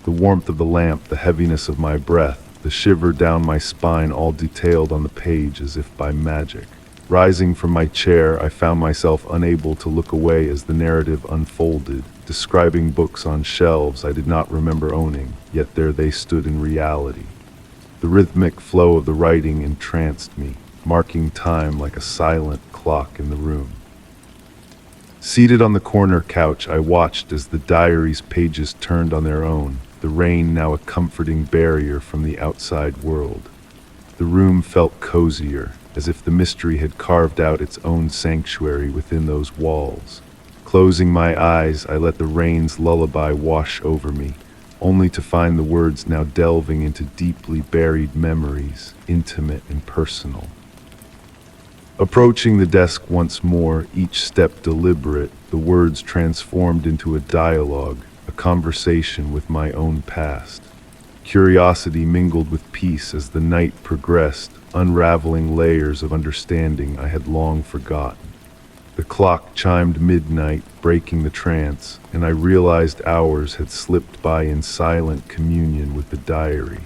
The warmth of the lamp, the heaviness of my breath, the shiver down my spine, all detailed on the page as if by magic. Rising from my chair, I found myself unable to look away as the narrative unfolded, describing books on shelves I did not remember owning, yet there they stood in reality. The rhythmic flow of the writing entranced me, marking time like a silent clock in the room. Seated on the corner couch, I watched as the diary's pages turned on their own, the rain now a comforting barrier from the outside world. The room felt cozier, as if the mystery had carved out its own sanctuary within those walls. Closing my eyes, I let the rain's lullaby wash over me, only to find the words now delving into deeply buried memories, intimate and personal. Approaching the desk once more, each step deliberate, the words transformed into a dialogue, a conversation with my own past. Curiosity mingled with peace as the night progressed, unraveling layers of understanding I had long forgotten. The clock chimed midnight, breaking the trance, and I realized hours had slipped by in silent communion with the diary.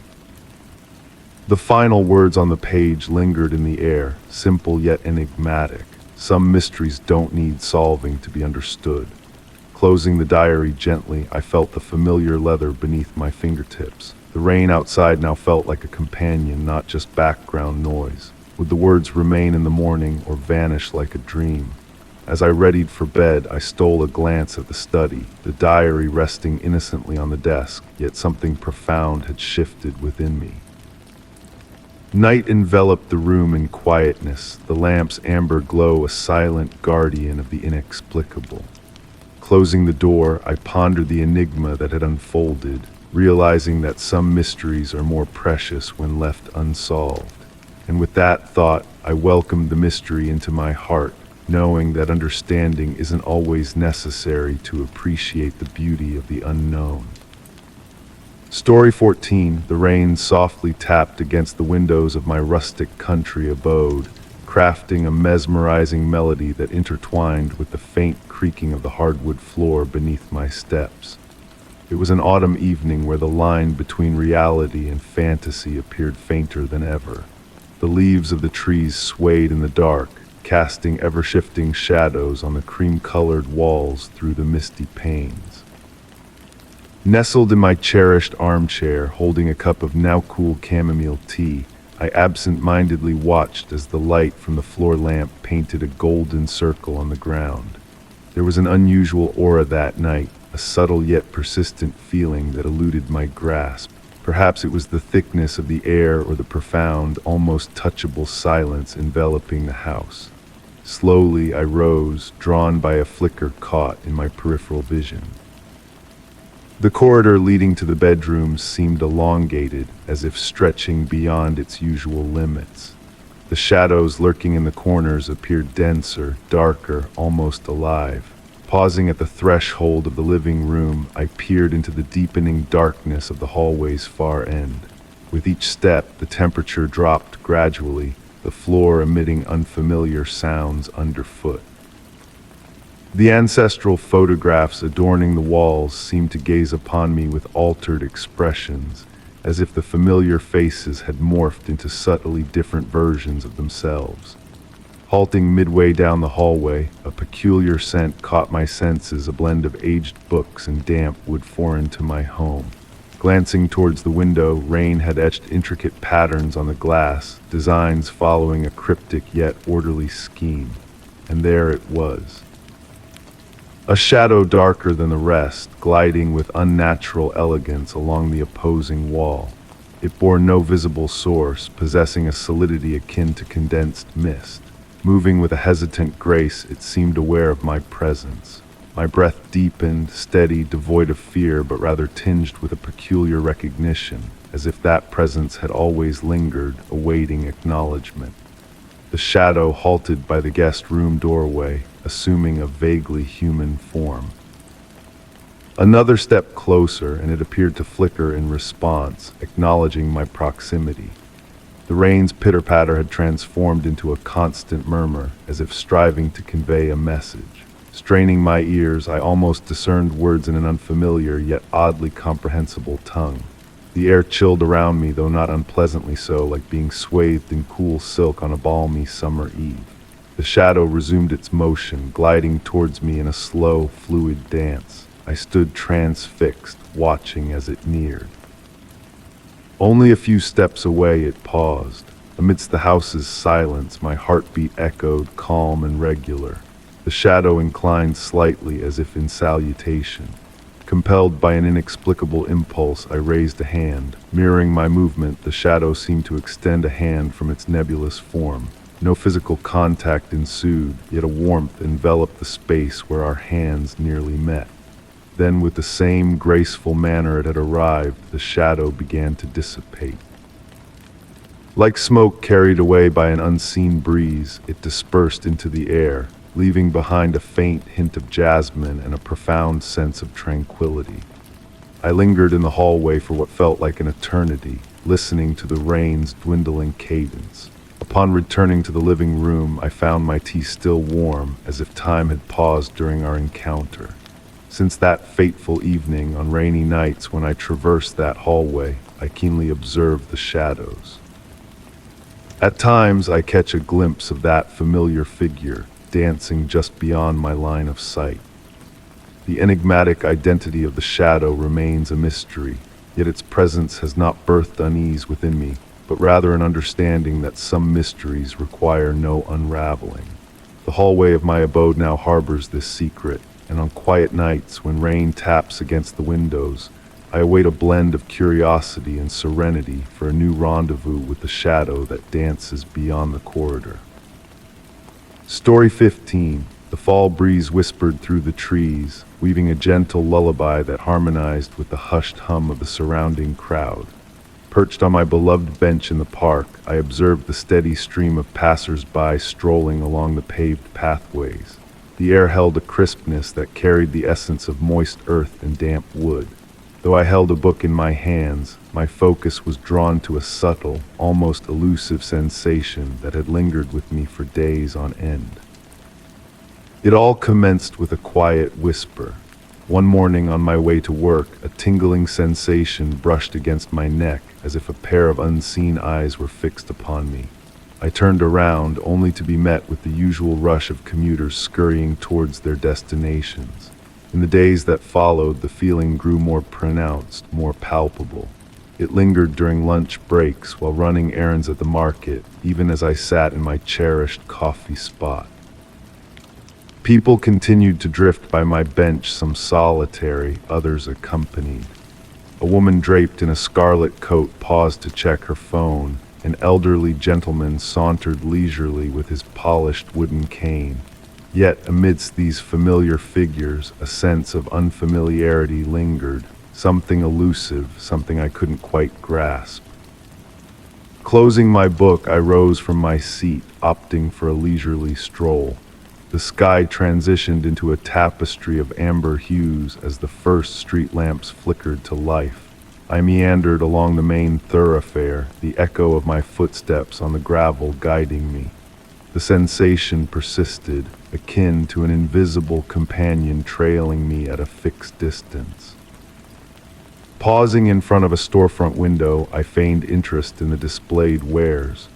The final words on the page lingered in the air, simple yet enigmatic. Some mysteries don't need solving to be understood. Closing the diary gently, I felt the familiar leather beneath my fingertips. The rain outside now felt like a companion, not just background noise. Would the words remain in the morning or vanish like a dream? As I readied for bed, I stole a glance at the study, the diary resting innocently on the desk, yet something profound had shifted within me. Night enveloped the room in quietness, the lamp's amber glow a silent guardian of the inexplicable. Closing the door, I pondered the enigma that had unfolded, realizing that some mysteries are more precious when left unsolved. And with that thought, I welcomed the mystery into my heart, knowing that understanding isn't always necessary to appreciate the beauty of the unknown. Story 14, the rain softly tapped against the windows of my rustic country abode, crafting a mesmerizing melody that intertwined with the faint creaking of the hardwood floor beneath my steps. It was an autumn evening where the line between reality and fantasy appeared fainter than ever. The leaves of the trees swayed in the dark, casting ever-shifting shadows on the cream-colored walls through the misty panes. Nestled in my cherished armchair, holding a cup of now-cool chamomile tea, I absent-mindedly watched as the light from the floor lamp painted a golden circle on the ground. There was an unusual aura that night, a subtle yet persistent feeling that eluded my grasp. Perhaps it was the thickness of the air or the profound, almost touchable silence enveloping the house. Slowly I rose, drawn by a flicker caught in my peripheral vision. The corridor leading to the bedrooms seemed elongated, as if stretching beyond its usual limits. The shadows lurking in the corners appeared denser, darker, almost alive. Pausing at the threshold of the living room, I peered into the deepening darkness of the hallway's far end. With each step, the temperature dropped gradually, the floor emitting unfamiliar sounds underfoot. The ancestral photographs adorning the walls seemed to gaze upon me with altered expressions, as if the familiar faces had morphed into subtly different versions of themselves. Halting midway down the hallway, a peculiar scent caught my senses, a blend of aged books and damp wood foreign to my home. Glancing towards the window, rain had etched intricate patterns on the glass, designs following a cryptic yet orderly scheme. And there it was. A shadow darker than the rest, gliding with unnatural elegance along the opposing wall. It bore no visible source, possessing a solidity akin to condensed mist. Moving with a hesitant grace, it seemed aware of my presence. My breath deepened, steady, devoid of fear, but rather tinged with a peculiar recognition, as if that presence had always lingered, awaiting acknowledgement. The shadow halted by the guest room doorway, assuming a vaguely human form. Another step closer, and it appeared to flicker in response, acknowledging my proximity. The rain's pitter-patter had transformed into a constant murmur, as if striving to convey a message. Straining my ears, I almost discerned words in an unfamiliar yet oddly comprehensible tongue. The air chilled around me, though not unpleasantly so, like being swathed in cool silk on a balmy summer eve. The shadow resumed its motion, gliding towards me in a slow, fluid dance. I stood transfixed, watching as it neared. Only a few steps away, it paused. Amidst the house's silence, my heartbeat echoed, calm and regular. The shadow inclined slightly, as if in salutation. Compelled by an inexplicable impulse, I raised a hand. Mirroring my movement, the shadow seemed to extend a hand from its nebulous form. No physical contact ensued, yet a warmth enveloped the space where our hands nearly met. Then, with the same graceful manner it had arrived, the shadow began to dissipate. Like smoke carried away by an unseen breeze, it dispersed into the air, leaving behind a faint hint of jasmine and a profound sense of tranquility. I lingered in the hallway for what felt like an eternity, listening to the rain's dwindling cadence. Upon returning to the living room, I found my tea still warm, as if time had paused during our encounter. Since that fateful evening, on rainy nights when I traversed that hallway, I keenly observed the shadows. At times, I catch a glimpse of that familiar figure, dancing just beyond my line of sight. The enigmatic identity of the shadow remains a mystery, yet its presence has not birthed unease within me, but rather an understanding that some mysteries require no unraveling. The hallway of my abode now harbors this secret, and on quiet nights when rain taps against the windows, I await a blend of curiosity and serenity for a new rendezvous with the shadow that dances beyond the corridor. Story 15. The fall breeze whispered through the trees, weaving a gentle lullaby that harmonized with the hushed hum of the surrounding crowd. Perched on my beloved bench in the park, I observed the steady stream of passers-by strolling along the paved pathways. The air held a crispness that carried the essence of moist earth and damp wood. Though I held a book in my hands, my focus was drawn to a subtle, almost elusive sensation that had lingered with me for days on end. It all commenced with a quiet whisper. One morning on my way to work, a tingling sensation brushed against my neck, as if a pair of unseen eyes were fixed upon me. I turned around, only to be met with the usual rush of commuters scurrying towards their destinations. In the days that followed, the feeling grew more pronounced, more palpable. It lingered during lunch breaks while running errands at the market, even as I sat in my cherished coffee spot. People continued to drift by my bench, some solitary, others accompanied. A woman draped in a scarlet coat paused to check her phone. An elderly gentleman sauntered leisurely with his polished wooden cane. Yet amidst these familiar figures, a sense of unfamiliarity lingered, something elusive, something I couldn't quite grasp. Closing my book, I rose from my seat, opting for a leisurely stroll. The sky transitioned into a tapestry of amber hues as the first street lamps flickered to life. I meandered along the main thoroughfare, the echo of my footsteps on the gravel guiding me. The sensation persisted, akin to an invisible companion trailing me at a fixed distance. Pausing in front of a storefront window, I feigned interest in the displayed wares.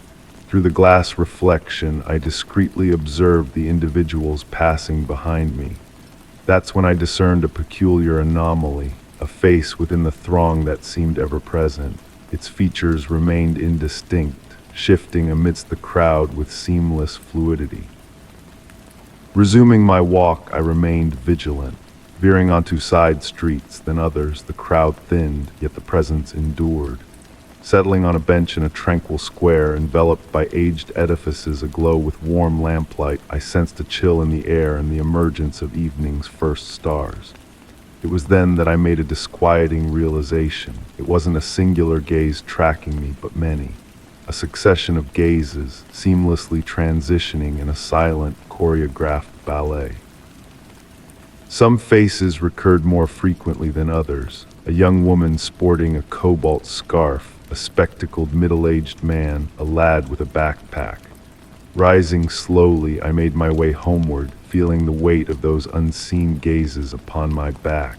Through the glass reflection, I discreetly observed the individuals passing behind me. That's when I discerned a peculiar anomaly, a face within the throng that seemed ever present. Its features remained indistinct, shifting amidst the crowd with seamless fluidity. Resuming my walk, I remained vigilant. Veering onto side streets, then others, the crowd thinned, yet the presence endured. Settling on a bench in a tranquil square, enveloped by aged edifices aglow with warm lamplight, I sensed a chill in the air and the emergence of evening's first stars. It was then that I made a disquieting realization. It wasn't a singular gaze tracking me, but many. A succession of gazes, seamlessly transitioning in a silent, choreographed ballet. Some faces recurred more frequently than others. A young woman sporting a cobalt scarf, a spectacled middle-aged man, a lad with a backpack. Rising slowly, I made my way homeward, feeling the weight of those unseen gazes upon my back.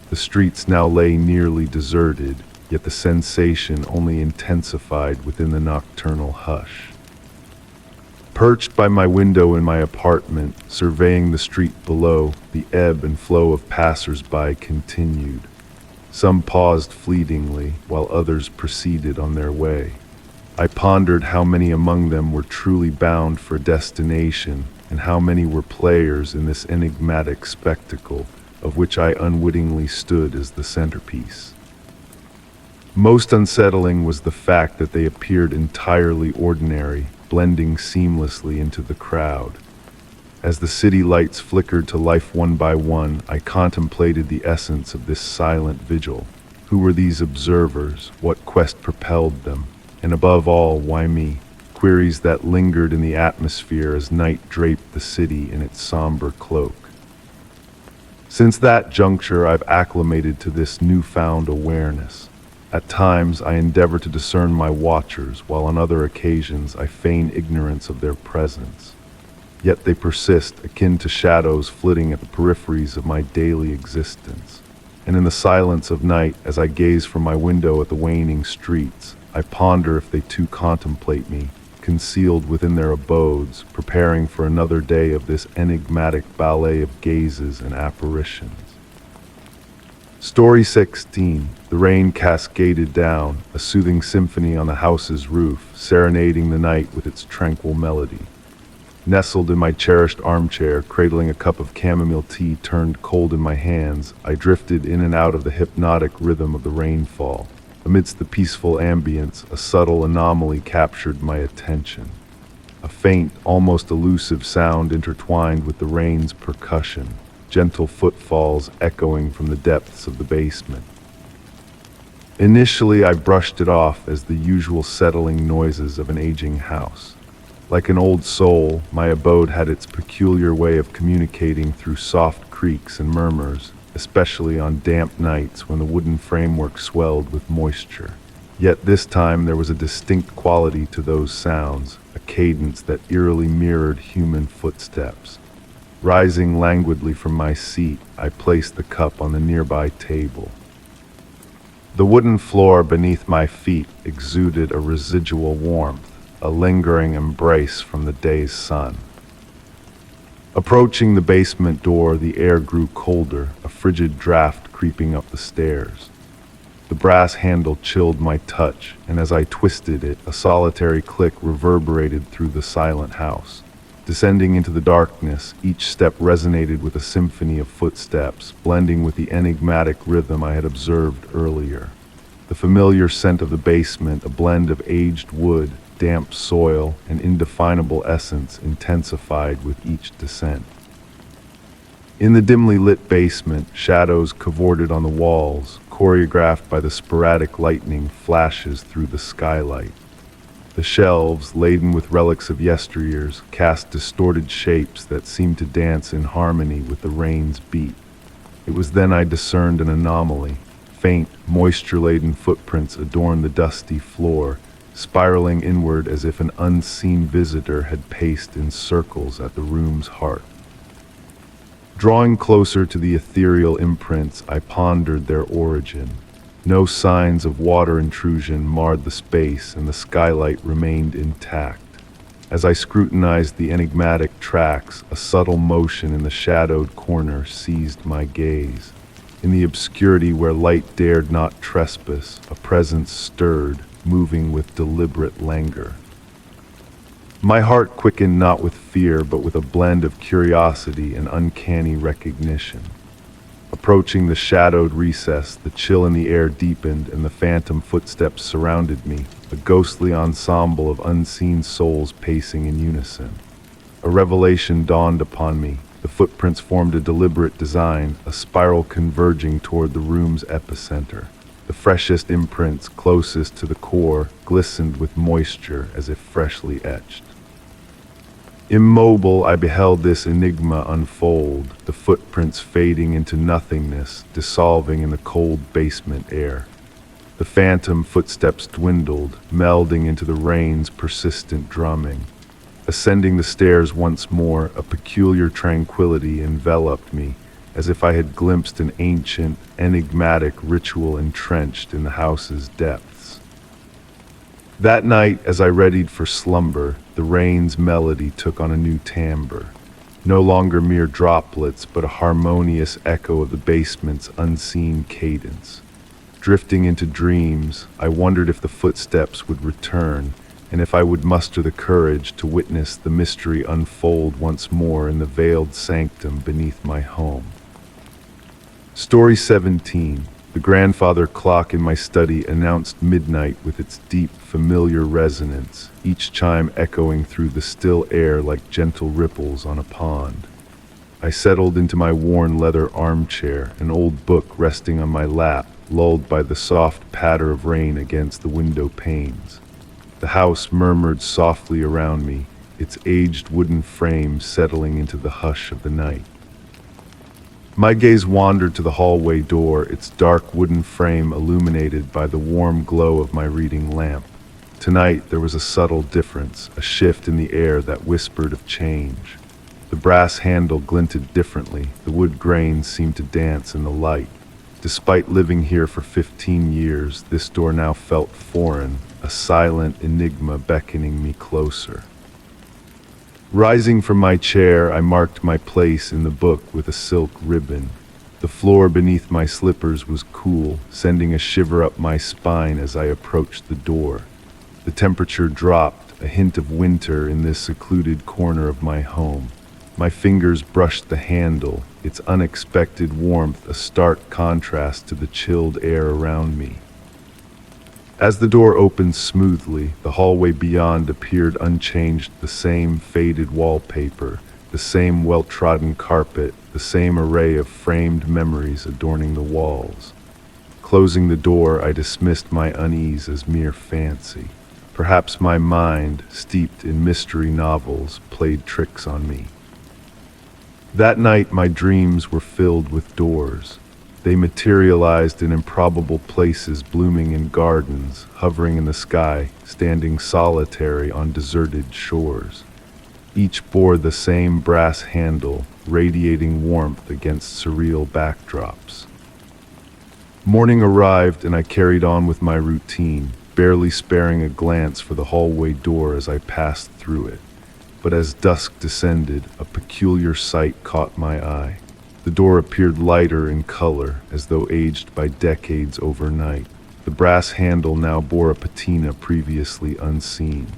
The streets now lay nearly deserted, yet the sensation only intensified within the nocturnal hush. Perched by my window in my apartment, surveying the street below, the ebb and flow of passers-by continued. Some paused fleetingly, while others proceeded on their way. I pondered how many among them were truly bound for destination, and how many were players in this enigmatic spectacle, of which I unwittingly stood as the centerpiece. Most unsettling was the fact that they appeared entirely ordinary, blending seamlessly into the crowd. As the city lights flickered to life one by one, I contemplated the essence of this silent vigil. Who were these observers? What quest propelled them? And above all, why me? Queries that lingered in the atmosphere as night draped the city in its somber cloak. Since that juncture, I've acclimated to this newfound awareness. At times, I endeavor to discern my watchers, while on other occasions, I feign ignorance of their presence. Yet they persist, akin to shadows flitting at the peripheries of my daily existence. And in the silence of night, as I gaze from my window at the waning streets, I ponder if they too contemplate me, concealed within their abodes, preparing for another day of this enigmatic ballet of gazes and apparitions. Story 16. The rain cascaded down, a soothing symphony on the house's roof, serenading the night with its tranquil melody. Nestled in my cherished armchair, cradling a cup of chamomile tea turned cold in my hands, I drifted in and out of the hypnotic rhythm of the rainfall. Amidst the peaceful ambience, a subtle anomaly captured my attention. A faint, almost elusive sound intertwined with the rain's percussion, gentle footfalls echoing from the depths of the basement. Initially, I brushed it off as the usual settling noises of an aging house. Like an old soul, my abode had its peculiar way of communicating through soft creaks and murmurs, especially on damp nights when the wooden framework swelled with moisture. Yet this time there was a distinct quality to those sounds, a cadence that eerily mirrored human footsteps. Rising languidly from my seat, I placed the cup on the nearby table. The wooden floor beneath my feet exuded a residual warmth, a lingering embrace from the day's sun. Approaching the basement door, the air grew colder, a frigid draft creeping up the stairs. The brass handle chilled my touch, and as I twisted it, a solitary click reverberated through the silent house. Descending into the darkness, each step resonated with a symphony of footsteps, blending with the enigmatic rhythm I had observed earlier. The familiar scent of the basement, a blend of aged wood, damp soil, and indefinable essence, intensified with each descent. In the dimly lit basement, shadows cavorted on the walls, choreographed by the sporadic lightning flashes through the skylight. The shelves, laden with relics of yesteryears, cast distorted shapes that seemed to dance in harmony with the rain's beat. It was then I discerned an anomaly. Faint, moisture-laden footprints adorned the dusty floor, spiraling inward as if an unseen visitor had paced in circles at the room's heart. Drawing closer to the ethereal imprints, I pondered their origin. No signs of water intrusion marred the space, and the skylight remained intact. As I scrutinized the enigmatic tracks, a subtle motion in the shadowed corner seized my gaze. In the obscurity where light dared not trespass, a presence stirred, moving with deliberate languor. My heart quickened not with fear, but with a blend of curiosity and uncanny recognition. Approaching the shadowed recess, the chill in the air deepened and the phantom footsteps surrounded me, a ghostly ensemble of unseen souls pacing in unison. A revelation dawned upon me. The footprints formed a deliberate design, a spiral converging toward the room's epicenter. The freshest imprints, closest to the core, glistened with moisture as if freshly etched. Immobile, I beheld this enigma unfold, the footprints fading into nothingness, dissolving in the cold basement air. The phantom footsteps dwindled, melding into the rain's persistent drumming. Ascending the stairs once more, a peculiar tranquility enveloped me, as if I had glimpsed an ancient, enigmatic ritual entrenched in the house's depths. That night, as I readied for slumber, the rain's melody took on a new timbre. No longer mere droplets, but a harmonious echo of the basement's unseen cadence. Drifting into dreams, I wondered if the footsteps would return, and if I would muster the courage to witness the mystery unfold once more in the veiled sanctum beneath my home. Story 17. The grandfather clock in my study announced midnight with its deep, familiar resonance, each chime echoing through the still air like gentle ripples on a pond. I settled into my worn leather armchair, an old book resting on my lap, lulled by the soft patter of rain against the window panes. The house murmured softly around me, its aged wooden frame settling into the hush of the night. My gaze wandered to the hallway door, its dark wooden frame illuminated by the warm glow of my reading lamp. Tonight there was a subtle difference, a shift in the air that whispered of change. The brass handle glinted differently, the wood grains seemed to dance in the light. Despite living here for 15 years, this door now felt foreign, a silent enigma beckoning me closer. Rising from my chair, I marked my place in the book with a silk ribbon. The floor beneath my slippers was cool, sending a shiver up my spine as I approached the door. The temperature dropped, a hint of winter in this secluded corner of my home. My fingers brushed the handle, its unexpected warmth a stark contrast to the chilled air around me. As the door opened smoothly, the hallway beyond appeared unchanged, the same faded wallpaper, the same well-trodden carpet, the same array of framed memories adorning the walls. Closing the door, I dismissed my unease as mere fancy. Perhaps my mind, steeped in mystery novels, played tricks on me. That night, my dreams were filled with doors. They materialized in improbable places, blooming in gardens, hovering in the sky, standing solitary on deserted shores. Each bore the same brass handle, radiating warmth against surreal backdrops. Morning arrived and I carried on with my routine, barely sparing a glance for the hallway door as I passed through it. But as dusk descended, a peculiar sight caught my eye. The door appeared lighter in color, as though aged by decades overnight. The brass handle now bore a patina previously unseen.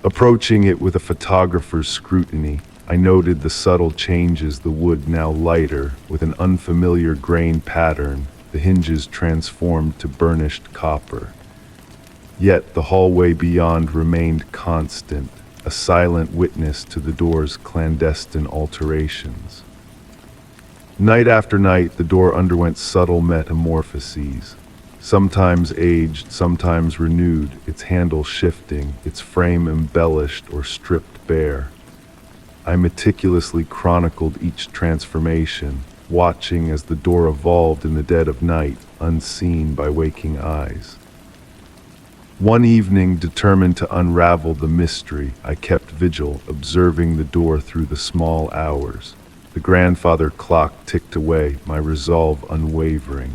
Approaching it with a photographer's scrutiny, I noted the subtle changes, the wood now lighter, with an unfamiliar grain pattern, the hinges transformed to burnished copper. Yet the hallway beyond remained constant, a silent witness to the door's clandestine alterations. Night after night, the door underwent subtle metamorphoses, sometimes aged, sometimes renewed, its handle shifting, its frame embellished or stripped bare. I meticulously chronicled each transformation, watching as the door evolved in the dead of night, unseen by waking eyes. One evening, determined to unravel the mystery, I kept vigil, observing the door through the small hours. The grandfather clock ticked away, my resolve unwavering.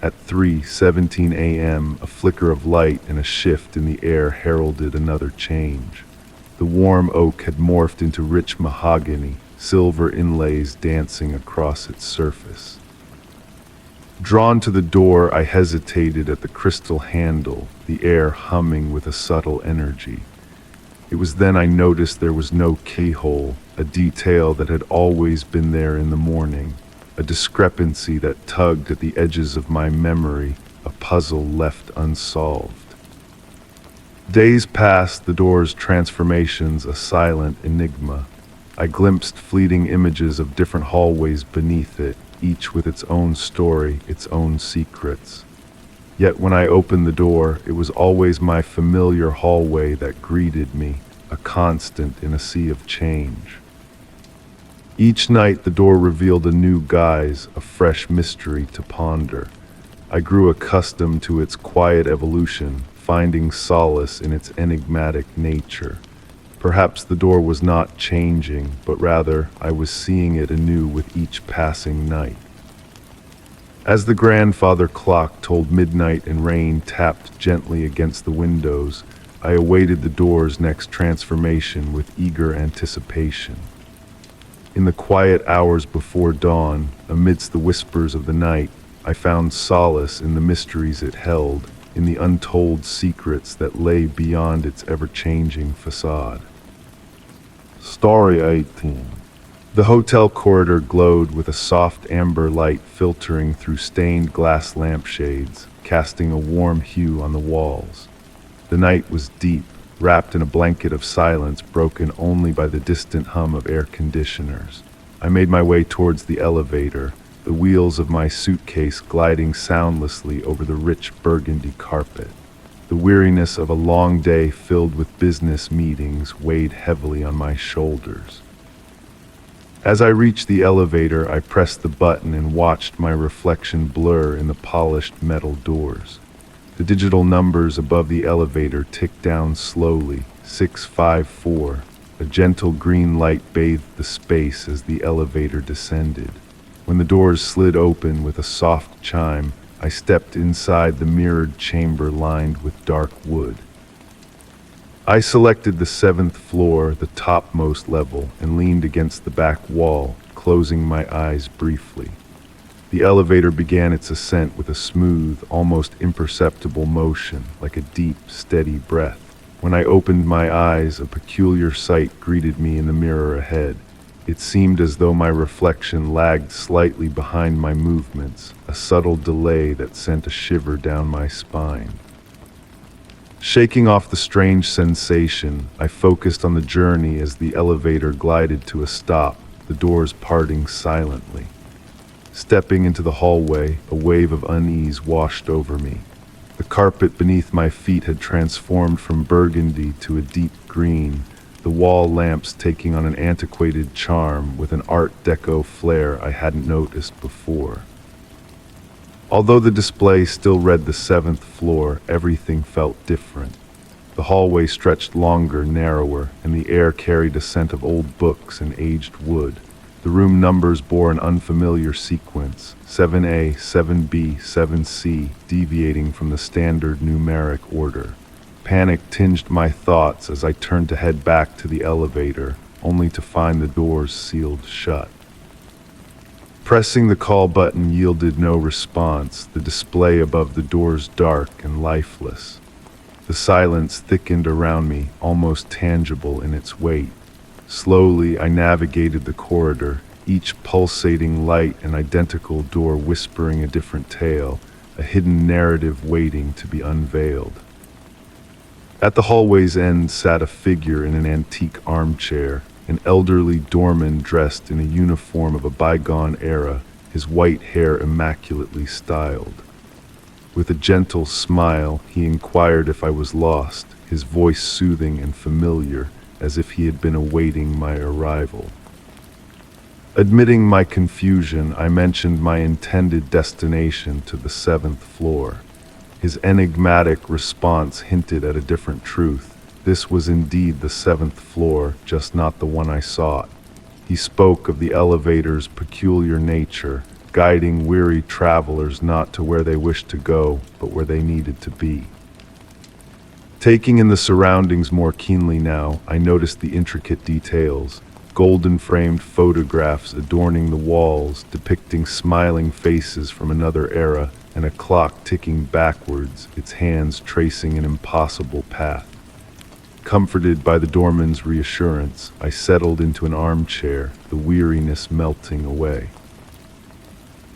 At 3:17 a.m., a flicker of light and a shift in the air heralded another change. The warm oak had morphed into rich mahogany, silver inlays dancing across its surface. Drawn to the door, I hesitated at the crystal handle, the air humming with a subtle energy. It was then I noticed there was no keyhole, a detail that had always been there in the morning, a discrepancy that tugged at the edges of my memory, a puzzle left unsolved. Days passed, the door's transformations a silent enigma. I glimpsed fleeting images of different hallways beneath it, each with its own story, its own secrets. Yet when I opened the door, it was always my familiar hallway that greeted me, a constant in a sea of change. Each night the door revealed a new guise, a fresh mystery to ponder. I grew accustomed to its quiet evolution, finding solace in its enigmatic nature. Perhaps the door was not changing, but rather I was seeing it anew with each passing night. As the grandfather clock told midnight and rain tapped gently against the windows, I awaited the door's next transformation with eager anticipation. In the quiet hours before dawn, amidst the whispers of the night, I found solace in the mysteries it held, in the untold secrets that lay beyond its ever-changing facade. Story 18. The hotel corridor glowed with a soft amber light filtering through stained glass lampshades, casting a warm hue on the walls. The night was deep, wrapped in a blanket of silence broken only by the distant hum of air conditioners. I made my way towards the elevator, the wheels of my suitcase gliding soundlessly over the rich burgundy carpet. The weariness of a long day filled with business meetings weighed heavily on my shoulders. As I reached the elevator, I pressed the button and watched my reflection blur in the polished metal doors. The digital numbers above the elevator ticked down slowly, 654. A gentle green light bathed the space as the elevator descended. When the doors slid open with a soft chime, I stepped inside the mirrored chamber lined with dark wood. I selected the 7th floor, the topmost level, and leaned against the back wall, closing my eyes briefly. The elevator began its ascent with a smooth, almost imperceptible motion, like a deep, steady breath. When I opened my eyes, a peculiar sight greeted me in the mirror ahead. It seemed as though my reflection lagged slightly behind my movements, a subtle delay that sent a shiver down my spine. Shaking off the strange sensation, I focused on the journey as the elevator glided to a stop, the doors parting silently. Stepping into the hallway, a wave of unease washed over me. The carpet beneath my feet had transformed from burgundy to a deep green, the wall lamps taking on an antiquated charm with an Art Deco flair I hadn't noticed before. Although the display still read the 7th floor, everything felt different. The hallway stretched longer, narrower, and the air carried a scent of old books and aged wood. The room numbers bore an unfamiliar sequence, 7A, 7B, 7C, deviating from the standard numeric order. Panic tinged my thoughts as I turned to head back to the elevator, only to find the doors sealed shut. Pressing the call button yielded no response, the display above the doors dark and lifeless. The silence thickened around me, almost tangible in its weight. Slowly, I navigated the corridor, each pulsating light an identical door whispering a different tale, a hidden narrative waiting to be unveiled. At the hallway's end sat a figure in an antique armchair, an elderly doorman dressed in a uniform of a bygone era, his white hair immaculately styled. With a gentle smile, he inquired if I was lost, his voice soothing and familiar, as if he had been awaiting my arrival. Admitting my confusion, I mentioned my intended destination to the 7th floor. His enigmatic response hinted at a different truth. This was indeed the seventh floor, just not the one I sought. He spoke of the elevator's peculiar nature, guiding weary travelers not to where they wished to go, but where they needed to be. Taking in the surroundings more keenly now, I noticed the intricate details. Golden-framed photographs adorning the walls, depicting smiling faces from another era, and a clock ticking backwards, its hands tracing an impossible path. Comforted by the doorman's reassurance, I settled into an armchair, the weariness melting away.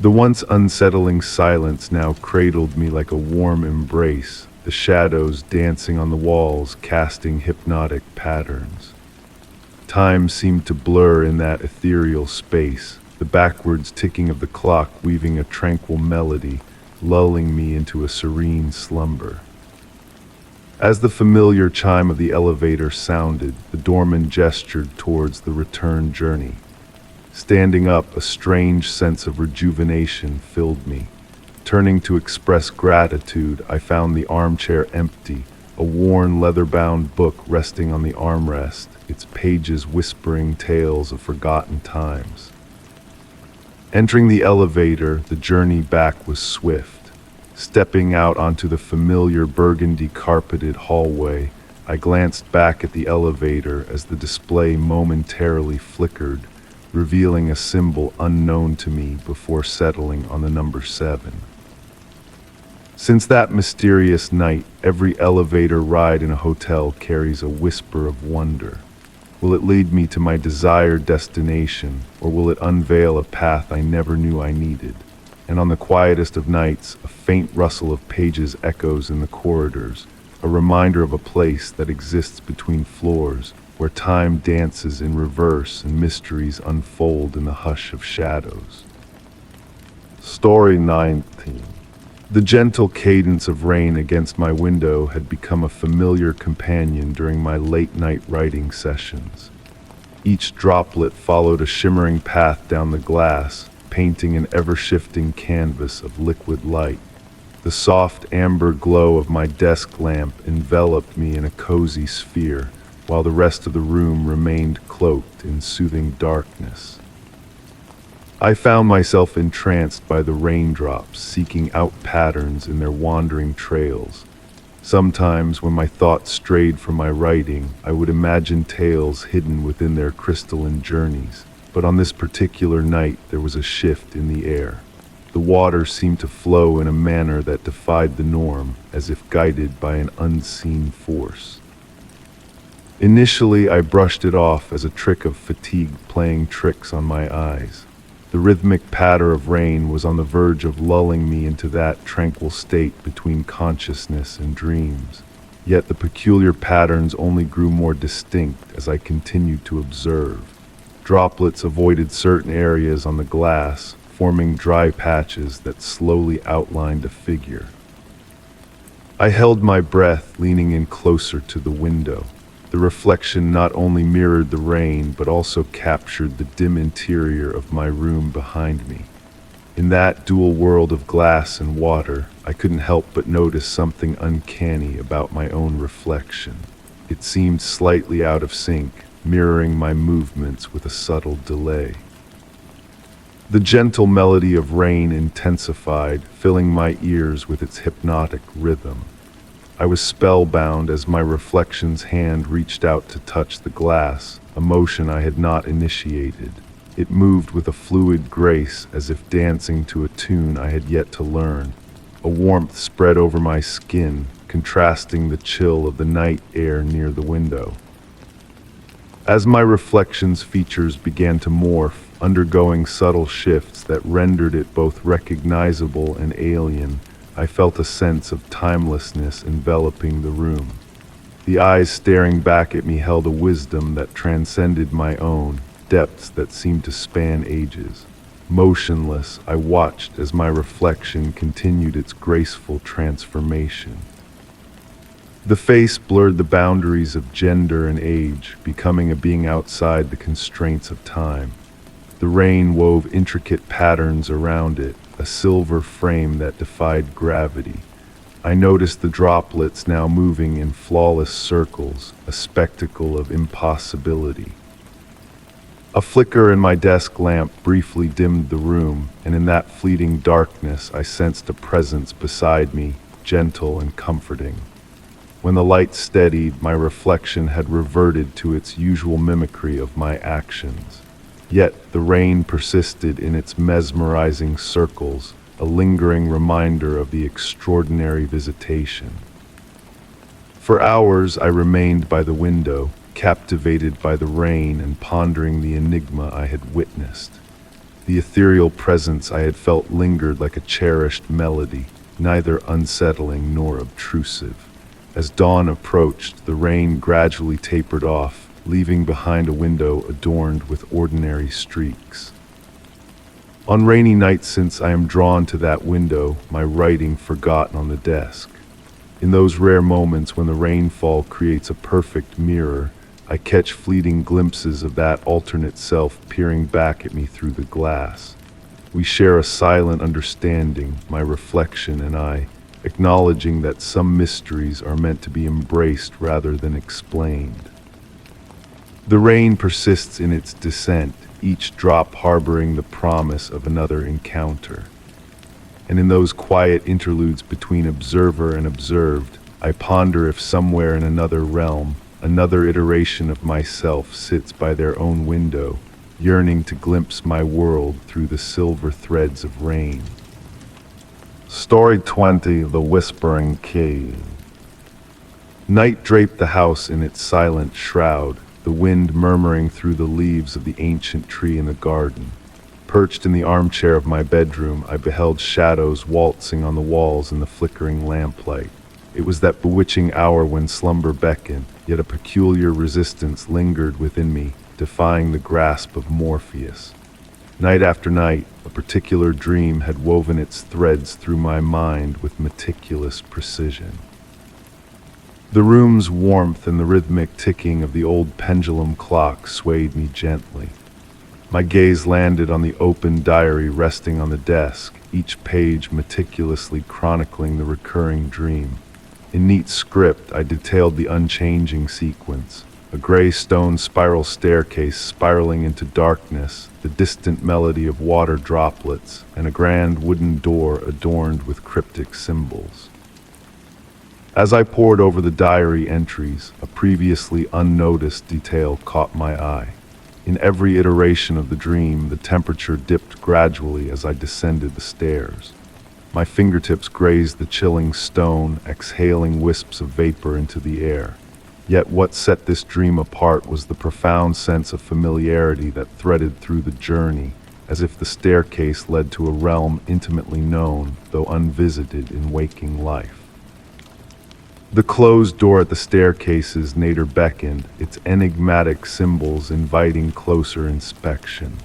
The once unsettling silence now cradled me like a warm embrace, the shadows dancing on the walls, casting hypnotic patterns. Time seemed to blur in that ethereal space, the backwards ticking of the clock weaving a tranquil melody, lulling me into a serene slumber. As the familiar chime of the elevator sounded, the doorman gestured towards the return journey. Standing up, a strange sense of rejuvenation filled me. Turning to express gratitude, I found the armchair empty, a worn leather-bound book resting on the armrest, its pages whispering tales of forgotten times. Entering the elevator, the journey back was swift. Stepping out onto the familiar burgundy-carpeted hallway, I glanced back at the elevator as the display momentarily flickered, revealing a symbol unknown to me before settling on the number 7. Since that mysterious night, every elevator ride in a hotel carries a whisper of wonder. Will it lead me to my desired destination, or will it unveil a path I never knew I needed? And on the quietest of nights, a faint rustle of pages echoes in the corridors, a reminder of a place that exists between floors, where time dances in reverse and mysteries unfold in the hush of shadows. Story 19. The gentle cadence of rain against my window had become a familiar companion during my late-night writing sessions. Each droplet followed a shimmering path down the glass, painting an ever-shifting canvas of liquid light. The soft amber glow of my desk lamp enveloped me in a cozy sphere, while the rest of the room remained cloaked in soothing darkness. I found myself entranced by the raindrops, seeking out patterns in their wandering trails. Sometimes, when my thoughts strayed from my writing, I would imagine tales hidden within their crystalline journeys. But on this particular night, there was a shift in the air. The water seemed to flow in a manner that defied the norm, as if guided by an unseen force. Initially, I brushed it off as a trick of fatigue playing tricks on my eyes. The rhythmic patter of rain was on the verge of lulling me into that tranquil state between consciousness and dreams. Yet the peculiar patterns only grew more distinct as I continued to observe. Droplets avoided certain areas on the glass, forming dry patches that slowly outlined a figure. I held my breath, leaning in closer to the window. The reflection not only mirrored the rain, but also captured the dim interior of my room behind me. In that dual world of glass and water, I couldn't help but notice something uncanny about my own reflection. It seemed slightly out of sync, mirroring my movements with a subtle delay. The gentle melody of rain intensified, filling my ears with its hypnotic rhythm. I was spellbound as my reflection's hand reached out to touch the glass, a motion I had not initiated. It moved with a fluid grace, as if dancing to a tune I had yet to learn. A warmth spread over my skin, contrasting the chill of the night air near the window. As my reflection's features began to morph, undergoing subtle shifts that rendered it both recognizable and alien, I felt a sense of timelessness enveloping the room. The eyes staring back at me held a wisdom that transcended my own, depths that seemed to span ages. Motionless, I watched as my reflection continued its graceful transformation. The face blurred the boundaries of gender and age, becoming a being outside the constraints of time. The rain wove intricate patterns around it, a silver frame that defied gravity. I noticed the droplets now moving in flawless circles, a spectacle of impossibility. A flicker in my desk lamp briefly dimmed the room, and in that fleeting darkness I sensed a presence beside me, gentle and comforting. When the light steadied, my reflection had reverted to its usual mimicry of my actions. Yet the rain persisted in its mesmerizing circles, a lingering reminder of the extraordinary visitation. For hours I remained by the window, captivated by the rain and pondering the enigma I had witnessed. The ethereal presence I had felt lingered like a cherished melody, neither unsettling nor obtrusive. As dawn approached, the rain gradually tapered off, leaving behind a window adorned with ordinary streaks. On rainy nights, since I am drawn to that window, my writing forgotten on the desk. In those rare moments when the rainfall creates a perfect mirror, I catch fleeting glimpses of that alternate self peering back at me through the glass. We share a silent understanding, my reflection and I, acknowledging that some mysteries are meant to be embraced rather than explained. The rain persists in its descent, each drop harboring the promise of another encounter. And in those quiet interludes between observer and observed, I ponder if somewhere in another realm, another iteration of myself sits by their own window, yearning to glimpse my world through the silver threads of rain. Story 20: The Whispering Key. Night draped the house in its silent shroud, the wind murmuring through the leaves of the ancient tree in the garden. Perched in the armchair of my bedroom, I beheld shadows waltzing on the walls in the flickering lamplight. It was that bewitching hour when slumber beckoned, yet a peculiar resistance lingered within me, defying the grasp of Morpheus. Night after night, a particular dream had woven its threads through my mind with meticulous precision. The room's warmth and the rhythmic ticking of the old pendulum clock swayed me gently. My gaze landed on the open diary resting on the desk, each page meticulously chronicling the recurring dream. In neat script, I detailed the unchanging sequence: a gray stone spiral staircase spiraling into darkness, the distant melody of water droplets, and a grand wooden door adorned with cryptic symbols. As I pored over the diary entries, a previously unnoticed detail caught my eye. In every iteration of the dream, the temperature dipped gradually as I descended the stairs. My fingertips grazed the chilling stone, exhaling wisps of vapor into the air. Yet what set this dream apart was the profound sense of familiarity that threaded through the journey, as if the staircase led to a realm intimately known, though unvisited in waking life. The closed door at the staircase's nadir beckoned, its enigmatic symbols inviting closer inspection.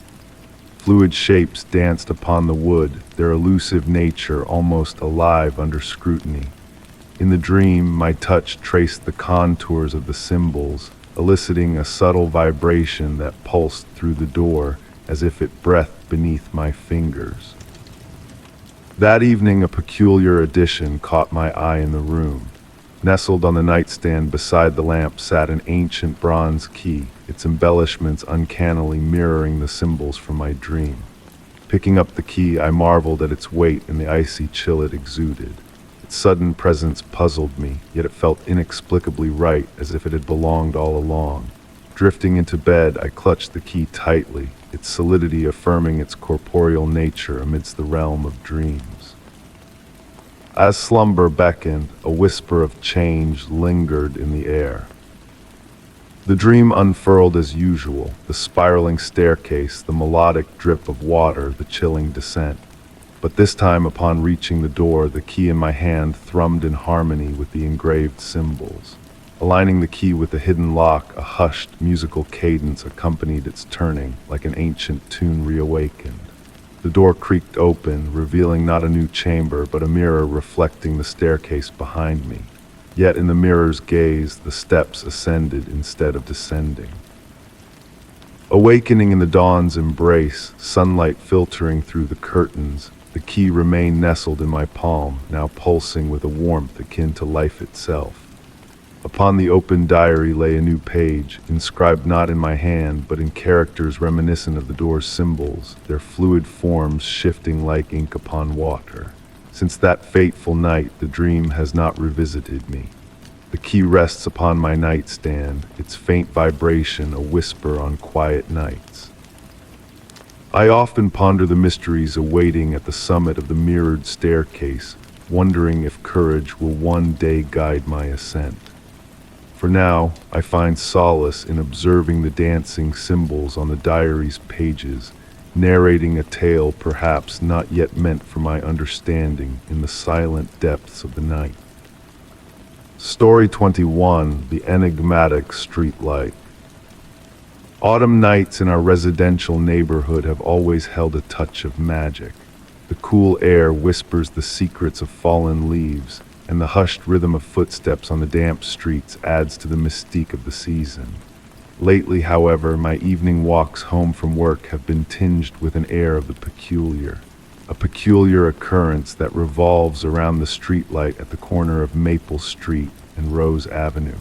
Fluid shapes danced upon the wood, their elusive nature almost alive under scrutiny. In the dream, my touch traced the contours of the symbols, eliciting a subtle vibration that pulsed through the door as if it breathed beneath my fingers. That evening, a peculiar addition caught my eye in the room. Nestled on the nightstand beside the lamp sat an ancient bronze key, its embellishments uncannily mirroring the symbols from my dream. Picking up the key, I marveled at its weight and the icy chill it exuded. Its sudden presence puzzled me, yet it felt inexplicably right, as if it had belonged all along. Drifting into bed, I clutched the key tightly, its solidity affirming its corporeal nature amidst the realm of dreams. As slumber beckoned, a whisper of change lingered in the air. The dream unfurled as usual, the spiraling staircase, the melodic drip of water, the chilling descent. But this time, upon reaching the door, the key in my hand thrummed in harmony with the engraved symbols. Aligning the key with the hidden lock, a hushed, musical cadence accompanied its turning, like an ancient tune reawakened. The door creaked open, revealing not a new chamber, but a mirror reflecting the staircase behind me. Yet in the mirror's gaze, the steps ascended instead of descending. Awakening in the dawn's embrace, sunlight filtering through the curtains, The key remained nestled in my palm, now pulsing with a warmth akin to life itself. Upon the open diary lay a new page, inscribed not in my hand, but in characters reminiscent of the door's symbols, their fluid forms shifting like ink upon water. Since that fateful night, the dream has not revisited me. The key rests upon my nightstand, its faint vibration a whisper on quiet nights. I often ponder the mysteries awaiting at the summit of the mirrored staircase, wondering if courage will one day guide my ascent. For now, I find solace in observing the dancing symbols on the diary's pages, narrating a tale perhaps not yet meant for my understanding in the silent depths of the night. Story 21: The Enigmatic Streetlight. Autumn nights in our residential neighborhood have always held a touch of magic. The cool air whispers the secrets of fallen leaves, and the hushed rhythm of footsteps on the damp streets adds to the mystique of the season. Lately, however, my evening walks home from work have been tinged with an air of the peculiar, a peculiar occurrence that revolves around the streetlight at the corner of Maple Street and Rose Avenue.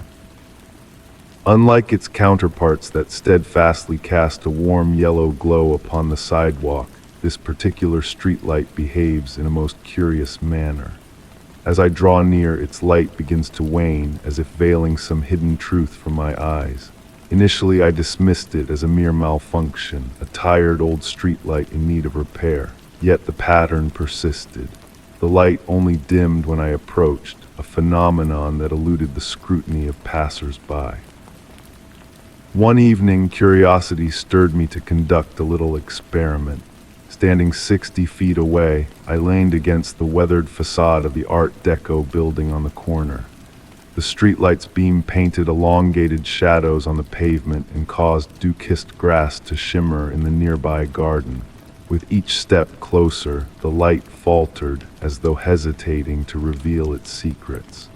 Unlike its counterparts that steadfastly cast a warm yellow glow upon the sidewalk, this particular streetlight behaves in a most curious manner. As I draw near, its light begins to wane, as if veiling some hidden truth from my eyes. Initially, I dismissed it as a mere malfunction, a tired old streetlight in need of repair. Yet the pattern persisted. The light only dimmed when I approached, a phenomenon that eluded the scrutiny of passers-by. One evening, curiosity stirred me to conduct a little experiment. Standing 60 feet away, I leaned against the weathered facade of the Art Deco building on the corner. The streetlight's beam painted elongated shadows on the pavement and caused dew-kissed grass to shimmer in the nearby garden. With each step closer, the light faltered as though hesitating to reveal its secrets.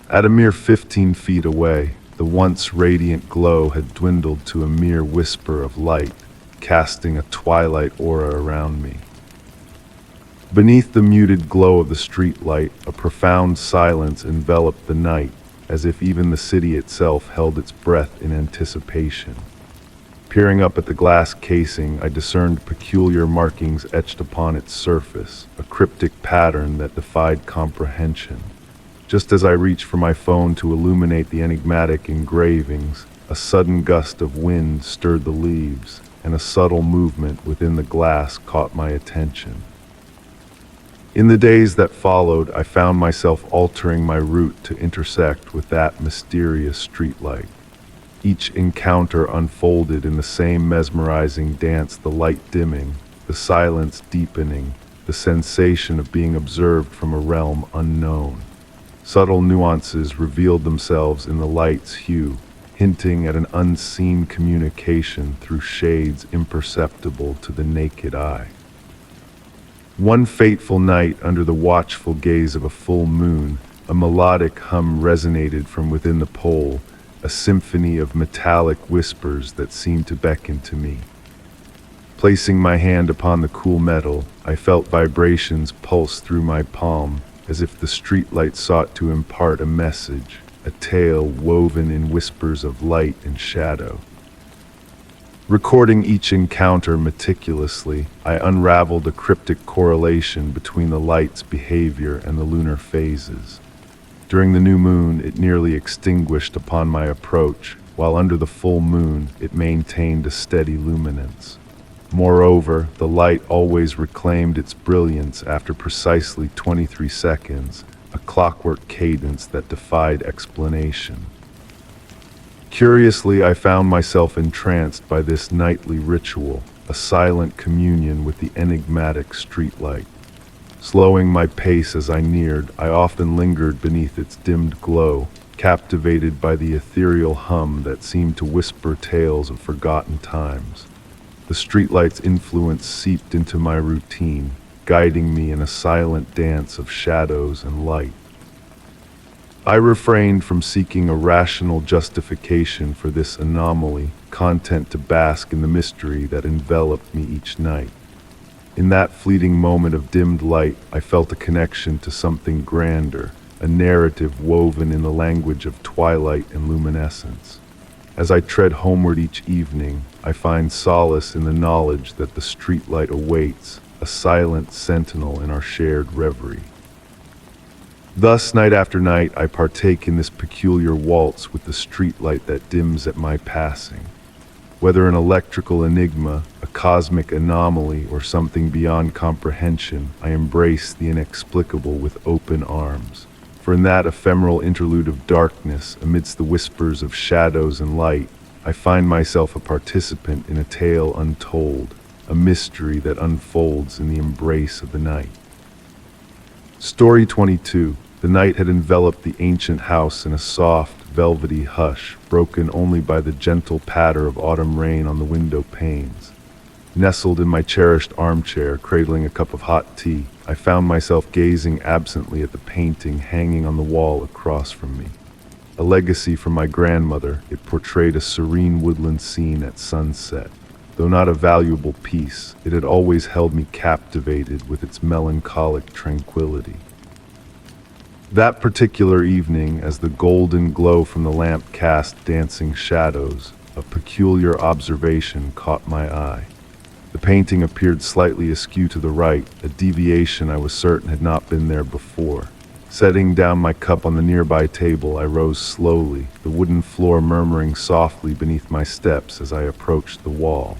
At a mere 15 feet away, the once radiant glow had dwindled to a mere whisper of light, casting a twilight aura around me. Beneath the muted glow of the streetlight, a profound silence enveloped the night, as if even the city itself held its breath in anticipation. Peering up at the glass casing, I discerned peculiar markings etched upon its surface, a cryptic pattern that defied comprehension. Just as I reached for my phone to illuminate the enigmatic engravings, a sudden gust of wind stirred the leaves, and a subtle movement within the glass caught my attention. In the days that followed, I found myself altering my route to intersect with that mysterious streetlight. Each encounter unfolded in the same mesmerizing dance, the light dimming, the silence deepening, the sensation of being observed from a realm unknown. Subtle nuances revealed themselves in the light's hue, hinting at an unseen communication through shades imperceptible to the naked eye. One fateful night, under the watchful gaze of a full moon, a melodic hum resonated from within the pole, a symphony of metallic whispers that seemed to beckon to me. Placing my hand upon the cool metal, I felt vibrations pulse through my palm, as if the streetlight sought to impart a message, a tale woven in whispers of light and shadow. Recording each encounter meticulously, I unraveled a cryptic correlation between the light's behavior and the lunar phases. During the new moon, it nearly extinguished upon my approach, while under the full moon, it maintained a steady luminance. Moreover, the light always reclaimed its brilliance after precisely 23 seconds, a clockwork cadence that defied explanation. Curiously, I found myself entranced by this nightly ritual, a silent communion with the enigmatic streetlight. Slowing my pace as I neared, I often lingered beneath its dimmed glow, captivated by the ethereal hum that seemed to whisper tales of forgotten times. The streetlight's influence seeped into my routine, guiding me in a silent dance of shadows and light. I refrained from seeking a rational justification for this anomaly, content to bask in the mystery that enveloped me each night. In that fleeting moment of dimmed light, I felt a connection to something grander, a narrative woven in the language of twilight and luminescence. As I tread homeward each evening, I find solace in the knowledge that the streetlight awaits, a silent sentinel in our shared reverie. Thus, night after night, I partake in this peculiar waltz with the streetlight that dims at my passing. Whether an electrical enigma, a cosmic anomaly, or something beyond comprehension, I embrace the inexplicable with open arms. For in that ephemeral interlude of darkness, amidst the whispers of shadows and light, I find myself a participant in a tale untold, a mystery that unfolds in the embrace of the night. Story 22. The night had enveloped the ancient house in a soft, velvety hush, broken only by the gentle patter of autumn rain on the window panes. Nestled in my cherished armchair, cradling a cup of hot tea, I found myself gazing absently at the painting hanging on the wall across from me. A legacy from my grandmother, it portrayed a serene woodland scene at sunset. Though not a valuable piece, it had always held me captivated with its melancholic tranquility. That particular evening, as the golden glow from the lamp cast dancing shadows, a peculiar observation caught my eye. The painting appeared slightly askew to the right, a deviation I was certain had not been there before. Setting down my cup on the nearby table, I rose slowly, the wooden floor murmuring softly beneath my steps as I approached the wall.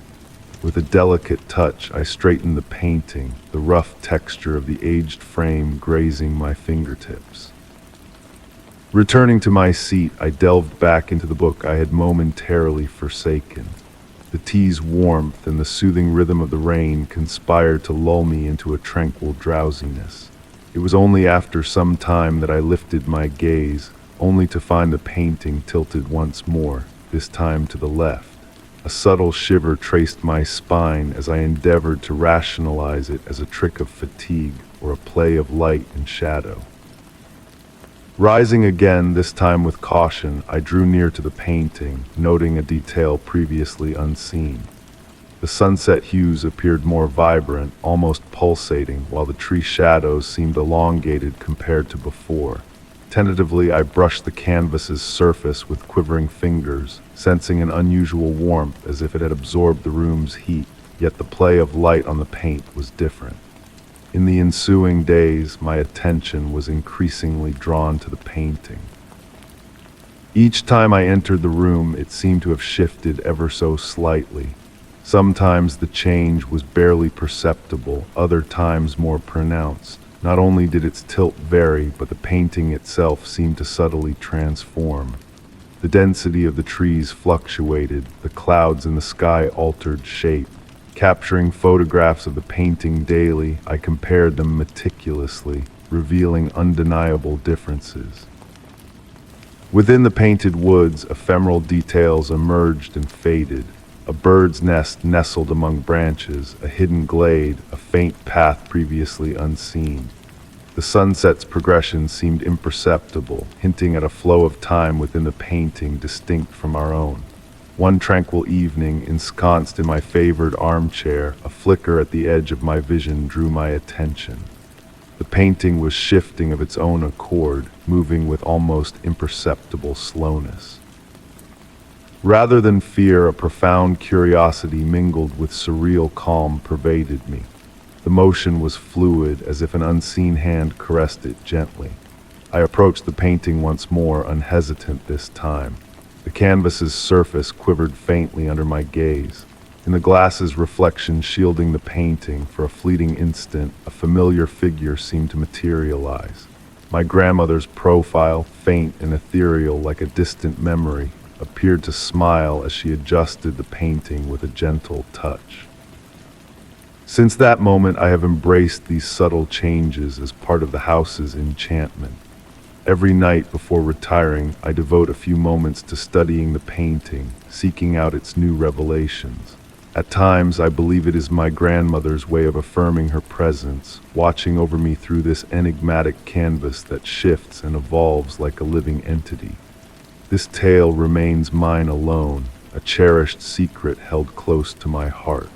With a delicate touch, I straightened the painting, the rough texture of the aged frame grazing my fingertips. Returning to my seat, I delved back into the book I had momentarily forsaken. The tea's warmth and the soothing rhythm of the rain conspired to lull me into a tranquil drowsiness. It was only after some time that I lifted my gaze, only to find the painting tilted once more, this time to the left. A subtle shiver traced my spine as I endeavored to rationalize it as a trick of fatigue or a play of light and shadow. Rising again, this time with caution, I drew near to the painting, noting a detail previously unseen. The sunset hues appeared more vibrant, almost pulsating, while the tree shadows seemed elongated compared to before. Tentatively, I brushed the canvas's surface with quivering fingers, sensing an unusual warmth as if it had absorbed the room's heat, yet the play of light on the paint was different. In the ensuing days, my attention was increasingly drawn to the painting. Each time I entered the room, it seemed to have shifted ever so slightly. Sometimes the change was barely perceptible, other times more pronounced. Not only did its tilt vary, but the painting itself seemed to subtly transform. The density of the trees fluctuated, the clouds in the sky altered shape. Capturing photographs of the painting daily, I compared them meticulously, revealing undeniable differences. Within the painted woods, ephemeral details emerged and faded. A bird's nest nestled among branches, a hidden glade, a faint path previously unseen. The sunset's progression seemed imperceptible, hinting at a flow of time within the painting distinct from our own. One tranquil evening, ensconced in my favored armchair, a flicker at the edge of my vision drew my attention. The painting was shifting of its own accord, moving with almost imperceptible slowness. Rather than fear, a profound curiosity mingled with surreal calm pervaded me. The motion was fluid, as if an unseen hand caressed it gently. I approached the painting once more, unhesitant this time. The canvas's surface quivered faintly under my gaze. In the glass's reflection shielding the painting, for a fleeting instant, a familiar figure seemed to materialize. My grandmother's profile, faint and ethereal like a distant memory, appeared to smile as she adjusted the painting with a gentle touch. Since that moment, I have embraced these subtle changes as part of the house's enchantment. Every night before retiring, I devote a few moments to studying the painting, seeking out its new revelations. At times, I believe it is my grandmother's way of affirming her presence, watching over me through this enigmatic canvas that shifts and evolves like a living entity. This tale remains mine alone, a cherished secret held close to my heart.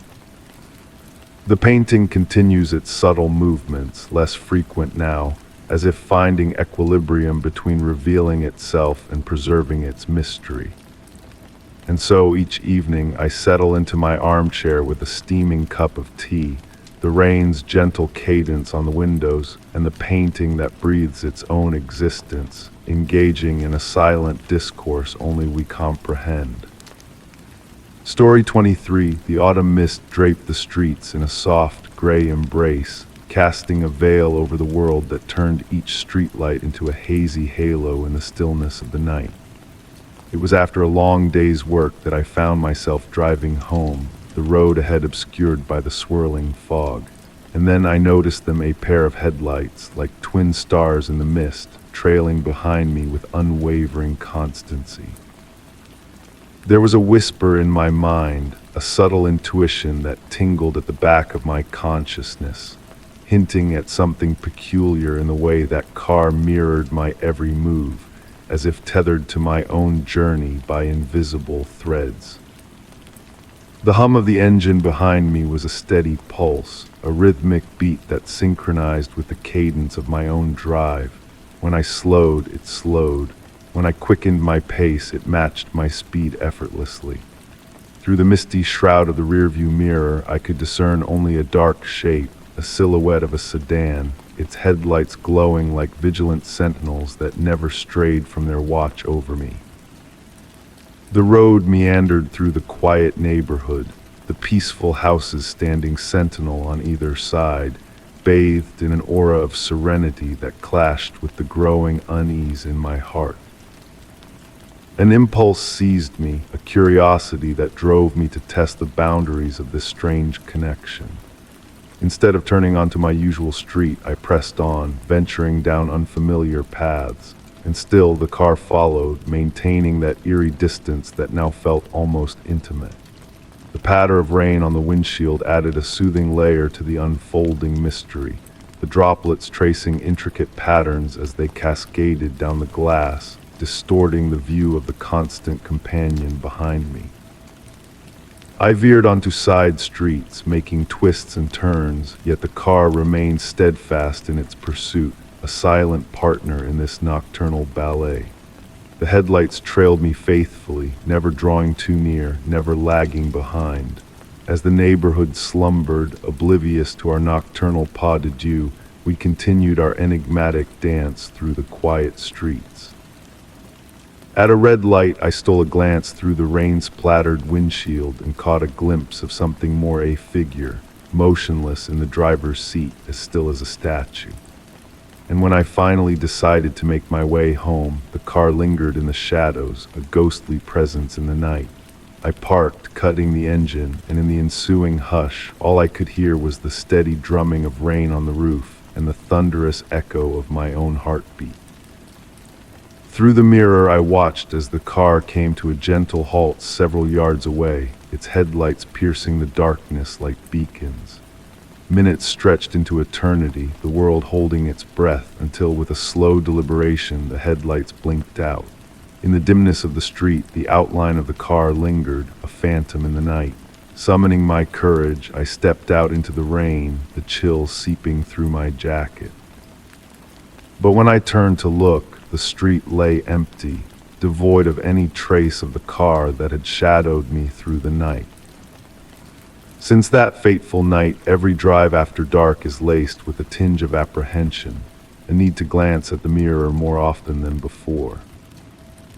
The painting continues its subtle movements, less frequent now, as if finding equilibrium between revealing itself and preserving its mystery. And so each evening I settle into my armchair with a steaming cup of tea, the rain's gentle cadence on the windows, and the painting that breathes its own existence, engaging in a silent discourse only we comprehend. Story 23. The autumn mist draped the streets in a soft, gray embrace, casting a veil over the world that turned each streetlight into a hazy halo in the stillness of the night. It was after a long day's work that I found myself driving home, the road ahead obscured by the swirling fog. And then I noticed them, a pair of headlights, like twin stars in the mist, trailing behind me with unwavering constancy. There was a whisper in my mind, a subtle intuition that tingled at the back of my consciousness, hinting at something peculiar in the way that car mirrored my every move, as if tethered to my own journey by invisible threads. The hum of the engine behind me was a steady pulse, a rhythmic beat that synchronized with the cadence of my own drive. When I slowed, it slowed. When I quickened my pace, it matched my speed effortlessly. Through the misty shroud of the rearview mirror, I could discern only a dark shape, a silhouette of a sedan, its headlights glowing like vigilant sentinels that never strayed from their watch over me. The road meandered through the quiet neighborhood, the peaceful houses standing sentinel on either side, bathed in an aura of serenity that clashed with the growing unease in my heart. An impulse seized me, a curiosity that drove me to test the boundaries of this strange connection. Instead of turning onto my usual street, I pressed on, venturing down unfamiliar paths, and still the car followed, maintaining that eerie distance that now felt almost intimate. The patter of rain on the windshield added a soothing layer to the unfolding mystery, the droplets tracing intricate patterns as they cascaded down the glass, distorting the view of the constant companion behind me. I veered onto side streets, making twists and turns, yet the car remained steadfast in its pursuit, a silent partner in this nocturnal ballet. The headlights trailed me faithfully, never drawing too near, never lagging behind. As the neighborhood slumbered, oblivious to our nocturnal pas de deux, we continued our enigmatic dance through the quiet streets. At a red light, I stole a glance through the rain-splattered windshield and caught a glimpse of something more, a figure, motionless in the driver's seat, as still as a statue. And when I finally decided to make my way home, the car lingered in the shadows, a ghostly presence in the night. I parked, cutting the engine, and in the ensuing hush, all I could hear was the steady drumming of rain on the roof and the thunderous echo of my own heartbeat. Through the mirror, I watched as the car came to a gentle halt several yards away, its headlights piercing the darkness like beacons. Minutes stretched into eternity, the world holding its breath, until with a slow deliberation the headlights blinked out. In the dimness of the street, the outline of the car lingered, a phantom in the night. Summoning my courage, I stepped out into the rain, the chill seeping through my jacket. But when I turned to look, the street lay empty, devoid of any trace of the car that had shadowed me through the night. Since that fateful night, every drive after dark is laced with a tinge of apprehension, a need to glance at the mirror more often than before.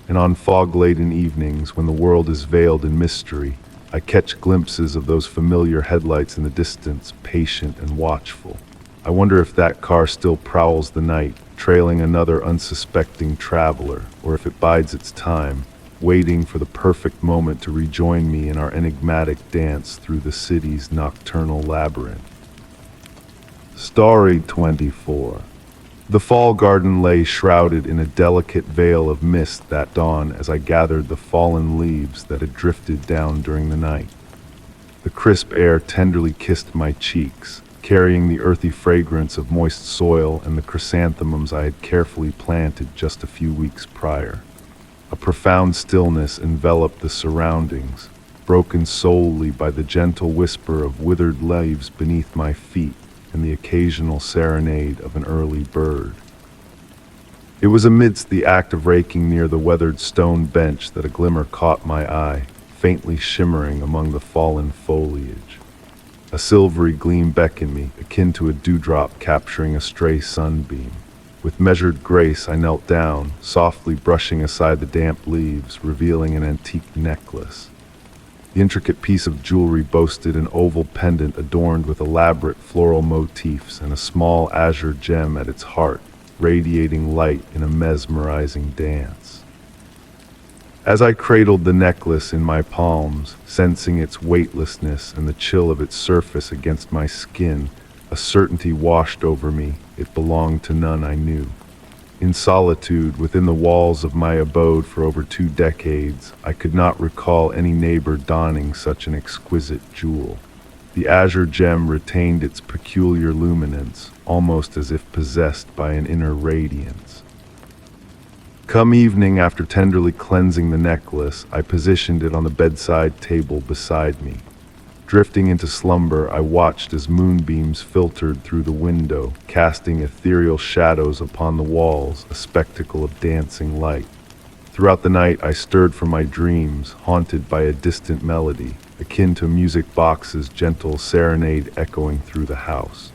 And on fog-laden evenings, when the world is veiled in mystery, I catch glimpses of those familiar headlights in the distance, patient and watchful. I wonder if that car still prowls the night, trailing another unsuspecting traveler, or if it bides its time, waiting for the perfect moment to rejoin me in our enigmatic dance through the city's nocturnal labyrinth. Story 24. The fall garden lay shrouded in a delicate veil of mist that dawn as I gathered the fallen leaves that had drifted down during the night. The crisp air tenderly kissed my cheeks, carrying the earthy fragrance of moist soil and the chrysanthemums I had carefully planted just a few weeks prior. A profound stillness enveloped the surroundings, broken solely by the gentle whisper of withered leaves beneath my feet and the occasional serenade of an early bird. It was amidst the act of raking near the weathered stone bench that a glimmer caught my eye, faintly shimmering among the fallen foliage. A silvery gleam beckoned me, akin to a dewdrop capturing a stray sunbeam. With measured grace, I knelt down, softly brushing aside the damp leaves, revealing an antique necklace. The intricate piece of jewelry boasted an oval pendant adorned with elaborate floral motifs and a small azure gem at its heart, radiating light in a mesmerizing dance. As I cradled the necklace in my palms, sensing its weightlessness and the chill of its surface against my skin, a certainty washed over me. It belonged to none I knew. In solitude within the walls of my abode for over 2 decades, I could not recall any neighbor donning such an exquisite jewel. The azure gem retained its peculiar luminance, almost as if possessed by an inner radiance. Come evening, after tenderly cleansing the necklace, I positioned it on the bedside table beside me. Drifting into slumber, I watched as moonbeams filtered through the window, casting ethereal shadows upon the walls, a spectacle of dancing light. Throughout the night, I stirred from my dreams, haunted by a distant melody, akin to a music box's gentle serenade echoing through the house.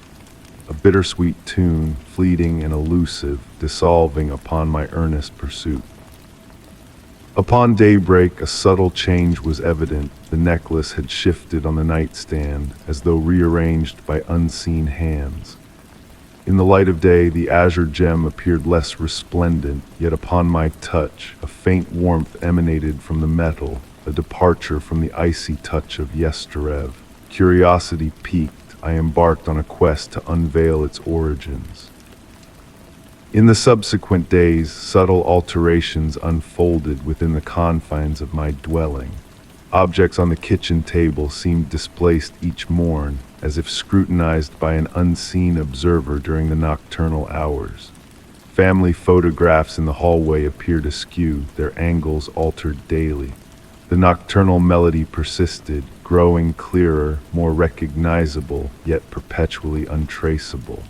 A bittersweet tune, fleeting and elusive, dissolving upon my earnest pursuit. Upon daybreak, a subtle change was evident. The necklace had shifted on the nightstand, as though rearranged by unseen hands. In the light of day, the azure gem appeared less resplendent, yet upon my touch, a faint warmth emanated from the metal, a departure from the icy touch of yesterev. Curiosity piqued, I embarked on a quest to unveil its origins. In the subsequent days, subtle alterations unfolded within the confines of my dwelling. Objects on the kitchen table seemed displaced each morn, as if scrutinized by an unseen observer during the nocturnal hours. Family photographs in the hallway appeared askew, their angles altered daily. The nocturnal melody persisted, growing clearer, more recognizable, yet perpetually untraceable.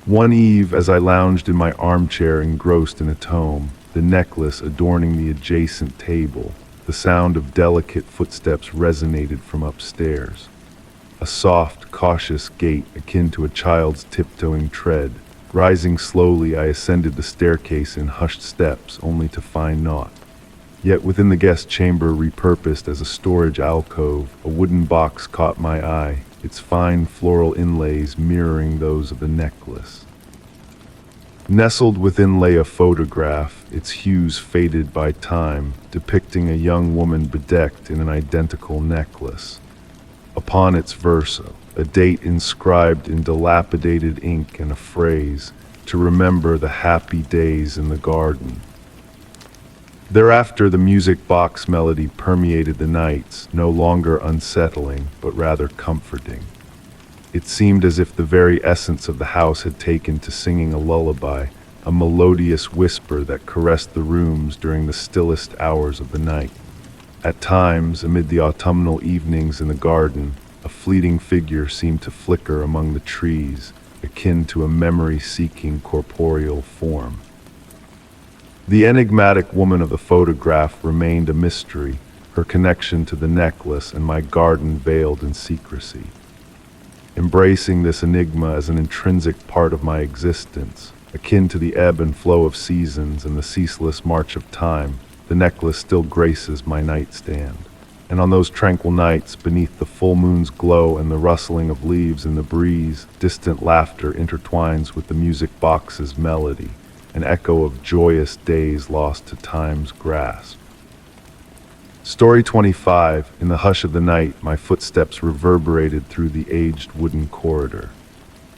One eve, as I lounged in my armchair engrossed in a tome, the necklace adorning the adjacent table, the sound of delicate footsteps resonated from upstairs. A soft, cautious gait akin to a child's tiptoeing tread. Rising slowly, I ascended the staircase in hushed steps, only to find naught. Yet within the guest chamber, repurposed as a storage alcove, a wooden box caught my eye, its fine floral inlays mirroring those of the necklace. Nestled within lay a photograph, its hues faded by time, depicting a young woman bedecked in an identical necklace. Upon its verso, a date inscribed in dilapidated ink and a phrase, "To remember the happy days in the garden." Thereafter, the music box melody permeated the nights, no longer unsettling, but rather comforting. It seemed as if the very essence of the house had taken to singing a lullaby, a melodious whisper that caressed the rooms during the stillest hours of the night. At times, amid the autumnal evenings in the garden, a fleeting figure seemed to flicker among the trees, akin to a memory-seeking corporeal form. The enigmatic woman of the photograph remained a mystery, her connection to the necklace and my garden veiled in secrecy. Embracing this enigma as an intrinsic part of my existence, akin to the ebb and flow of seasons and the ceaseless march of time, the necklace still graces my nightstand. And on those tranquil nights, beneath the full moon's glow and the rustling of leaves in the breeze, distant laughter intertwines with the music box's melody, an echo of joyous days lost to time's grasp. Story 25. In the hush of the night, my footsteps reverberated through the aged wooden corridor.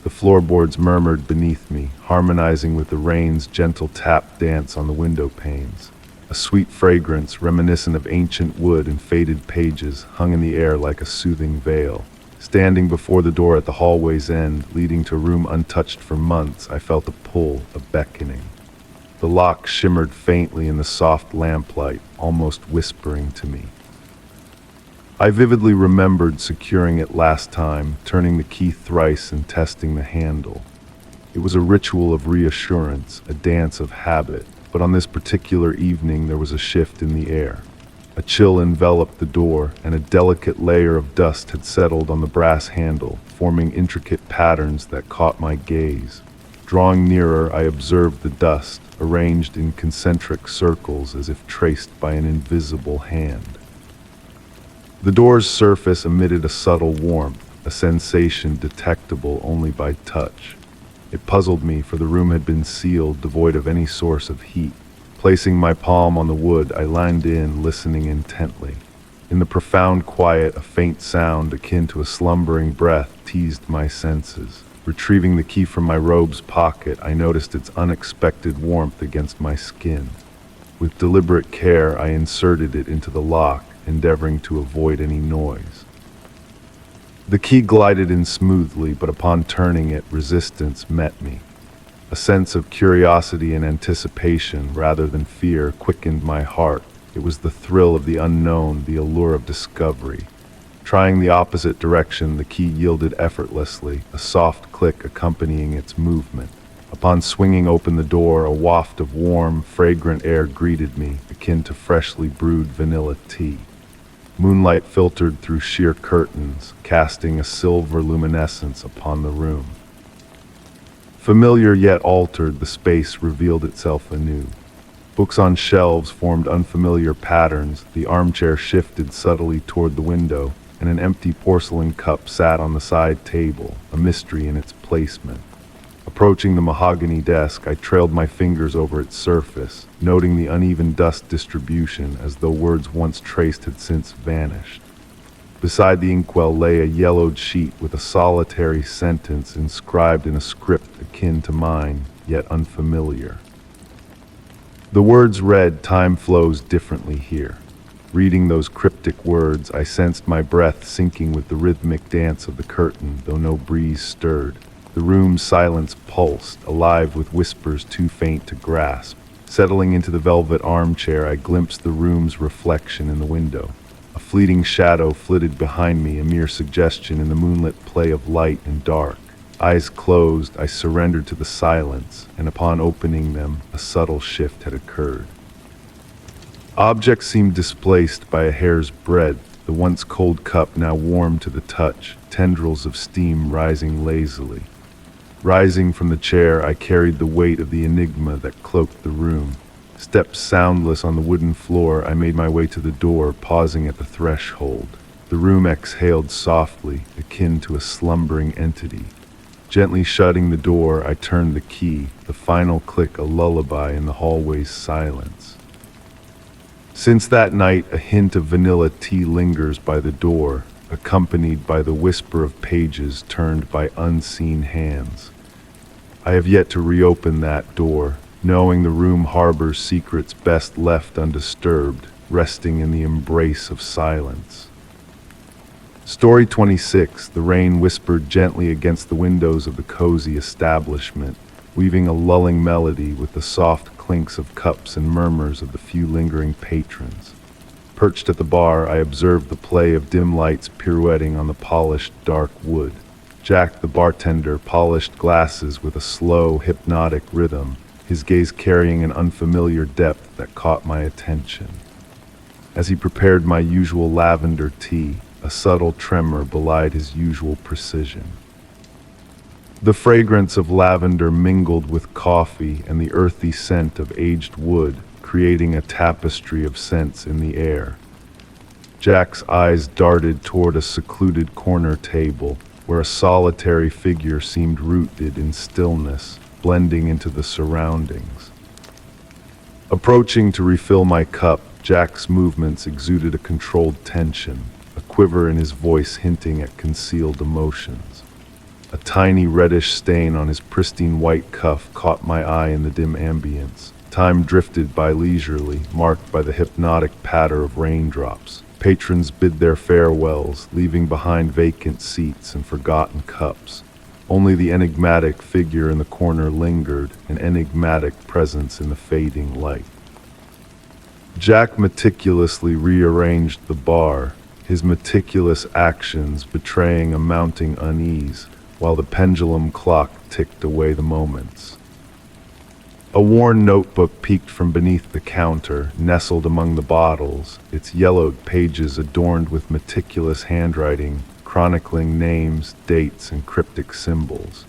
The floorboards murmured beneath me, harmonizing with the rain's gentle tap dance on the window panes. A sweet fragrance, reminiscent of ancient wood and faded pages, hung in the air like a soothing veil. Standing before the door at the hallway's end, leading to a room untouched for months, I felt a pull, a beckoning. The lock shimmered faintly in the soft lamplight, almost whispering to me. I vividly remembered securing it last time, turning the key thrice and testing the handle. It was a ritual of reassurance, a dance of habit, but on this particular evening there was a shift in the air. A chill enveloped the door, and a delicate layer of dust had settled on the brass handle, forming intricate patterns that caught my gaze. Drawing nearer, I observed the dust, arranged in concentric circles as if traced by an invisible hand. The door's surface emitted a subtle warmth, a sensation detectable only by touch. It puzzled me, for the room had been sealed, devoid of any source of heat. Placing my palm on the wood, I leaned in, listening intently. In the profound quiet, a faint sound akin to a slumbering breath teased my senses. Retrieving the key from my robe's pocket, I noticed its unexpected warmth against my skin. With deliberate care, I inserted it into the lock, endeavoring to avoid any noise. The key glided in smoothly, but upon turning it, resistance met me. A sense of curiosity and anticipation, rather than fear, quickened my heart. It was the thrill of the unknown, the allure of discovery. Trying the opposite direction, the key yielded effortlessly, a soft click accompanying its movement. Upon swinging open the door, a waft of warm, fragrant air greeted me, akin to freshly brewed vanilla tea. Moonlight filtered through sheer curtains, casting a silver luminescence upon the room. Familiar yet altered, the space revealed itself anew. Books on shelves formed unfamiliar patterns, the armchair shifted subtly toward the window, and an empty porcelain cup sat on the side table, a mystery in its placement. Approaching the mahogany desk, I trailed my fingers over its surface, noting the uneven dust distribution as though words once traced had since vanished. Beside the inkwell lay a yellowed sheet with a solitary sentence inscribed in a script akin to mine, yet unfamiliar. The words read, "Time flows differently here." Reading those cryptic words, I sensed my breath sinking with the rhythmic dance of the curtain, though no breeze stirred. The room's silence pulsed, alive with whispers too faint to grasp. Settling into the velvet armchair, I glimpsed the room's reflection in the window. A fleeting shadow flitted behind me, a mere suggestion in the moonlit play of light and dark. Eyes closed, I surrendered to the silence, and upon opening them, a subtle shift had occurred. Objects seemed displaced by a hair's breadth, the once cold cup now warm to the touch, tendrils of steam rising lazily. Rising from the chair, I carried the weight of the enigma that cloaked the room. Steps soundless on the wooden floor, I made my way to the door, pausing at the threshold. The room exhaled softly, akin to a slumbering entity. Gently shutting the door, I turned the key, the final click a lullaby in the hallway's silence. Since that night, a hint of vanilla tea lingers by the door, accompanied by the whisper of pages turned by unseen hands. I have yet to reopen that door, knowing the room harbors secrets best left undisturbed, resting in the embrace of silence. Story 26. The rain whispered gently against the windows of the cozy establishment, weaving a lulling melody with the soft clinks of cups and murmurs of the few lingering patrons. Perched at the bar, I observed the play of dim lights pirouetting on the polished dark wood. Jack, the bartender, polished glasses with a slow, hypnotic rhythm, his gaze carrying an unfamiliar depth that caught my attention. As he prepared my usual lavender tea, a subtle tremor belied his usual precision. The fragrance of lavender mingled with coffee and the earthy scent of aged wood, creating a tapestry of scents in the air. Jack's eyes darted toward a secluded corner table, where a solitary figure seemed rooted in stillness, blending into the surroundings. Approaching to refill my cup, Jack's movements exuded a controlled tension, a quiver in his voice hinting at concealed emotions. A tiny reddish stain on his pristine white cuff caught my eye in the dim ambience. Time drifted by leisurely, marked by the hypnotic patter of raindrops. Patrons bid their farewells, leaving behind vacant seats and forgotten cups. Only the enigmatic figure in the corner lingered, an enigmatic presence in the fading light. Jack meticulously rearranged the bar, his meticulous actions betraying a mounting unease, while the pendulum clock ticked away the moments. A worn notebook peeked from beneath the counter, nestled among the bottles, its yellowed pages adorned with meticulous handwriting, chronicling names, dates, and cryptic symbols.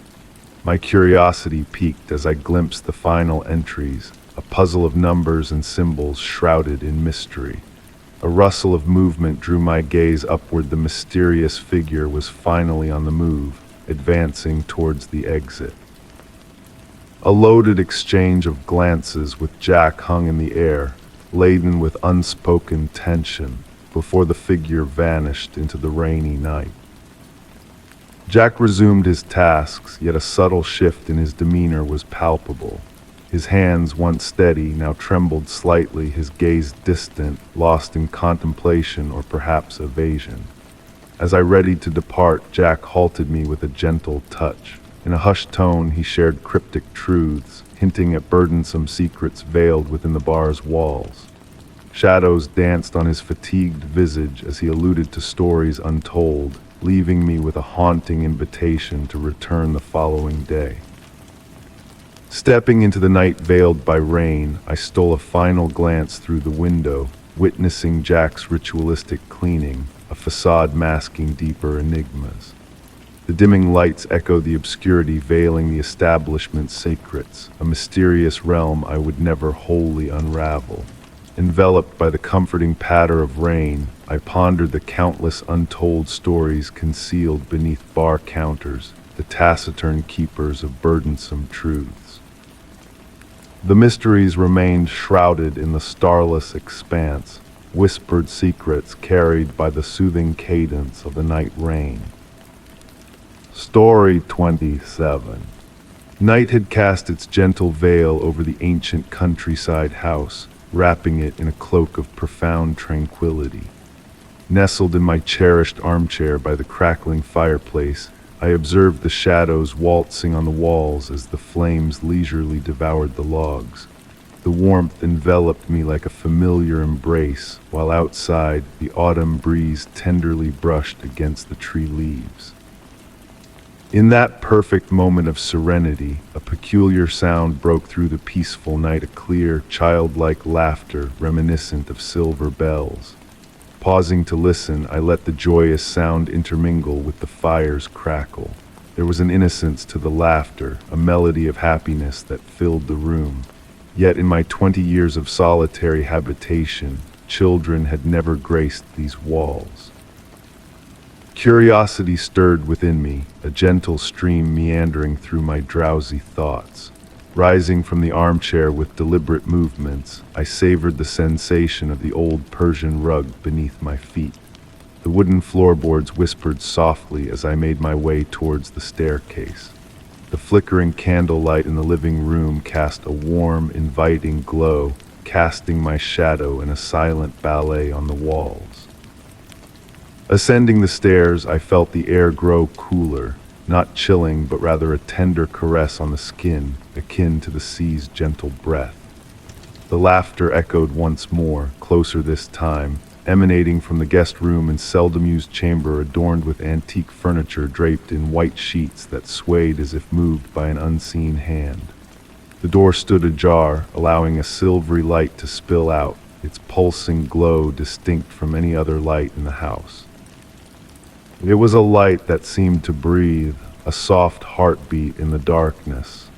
My curiosity piqued as I glimpsed the final entries, a puzzle of numbers and symbols shrouded in mystery. A rustle of movement drew my gaze upward. The mysterious figure was finally on the move, advancing towards the exit. A loaded exchange of glances with Jack hung in the air, laden with unspoken tension, before the figure vanished into the rainy night. Jack resumed his tasks, yet a subtle shift in his demeanor was palpable. His hands, once steady, now trembled slightly, his gaze distant, lost in contemplation or perhaps evasion. As I readied to depart, Jack halted me with a gentle touch. In a hushed tone, he shared cryptic truths, hinting at burdensome secrets veiled within the bar's walls. Shadows danced on his fatigued visage as he alluded to stories untold, leaving me with a haunting invitation to return the following day. Stepping into the night veiled by rain, I stole a final glance through the window, witnessing Jack's ritualistic cleaning, a facade masking deeper enigmas. The dimming lights echoed the obscurity veiling the establishment's secrets, a mysterious realm I would never wholly unravel. Enveloped by the comforting patter of rain, I pondered the countless untold stories concealed beneath bar counters, the taciturn keepers of burdensome truths. The mysteries remained shrouded in the starless expanse, whispered secrets carried by the soothing cadence of the night rain. Story 27. Night had cast its gentle veil over the ancient countryside house, wrapping it in a cloak of profound tranquility. Nestled in my cherished armchair by the crackling fireplace, I observed the shadows waltzing on the walls as the flames leisurely devoured the logs. The warmth enveloped me like a familiar embrace, while outside, the autumn breeze tenderly brushed against the tree leaves. In that perfect moment of serenity, a peculiar sound broke through the peaceful night, a clear, childlike laughter reminiscent of silver bells. Pausing to listen, I let the joyous sound intermingle with the fire's crackle. There was an innocence to the laughter, a melody of happiness that filled the room. Yet in my 20 years of solitary habitation, children had never graced these walls. Curiosity stirred within me, a gentle stream meandering through my drowsy thoughts. Rising from the armchair with deliberate movements, I savored the sensation of the old Persian rug beneath my feet. The wooden floorboards whispered softly as I made my way towards the staircase. The flickering candlelight in the living room cast a warm, inviting glow, casting my shadow in a silent ballet on the walls. Ascending the stairs, I felt the air grow cooler, not chilling but rather a tender caress on the skin, akin to the sea's gentle breath. The laughter echoed once more, closer this time, emanating from the guest room and seldom-used chamber adorned with antique furniture draped in white sheets that swayed as if moved by an unseen hand. The door stood ajar, allowing a silvery light to spill out, its pulsing glow distinct from any other light in the house. It was a light that seemed to breathe, a soft heartbeat in the darkness.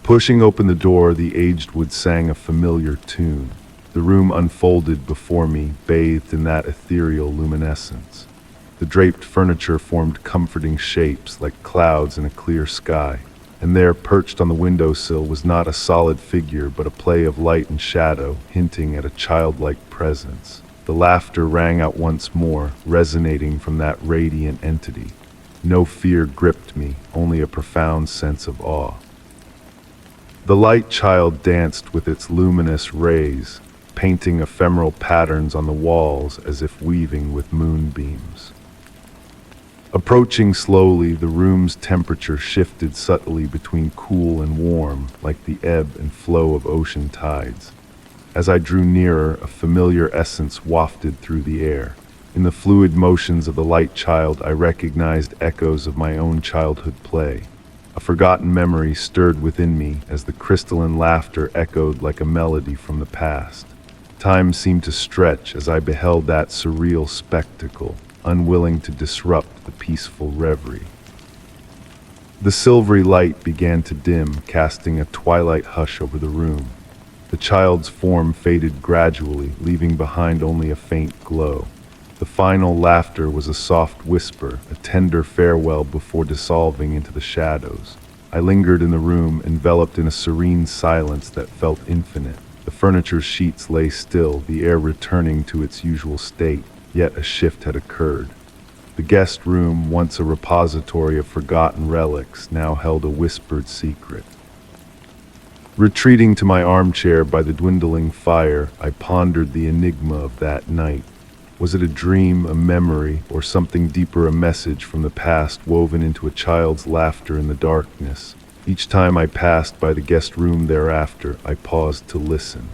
Pushing open the door, the aged wood sang a familiar tune. The room unfolded before me, bathed in that ethereal luminescence. The draped furniture formed comforting shapes like clouds in a clear sky, and there, perched on the windowsill, was not a solid figure but a play of light and shadow, hinting at a childlike presence. The laughter rang out once more, resonating from that radiant entity. No fear gripped me, only a profound sense of awe. The light child danced with its luminous rays, painting ephemeral patterns on the walls as if weaving with moonbeams. Approaching slowly, the room's temperature shifted subtly between cool and warm, like the ebb and flow of ocean tides. As I drew nearer, a familiar essence wafted through the air, In the fluid motions of the light child, I recognized echoes of my own childhood play. A forgotten memory stirred within me as the crystalline laughter echoed like a melody from the past. Time seemed to stretch as I beheld that surreal spectacle, unwilling to disrupt the peaceful reverie. The silvery light began to dim, casting a twilight hush over the room. The child's form faded gradually, leaving behind only a faint glow. The final laughter was a soft whisper, a tender farewell before dissolving into the shadows. I lingered in the room, enveloped in a serene silence that felt infinite. The furniture's sheets lay still, the air returning to its usual state, yet a shift had occurred. The guest room, once a repository of forgotten relics, now held a whispered secret. Retreating to my armchair by the dwindling fire, I pondered the enigma of that night. Was it a dream, a memory, or something deeper, a message from the past woven into a child's laughter in the darkness? Each time I passed by the guest room thereafter, I paused to listen.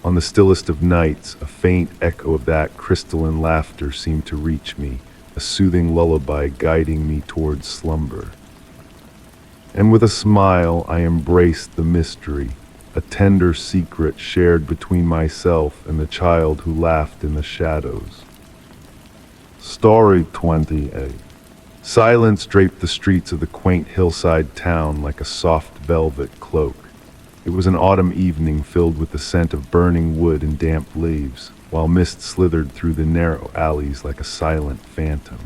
On the stillest of nights, a faint echo of that crystalline laughter seemed to reach me, a soothing lullaby guiding me towards slumber. And with a smile, I embraced the mystery, a tender secret shared between myself and the child who laughed in the shadows. Story 28. Silence draped the streets of the quaint hillside town like a soft velvet cloak. It was an autumn evening filled with the scent of burning wood and damp leaves, while mist slithered through the narrow alleys like a silent phantom.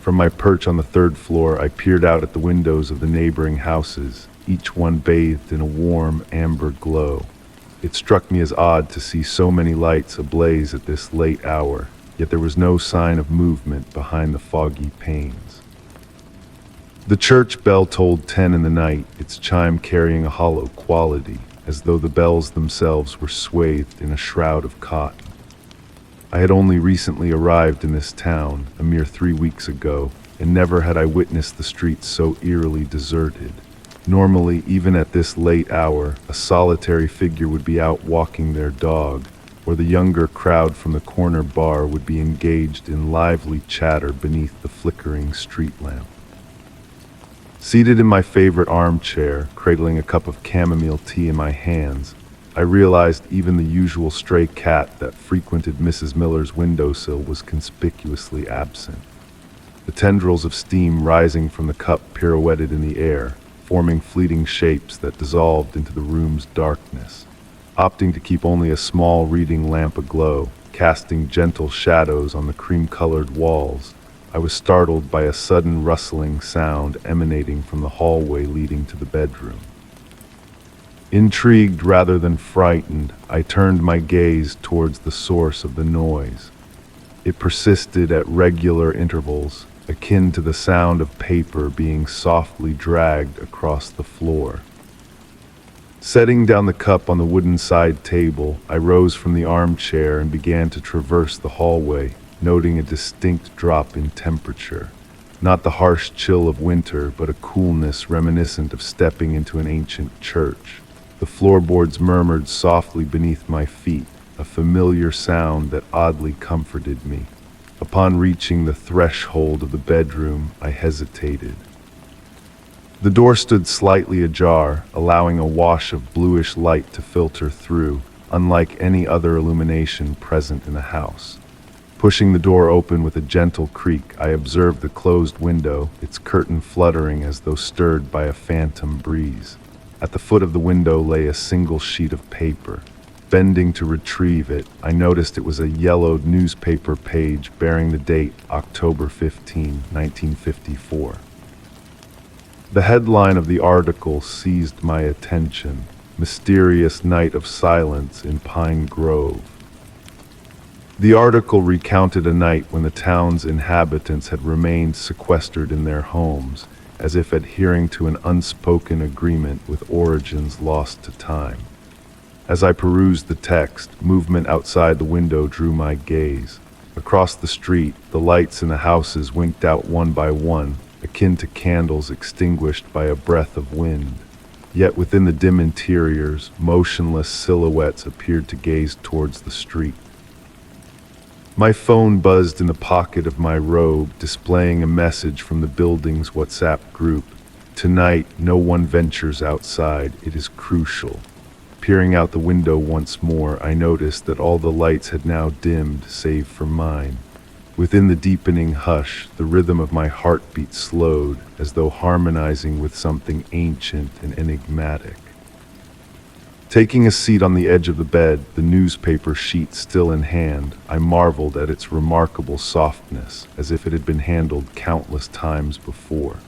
From my perch on the third floor, I peered out at the windows of the neighboring houses, each one bathed in a warm, amber glow. It struck me as odd to see so many lights ablaze at this late hour, yet there was no sign of movement behind the foggy panes. The church bell tolled 10 in the night, its chime carrying a hollow quality, as though the bells themselves were swathed in a shroud of cotton. I had only recently arrived in this town, a mere 3 weeks ago, and never had I witnessed the streets so eerily deserted. Normally, even at this late hour, a solitary figure would be out walking their dog, or the younger crowd from the corner bar would be engaged in lively chatter beneath the flickering street lamp. Seated in my favorite armchair, cradling a cup of chamomile tea in my hands, I realized even the usual stray cat that frequented Mrs. Miller's windowsill was conspicuously absent. The tendrils of steam rising from the cup pirouetted in the air, forming fleeting shapes that dissolved into the room's darkness. Opting to keep only a small reading lamp aglow, casting gentle shadows on the cream-colored walls, I was startled by a sudden rustling sound emanating from the hallway leading to the bedroom. Intrigued rather than frightened, I turned my gaze towards the source of the noise. It persisted at regular intervals, akin to the sound of paper being softly dragged across the floor. Setting down the cup on the wooden side table, I rose from the armchair and began to traverse the hallway, noting a distinct drop in temperature. Not the harsh chill of winter, but a coolness reminiscent of stepping into an ancient church. The floorboards murmured softly beneath my feet, a familiar sound that oddly comforted me. Upon reaching the threshold of the bedroom, I hesitated. The door stood slightly ajar, allowing a wash of bluish light to filter through, unlike any other illumination present in the house. Pushing the door open with a gentle creak, I observed the closed window, its curtain fluttering as though stirred by a phantom breeze. At the foot of the window lay a single sheet of paper. Bending to retrieve it, I noticed it was a yellowed newspaper page bearing the date October 15, 1954. The headline of the article seized my attention: Mysterious Night of Silence in Pine Grove. The article recounted a night when the town's inhabitants had remained sequestered in their homes, as if adhering to an unspoken agreement with origins lost to time. As I perused the text, movement outside the window drew my gaze. Across the street, the lights in the houses winked out one by one, akin to candles extinguished by a breath of wind. Yet within the dim interiors, motionless silhouettes appeared to gaze towards the street. My phone buzzed in the pocket of my robe, displaying a message from the building's WhatsApp group. Tonight, no one ventures outside. It is crucial. Peering out the window once more, I noticed that all the lights had now dimmed, save for mine. Within the deepening hush, the rhythm of my heartbeat slowed, as though harmonizing with something ancient and enigmatic. Taking a seat on the edge of the bed, the newspaper sheet still in hand, I marveled at its remarkable softness, as if it had been handled countless times before.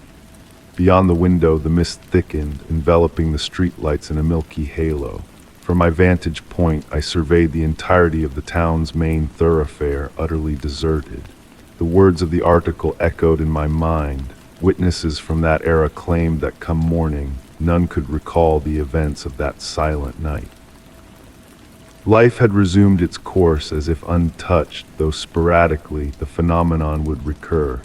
Beyond the window, the mist thickened, enveloping the streetlights in a milky halo. From my vantage point, I surveyed the entirety of the town's main thoroughfare, utterly deserted. The words of the article echoed in my mind. Witnesses from that era claimed that come morning, none could recall the events of that silent night. Life had resumed its course as if untouched, though sporadically the phenomenon would recur.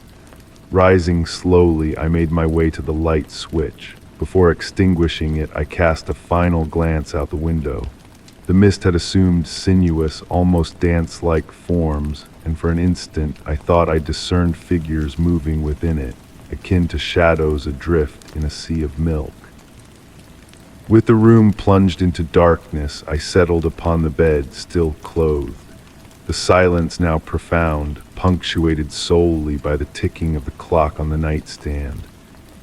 Rising slowly, I made my way to the light switch. Before extinguishing it, I cast a final glance out the window. The mist had assumed sinuous, almost dance-like forms, and for an instant I thought I discerned figures moving within it, akin to shadows adrift in a sea of milk. With the room plunged into darkness, I settled upon the bed, still clothed. The silence, now profound, punctuated solely by the ticking of the clock on the nightstand.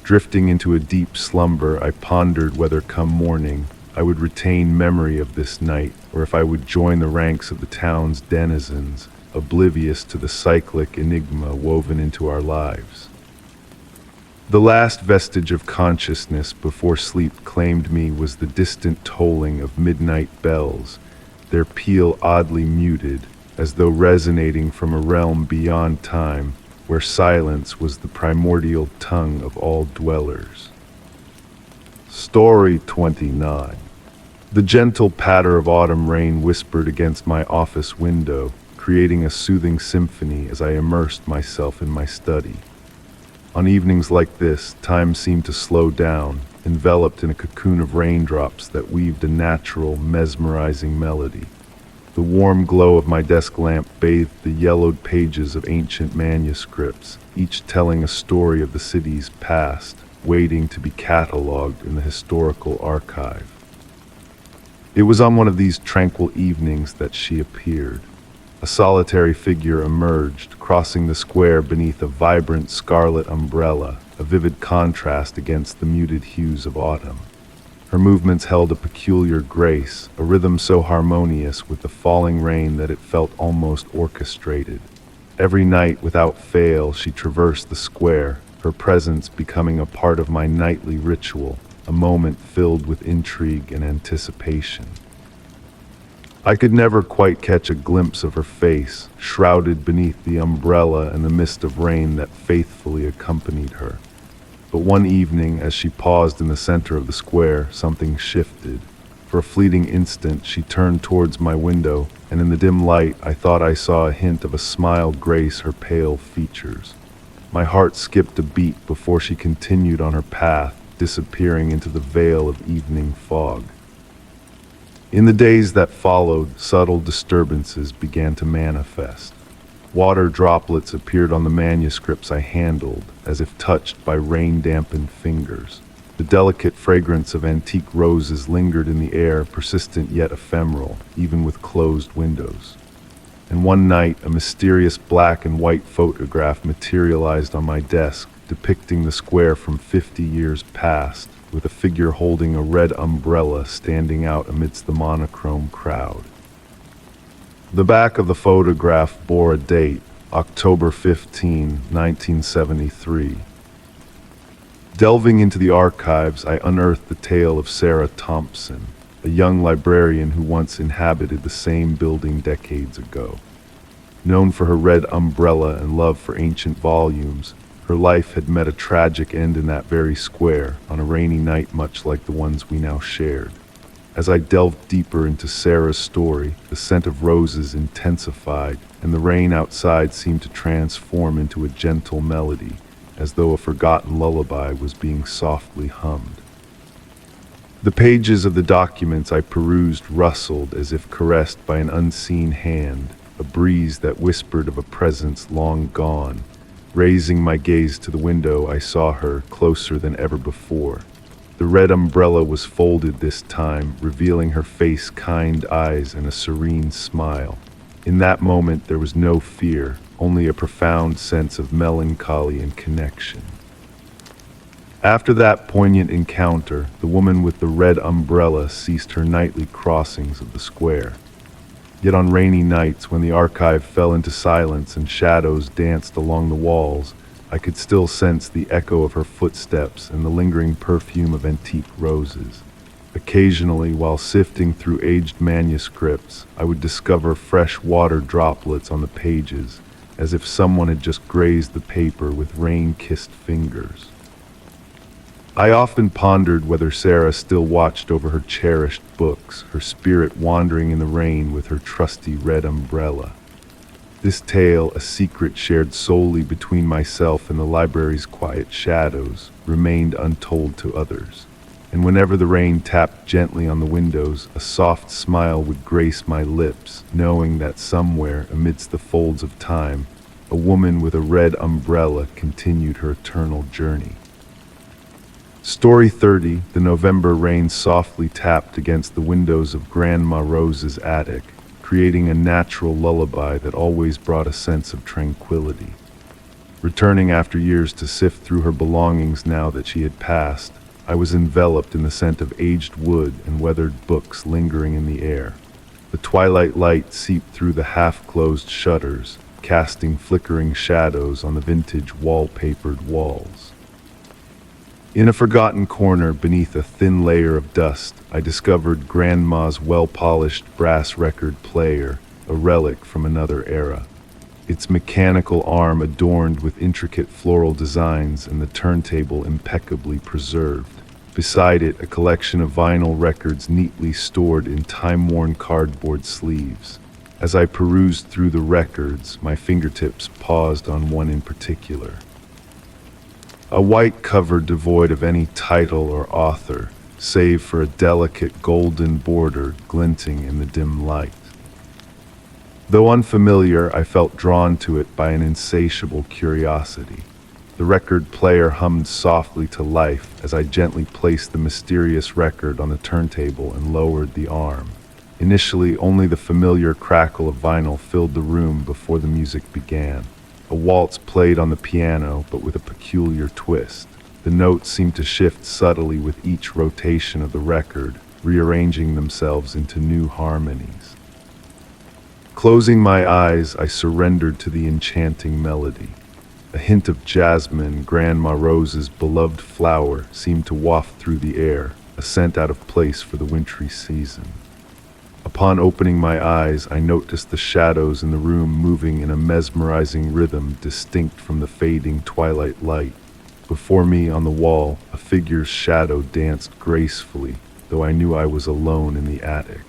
Drifting into a deep slumber, I pondered whether come morning I would retain memory of this night, or if I would join the ranks of the town's denizens, oblivious to the cyclic enigma woven into our lives. The last vestige of consciousness before sleep claimed me was the distant tolling of midnight bells, their peal oddly muted, as though resonating from a realm beyond time, where silence was the primordial tongue of all dwellers. Story 29. The gentle patter of autumn rain whispered against my office window, creating a soothing symphony as I immersed myself in my study. On evenings like this, time seemed to slow down, enveloped in a cocoon of raindrops that weaved a natural, mesmerizing melody. The warm glow of my desk lamp bathed the yellowed pages of ancient manuscripts, each telling a story of the city's past, waiting to be catalogued in the historical archive. It was on one of these tranquil evenings that she appeared. A solitary figure emerged, crossing the square beneath a vibrant scarlet umbrella, a vivid contrast against the muted hues of autumn. Her movements held a peculiar grace, a rhythm so harmonious with the falling rain that it felt almost orchestrated. Every night, without fail, she traversed the square, her presence becoming a part of my nightly ritual, a moment filled with intrigue and anticipation. I could never quite catch a glimpse of her face, shrouded beneath the umbrella and the mist of rain that faithfully accompanied her. But one evening, as she paused in the center of the square, something shifted. For a fleeting instant, she turned towards my window, and in the dim light, I thought I saw a hint of a smile grace her pale features. My heart skipped a beat before she continued on her path, disappearing into the veil of evening fog. In the days that followed, subtle disturbances began to manifest. Water droplets appeared on the manuscripts I handled, as if touched by rain-dampened fingers. The delicate fragrance of antique roses lingered in the air, persistent yet ephemeral, even with closed windows. And one night, a mysterious black and white photograph materialized on my desk, depicting the square from 50 years past, with a figure holding a red umbrella standing out amidst the monochrome crowd. The back of the photograph bore a date, October 15, 1973. Delving into the archives, I unearthed the tale of Sarah Thompson, a young librarian who once inhabited the same building decades ago. Known for her red umbrella and love for ancient volumes, her life had met a tragic end in that very square, on a rainy night much like the ones we now shared. As I delved deeper into Sarah's story, the scent of roses intensified, and the rain outside seemed to transform into a gentle melody, as though a forgotten lullaby was being softly hummed. The pages of the documents I perused rustled as if caressed by an unseen hand, a breeze that whispered of a presence long gone. Raising my gaze to the window, I saw her closer than ever before. The red umbrella was folded this time, revealing her face, kind eyes, and a serene smile. In that moment, there was no fear, only a profound sense of melancholy and connection. After that poignant encounter, the woman with the red umbrella ceased her nightly crossings of the square. Yet on rainy nights, when the archive fell into silence and shadows danced along the walls, I could still sense the echo of her footsteps and the lingering perfume of antique roses. Occasionally, while sifting through aged manuscripts, I would discover fresh water droplets on the pages, as if someone had just grazed the paper with rain-kissed fingers. I often pondered whether Sarah still watched over her cherished books, her spirit wandering in the rain with her trusty red umbrella. This tale, a secret shared solely between myself and the library's quiet shadows, remained untold to others. And whenever the rain tapped gently on the windows, a soft smile would grace my lips, knowing that somewhere, amidst the folds of time, a woman with a red umbrella continued her eternal journey. Story 30, the November rain softly tapped against the windows of Grandma Rose's attic, creating a natural lullaby that always brought a sense of tranquility. Returning after years to sift through her belongings now that she had passed, I was enveloped in the scent of aged wood and weathered books lingering in the air. The twilight light seeped through the half-closed shutters, casting flickering shadows on the vintage wallpapered walls. In a forgotten corner beneath a thin layer of dust, I discovered Grandma's well-polished brass record player, a relic from another era. Its mechanical arm adorned with intricate floral designs and the turntable impeccably preserved. Beside it, a collection of vinyl records neatly stored in time-worn cardboard sleeves. As I perused through the records, my fingertips paused on one in particular. A white cover devoid of any title or author, save for a delicate golden border glinting in the dim light. Though unfamiliar, I felt drawn to it by an insatiable curiosity. The record player hummed softly to life as I gently placed the mysterious record on the turntable and lowered the arm. Initially, only the familiar crackle of vinyl filled the room before the music began. A waltz played on the piano, but with a peculiar twist. The notes seemed to shift subtly with each rotation of the record, rearranging themselves into new harmonies. Closing my eyes, I surrendered to the enchanting melody. A hint of jasmine, Grandma Rose's beloved flower, seemed to waft through the air, a scent out of place for the wintry season. Upon opening my eyes, I noticed the shadows in the room moving in a mesmerizing rhythm distinct from the fading twilight light. Before me on the wall, a figure's shadow danced gracefully, though I knew I was alone in the attic.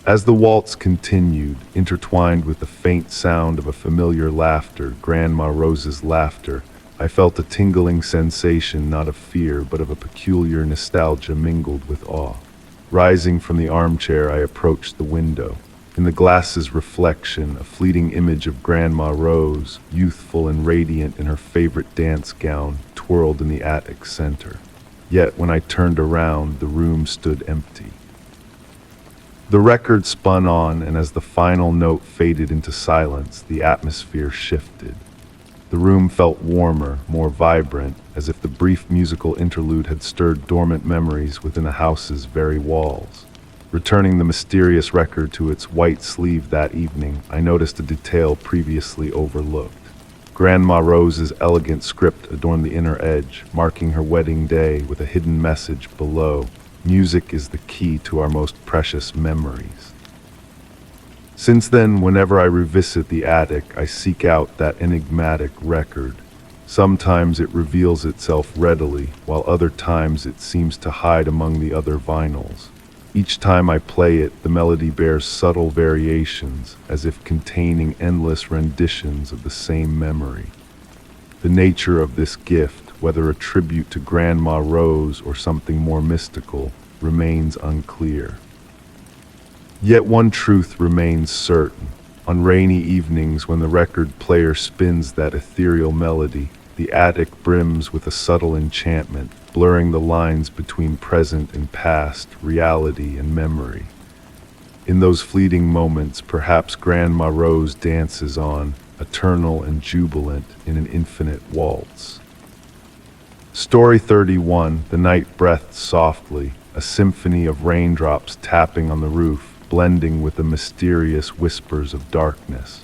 As the waltz continued, intertwined with the faint sound of a familiar laughter, Grandma Rose's laughter, I felt a tingling sensation not of fear but of a peculiar nostalgia mingled with awe. Rising from the armchair, I approached the window. In the glass's reflection, a fleeting image of Grandma Rose, youthful and radiant in her favorite dance gown, twirled in the attic center. Yet when I turned around, the room stood empty. The record spun on, and as the final note faded into silence, the atmosphere shifted. The room felt warmer, more vibrant, as if the brief musical interlude had stirred dormant memories within the house's very walls. Returning the mysterious record to its white sleeve that evening, I noticed a detail previously overlooked. Grandma Rose's elegant script adorned the inner edge, marking her wedding day with a hidden message below. Music is the key to our most precious memories. Since then, whenever I revisit the attic, I seek out that enigmatic record. Sometimes it reveals itself readily, while other times it seems to hide among the other vinyls. Each time I play it, the melody bears subtle variations, as if containing endless renditions of the same memory. The nature of this gift, whether a tribute to Grandma Rose or something more mystical, remains unclear. Yet one truth remains certain. On rainy evenings when the record player spins that ethereal melody, the attic brims with a subtle enchantment, blurring the lines between present and past, reality and memory. In those fleeting moments, perhaps Grandma Rose dances on, eternal and jubilant in an infinite waltz. Story 31, the night breathed softly, a symphony of raindrops tapping on the roof, blending with the mysterious whispers of darkness.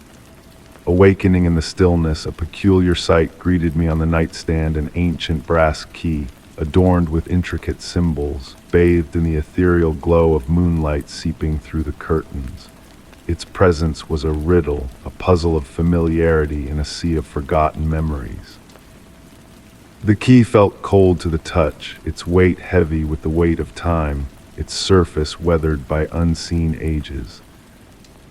Awakening in the stillness, a peculiar sight greeted me on the nightstand, an ancient brass key, adorned with intricate symbols, bathed in the ethereal glow of moonlight seeping through the curtains. Its presence was a riddle, a puzzle of familiarity in a sea of forgotten memories. The key felt cold to the touch, its weight heavy with the weight of time, its surface weathered by unseen ages.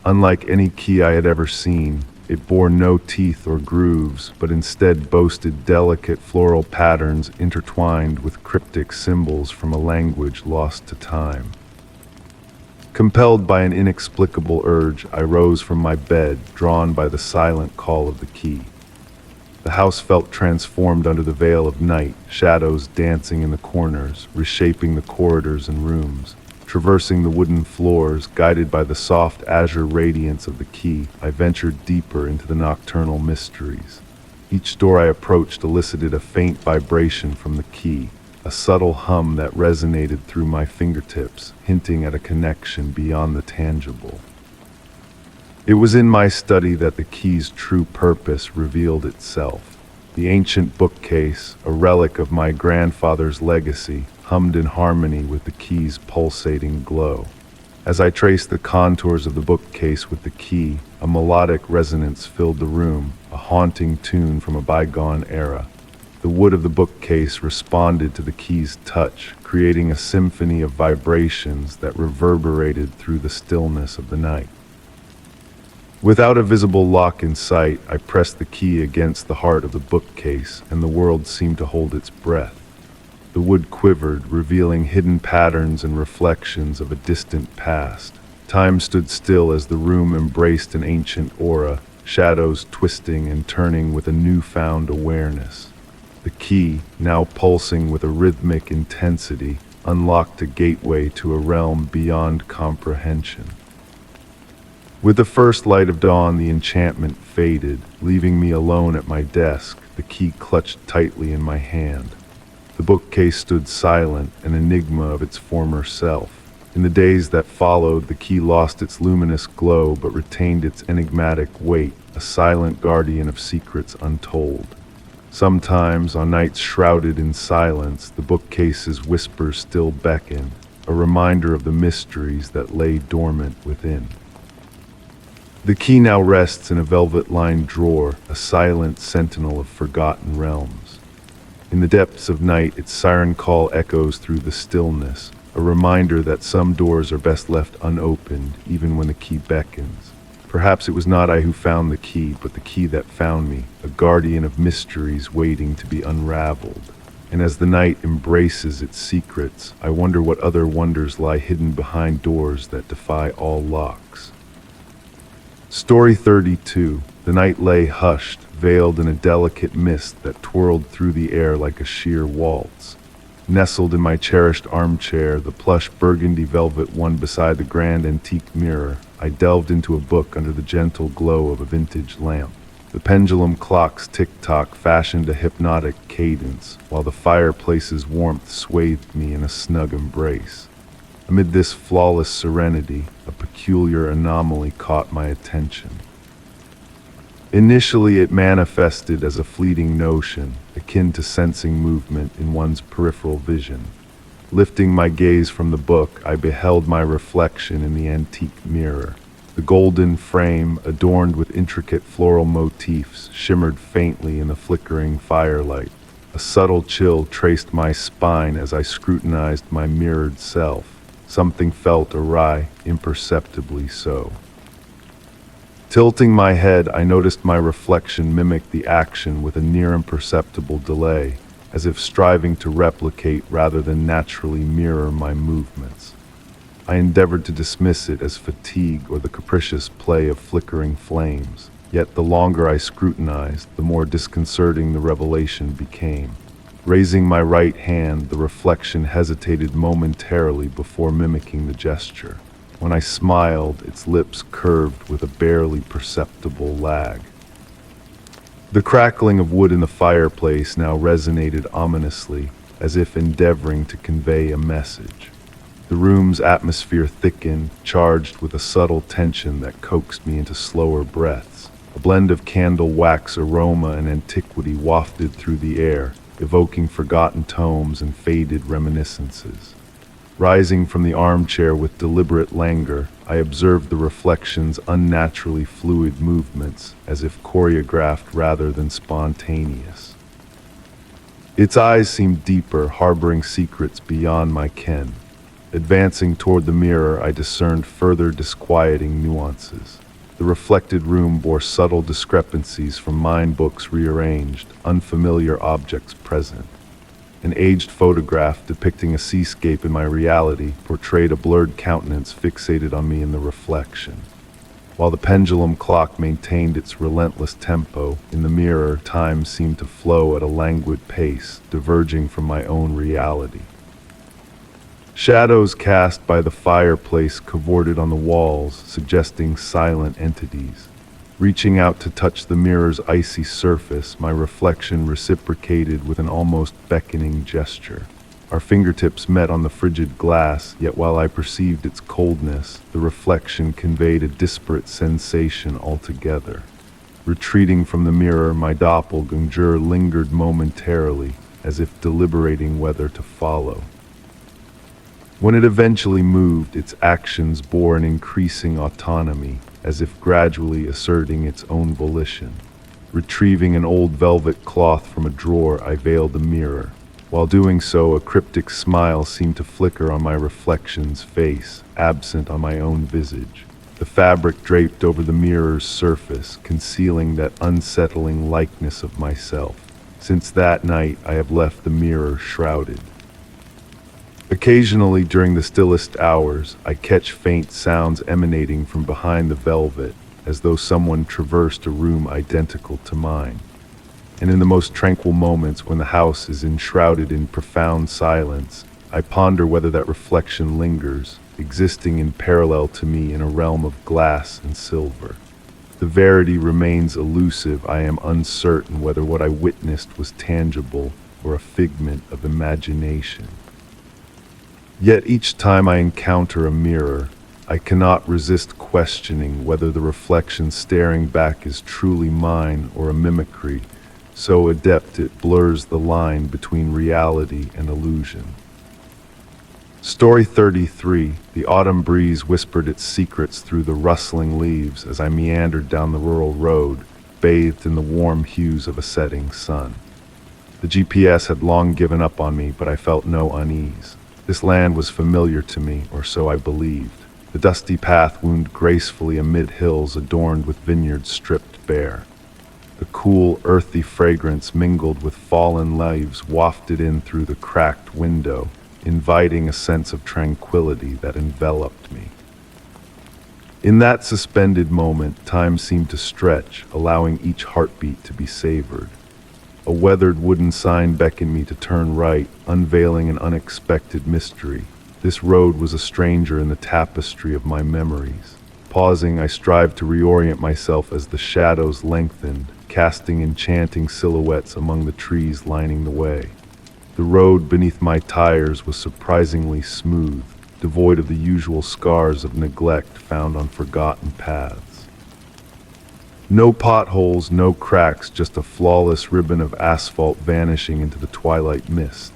Unlike any key I had ever seen, it bore no teeth or grooves, but instead boasted delicate floral patterns intertwined with cryptic symbols from a language lost to time. Compelled by an inexplicable urge, I rose from my bed, drawn by the silent call of the key. The house felt transformed under the veil of night, shadows dancing in the corners, reshaping the corridors and rooms. Traversing the wooden floors, guided by the soft azure radiance of the key, I ventured deeper into the nocturnal mysteries. Each door I approached elicited a faint vibration from the key, a subtle hum that resonated through my fingertips, hinting at a connection beyond the tangible. It was in my study that the key's true purpose revealed itself. The ancient bookcase, a relic of my grandfather's legacy, hummed in harmony with the key's pulsating glow. As I traced the contours of the bookcase with the key, a melodic resonance filled the room, a haunting tune from a bygone era. The wood of the bookcase responded to the key's touch, creating a symphony of vibrations that reverberated through the stillness of the night. Without a visible lock in sight, I pressed the key against the heart of the bookcase, and the world seemed to hold its breath. The wood quivered, revealing hidden patterns and reflections of a distant past. Time stood still as the room embraced an ancient aura, shadows twisting and turning with a newfound awareness. The key, now pulsing with a rhythmic intensity, unlocked a gateway to a realm beyond comprehension. With the first light of dawn, the enchantment faded, leaving me alone at my desk, the key clutched tightly in my hand. The bookcase stood silent, an enigma of its former self. In the days that followed, the key lost its luminous glow but retained its enigmatic weight, a silent guardian of secrets untold. Sometimes, on nights shrouded in silence, the bookcase's whispers still beckon, a reminder of the mysteries that lay dormant within. The key now rests in a velvet-lined drawer, a silent sentinel of forgotten realms. In the depths of night, its siren call echoes through the stillness, a reminder that some doors are best left unopened, even when the key beckons. Perhaps it was not I who found the key, but the key that found me, a guardian of mysteries waiting to be unraveled. And as the night embraces its secrets, I wonder what other wonders lie hidden behind doors that defy all locks. Story 32. The night lay hushed, veiled in a delicate mist that twirled through the air like a sheer waltz. Nestled in my cherished armchair, the plush burgundy velvet one beside the grand antique mirror, I delved into a book under the gentle glow of a vintage lamp. The pendulum clock's tick-tock fashioned a hypnotic cadence, while the fireplace's warmth swathed me in a snug embrace. Amid this flawless serenity, a peculiar anomaly caught my attention. Initially, it manifested as a fleeting notion, akin to sensing movement in one's peripheral vision. Lifting my gaze from the book, I beheld my reflection in the antique mirror. The golden frame, adorned with intricate floral motifs, shimmered faintly in the flickering firelight. A subtle chill traced my spine as I scrutinized my mirrored self. Something felt awry, imperceptibly so. Tilting my head, I noticed my reflection mimic the action with a near imperceptible delay, as if striving to replicate rather than naturally mirror my movements. I endeavored to dismiss it as fatigue or the capricious play of flickering flames. Yet the longer I scrutinized, the more disconcerting the revelation became. Raising my right hand, the reflection hesitated momentarily before mimicking the gesture. When I smiled, its lips curved with a barely perceptible lag. The crackling of wood in the fireplace now resonated ominously, as if endeavoring to convey a message. The room's atmosphere thickened, charged with a subtle tension that coaxed me into slower breaths. A blend of candle wax aroma and antiquity wafted through the air, evoking forgotten tomes and faded reminiscences. Rising from the armchair with deliberate languor, I observed the reflection's unnaturally fluid movements, as if choreographed rather than spontaneous. Its eyes seemed deeper, harboring secrets beyond my ken. Advancing toward the mirror, I discerned further disquieting nuances. The reflected room bore subtle discrepancies from mind books rearranged, unfamiliar objects present. An aged photograph depicting a seascape in my reality portrayed a blurred countenance fixated on me in the reflection. While the pendulum clock maintained its relentless tempo, in the mirror time seemed to flow at a languid pace, diverging from my own reality. Shadows cast by the fireplace cavorted on the walls, suggesting silent entities. Reaching out to touch the mirror's icy surface, my reflection reciprocated with an almost beckoning gesture. Our fingertips met on the frigid glass, yet while I perceived its coldness, the reflection conveyed a disparate sensation altogether. Retreating from the mirror, my doppelganger lingered momentarily, as if deliberating whether to follow. When it eventually moved, its actions bore an increasing autonomy, as if gradually asserting its own volition. Retrieving an old velvet cloth from a drawer, I veiled the mirror. While doing so, a cryptic smile seemed to flicker on my reflection's face, absent on my own visage. The fabric draped over the mirror's surface, concealing that unsettling likeness of myself. Since that night, I have left the mirror shrouded. Occasionally, during the stillest hours, I catch faint sounds emanating from behind the velvet, as though someone traversed a room identical to mine. And in the most tranquil moments, when the house is enshrouded in profound silence, I ponder whether that reflection lingers, existing in parallel to me in a realm of glass and silver. The verity remains elusive. I am uncertain whether what I witnessed was tangible or a figment of imagination. Yet each time I encounter a mirror, I cannot resist questioning whether the reflection staring back is truly mine or a mimicry, so adept it blurs the line between reality and illusion. Story 33. The autumn breeze whispered its secrets through the rustling leaves as I meandered down the rural road, bathed in the warm hues of a setting sun. The GPS had long given up on me, but I felt no unease. This land was familiar to me, or so I believed. The dusty path wound gracefully amid hills adorned with vineyards stripped bare. The cool, earthy fragrance mingled with fallen leaves wafted in through the cracked window, inviting a sense of tranquility that enveloped me. In that suspended moment, time seemed to stretch, allowing each heartbeat to be savored. A weathered wooden sign beckoned me to turn right, unveiling an unexpected mystery. This road was a stranger in the tapestry of my memories. Pausing, I strived to reorient myself as the shadows lengthened, casting enchanting silhouettes among the trees lining the way. The road beneath my tires was surprisingly smooth, devoid of the usual scars of neglect found on forgotten paths. No potholes, no cracks, just a flawless ribbon of asphalt vanishing into the twilight mist.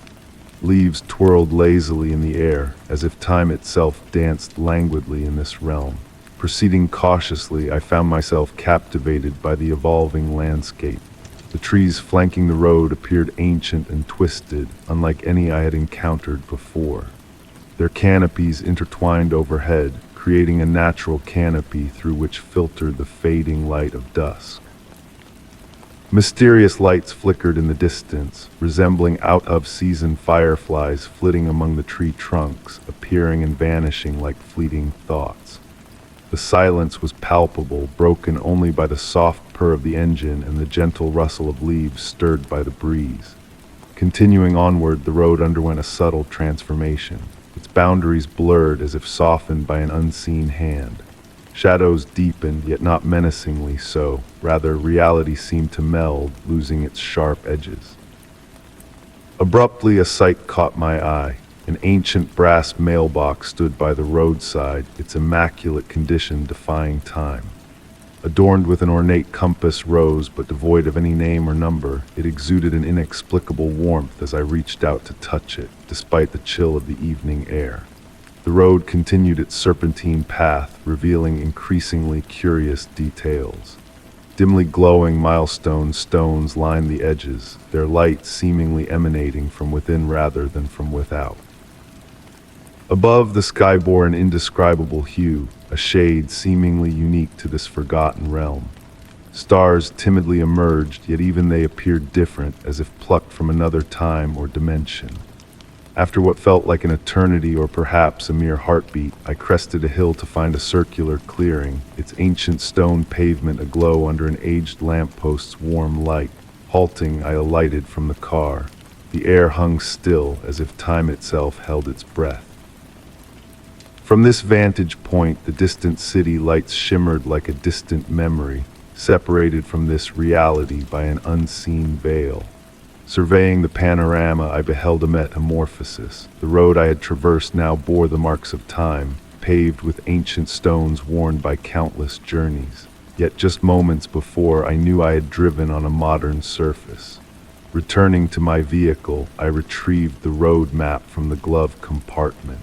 Leaves twirled lazily in the air, as if time itself danced languidly in this realm. Proceeding cautiously, I found myself captivated by the evolving landscape. The trees flanking the road appeared ancient and twisted, unlike any I had encountered before. Their canopies intertwined overhead, creating a natural canopy through which filtered the fading light of dusk. Mysterious lights flickered in the distance, resembling out-of-season fireflies flitting among the tree trunks, appearing and vanishing like fleeting thoughts. The silence was palpable, broken only by the soft purr of the engine and the gentle rustle of leaves stirred by the breeze. Continuing onward, the road underwent a subtle transformation, its boundaries blurred as if softened by an unseen hand. Shadows deepened, yet not menacingly so. Rather, reality seemed to meld, losing its sharp edges. Abruptly, a sight caught my eye. An ancient brass mailbox stood by the roadside, its immaculate condition defying time. Adorned with an ornate compass rose, but devoid of any name or number, it exuded an inexplicable warmth as I reached out to touch it, despite the chill of the evening air. The road continued its serpentine path, revealing increasingly curious details. Dimly glowing milestone stones lined the edges, their light seemingly emanating from within rather than from without. Above, the sky bore an indescribable hue, a shade seemingly unique to this forgotten realm. Stars timidly emerged, yet even they appeared different, as if plucked from another time or dimension. After what felt like an eternity or perhaps a mere heartbeat, I crested a hill to find a circular clearing, its ancient stone pavement aglow under an aged lamppost's warm light. Halting, I alighted from the car. The air hung still, as if time itself held its breath. From this vantage point, the distant city lights shimmered like a distant memory, separated from this reality by an unseen veil. Surveying the panorama, I beheld a metamorphosis. The road I had traversed now bore the marks of time, paved with ancient stones worn by countless journeys. Yet just moments before, I knew I had driven on a modern surface. Returning to my vehicle, I retrieved the road map from the glove compartment.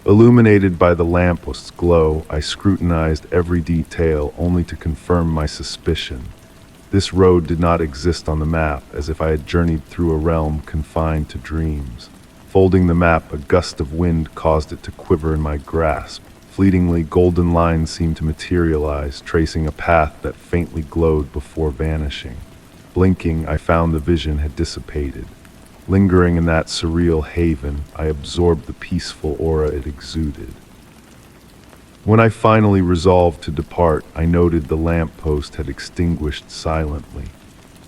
Illuminated by the lamppost's glow, I scrutinized every detail only to confirm my suspicion. This road did not exist on the map, as if I had journeyed through a realm confined to dreams. Folding the map, a gust of wind caused it to quiver in my grasp. Fleetingly, golden lines seemed to materialize, tracing a path that faintly glowed before vanishing. Blinking, I found the vision had dissipated. Lingering in that surreal haven, I absorbed the peaceful aura it exuded. When I finally resolved to depart, I noted the lamppost had extinguished silently.